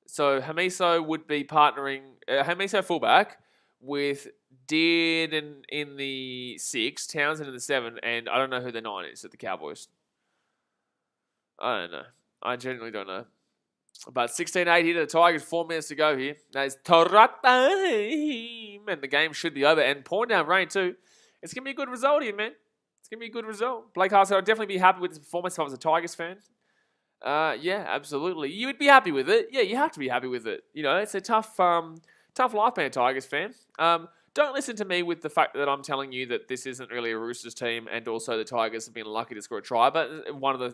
So Hamiso would be partnering, Hamiso fullback with Dearden in the 6, Townsend in the 7, and I don't know who the 9 is at the Cowboys. I don't know. I genuinely don't know. But 16-8 here to the Tigers, 4 minutes to go here. That is and the game should be over. And pouring down rain too. It's going to be a good result here, man. It's going to be a good result. Blake Hart said, I'd definitely be happy with this performance if I was a Tigers fan. Yeah, absolutely. You would be happy with it. Yeah, you have to be happy with it. You know, it's a tough life being a Tigers fan. Don't listen to me with the fact that I'm telling you that this isn't really a Roosters team and also the Tigers have been lucky to score a try, but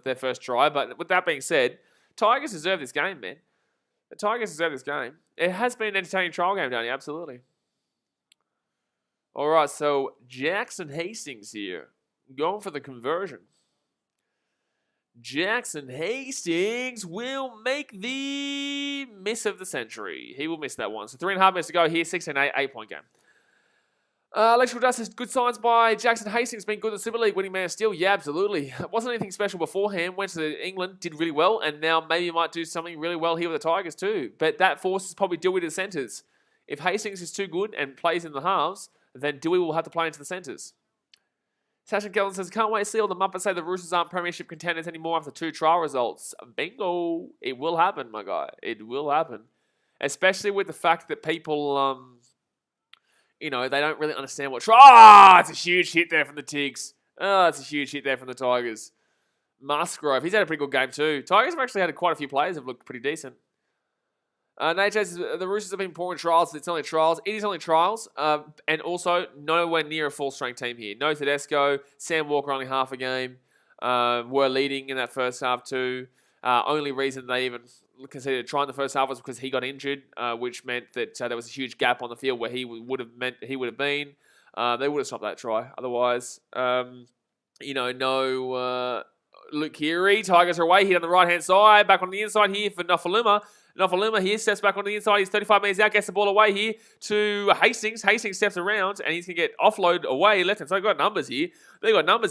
their first try. But with that being said, Tigers deserve this game, man. The Tigers deserve this game. It has been an entertaining trial game, Danny, absolutely. All right, so Jackson Hastings here, going for the conversion. Jackson Hastings will make the miss of the century. He will miss that one. So 3.5 minutes to go here, 16-8, 8-point game. Electrical Dust says, good signs by Jackson Hastings being good in the Super League, winning Man of Steel. Yeah, absolutely. It wasn't anything special beforehand. Went to England, did really well, and now maybe might do something really well here with the Tigers too. But that forces probably Dewey to the centres. If Hastings is too good and plays in the halves, then Dewey will have to play into the centres. Sasha Kellen says, can't wait to see all the Muppets say the Roosters aren't premiership contenders anymore after 2 trial results. Bingo. It will happen, my guy. It will happen. Especially with the fact that people... you know, they don't really understand what... it's a huge hit there from the Tigs. It's a huge hit there from the Tigers. Musgrove, he's had a pretty good game too. Tigers have actually had quite a few players that have looked pretty decent. Nate says, the Roosters have been poor in trials. It's only trials. It is only trials. And also, nowhere near a full-strength team here. No Tedesco. Sam Walker only half a game. Were leading in that first half too. Only reason they even considered trying the first half was because he got injured, which meant that there was a huge gap on the field where he would have been. They would have stopped that try. Otherwise, no Luke Keary. Tigers are away here on the right-hand side. Back on the inside here for Nofaluma. Nofaluma here steps back on the inside. He's 35 metres out. Gets the ball away here to Hastings. Hastings steps around and he's going to get offload away left-hand side. They've got numbers here. They break down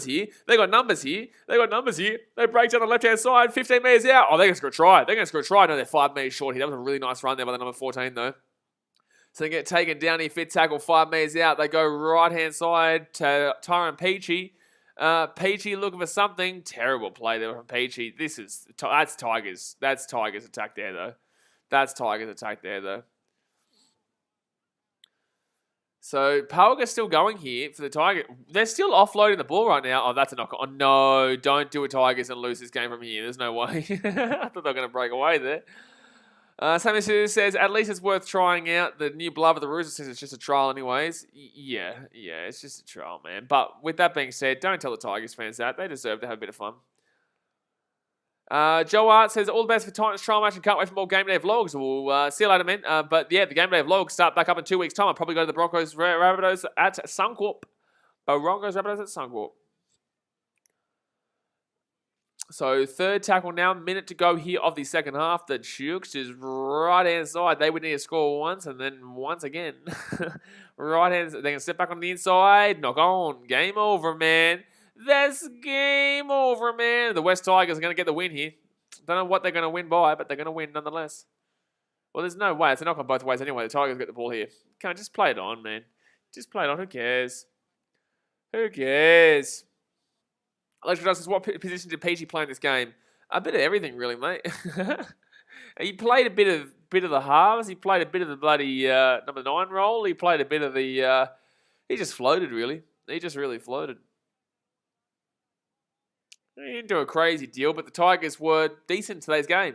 the left-hand side. 15 metres out. Oh, they're going to score a try. No, they're 5 metres short here. That was a really nice run there by the number 14 though. So they get taken down here. Fit tackle 5 metres out. They go right-hand side to Tyron Peachy. Peachy looking for something. Terrible play there from Peachy. That's Tigers. That's Tigers attack there though. So Pauga's still going here for the Tigers. They're still offloading the ball right now. Oh, that's a knock. Oh no, don't do a Tigers and lose this game from here. There's no way. I thought they were going to break away there. Sammy says, at least it's worth trying out. The new blood of the Roosters says it's just a trial anyways. Yeah, it's just a trial, man. But with that being said, don't tell the Tigers fans that. They deserve to have a bit of fun. Joe Art says, all the best for Titans trial match and can't wait for more game day vlogs. We'll see you later, man. But yeah, the game day vlogs start back up in 2 weeks' time. I'll probably go to the Broncos Rabbitohs at Suncorp. Broncos Rabbitohs at Suncorp. So third tackle now, minute to go here of the second half. The Chooks is right-hand side. They would need to score once and then once again. Right-hand side. They can step back on the inside. Knock on. Game over, man. That's game over, man. The West Tigers are going to get the win here. Don't know what they're going to win by, but they're going to win nonetheless. Well, there's no way. It's a knock on both ways anyway. The Tigers get the ball here. Can't just play it on, man. Just play it on. Who cares? Electric Justice, what position did Peachy play in this game? A bit of everything, really, mate. He played a bit of the halves. He played a bit of the bloody number 9 role. He played a bit of the... he just floated, really. He just really floated. He didn't do a crazy deal, but the Tigers were decent in today's game.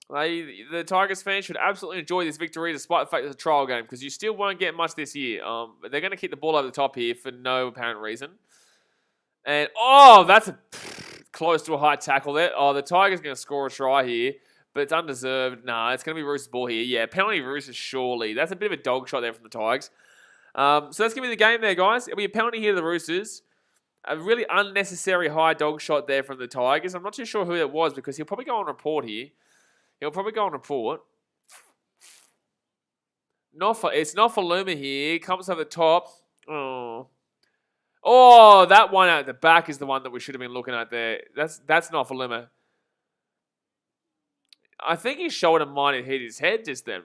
The Tigers fans should absolutely enjoy this victory despite the fact it's a trial game because you still won't get much this year. They're going to keep the ball over the top here for no apparent reason. And, that's close to a high tackle there. Oh, the Tigers are going to score a try here, but it's undeserved. Nah, it's going to be Roosters' ball here. Yeah, penalty Roosters, surely. That's a bit of a dog shot there from the Tigers. So that's going to be the game there, guys. It'll be a penalty here to the Roosters. A really unnecessary high dog shot there from the Tigers. I'm not too sure who it was because he'll probably go on report here. He'll probably go on report. It's not for Luma here. Comes over the top. Oh, that one at the back is the one that we should have been looking at there. That's not for Luma. I think his shoulder might have hit his head just then.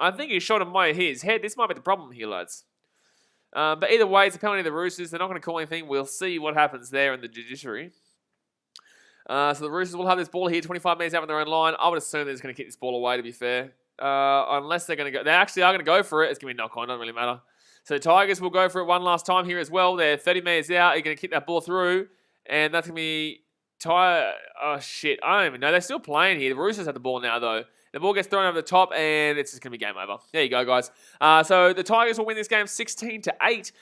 I think his shoulder might have hit his head. This might be the problem here, lads. But either way, it's a penalty of the Roosters. They're not going to call anything. We'll see what happens there in the judiciary. So the Roosters will have this ball here, 25 metres out on their own line. I would assume they're just going to kick this ball away, to be fair. Unless they're going to go... They actually are going to go for it. It's going to be knock on. Doesn't really matter. So the Tigers will go for it one last time here as well. They're 30 metres out. They're going to kick that ball through. And that's going to be... Oh, shit. I don't even know. They're still playing here. The Roosters have the ball now, though. The ball gets thrown over the top, and it's just going to be game over. There you go, guys. So the Tigers will win this game 16-8.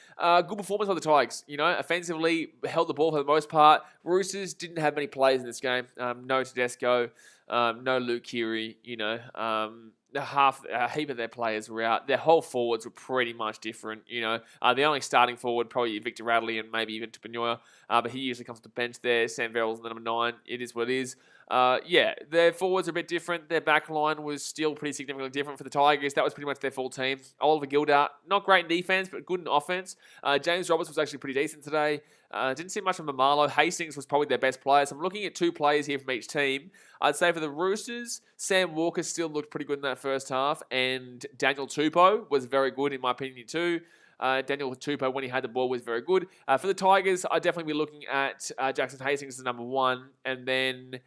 Good performance by the Tigers. You know, offensively, held the ball for the most part. Roosters didn't have many players in this game. No Tedesco, no Luke Keary. You know, a heap of their players were out. Their whole forwards were pretty much different. You know, the only starting forward probably Victor Radley and maybe even Tupouniua, but he usually comes to the bench there. Sam Verrills, the number 9. It is what it is. Yeah, their forwards are a bit different. Their back line was still pretty significantly different for the Tigers. That was pretty much their full team. Oliver Gildart, not great in defense, but good in offense. James Roberts was actually pretty decent today. Didn't see much from Mamalo. Hastings was probably their best player. So I'm looking at 2 players here from each team. I'd say for the Roosters, Sam Walker still looked pretty good in that first half, and Daniel Tupou was very good in my opinion too. Daniel Tupou, when he had the ball, was very good. For the Tigers, I'd definitely be looking at Jackson Hastings as number 1, and then...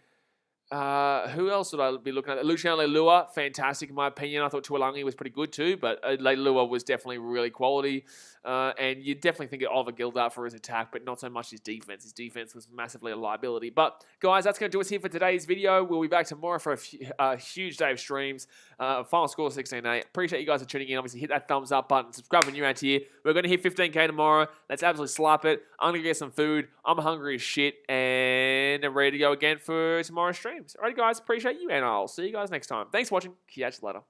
who else would I be looking at? Luciano Leilua, fantastic in my opinion. I thought Tuolangi was pretty good too, but Leilua was definitely really quality. And you definitely think of Oliver Gildart for his attack, but not so much his defense. His defense was massively a liability. But guys, that's going to do us here for today's video. We'll be back tomorrow for a huge day of streams. Final score 16-8. Appreciate you guys for tuning in. Obviously, hit that thumbs up button. Subscribe when you're out here. We're going to hit 15K tomorrow. Let's absolutely slap it. I'm going to get some food. I'm hungry as shit, and I'm ready to go again for tomorrow's streams. Alright, guys, appreciate you, and I'll see you guys next time. Thanks for watching. Catch you later.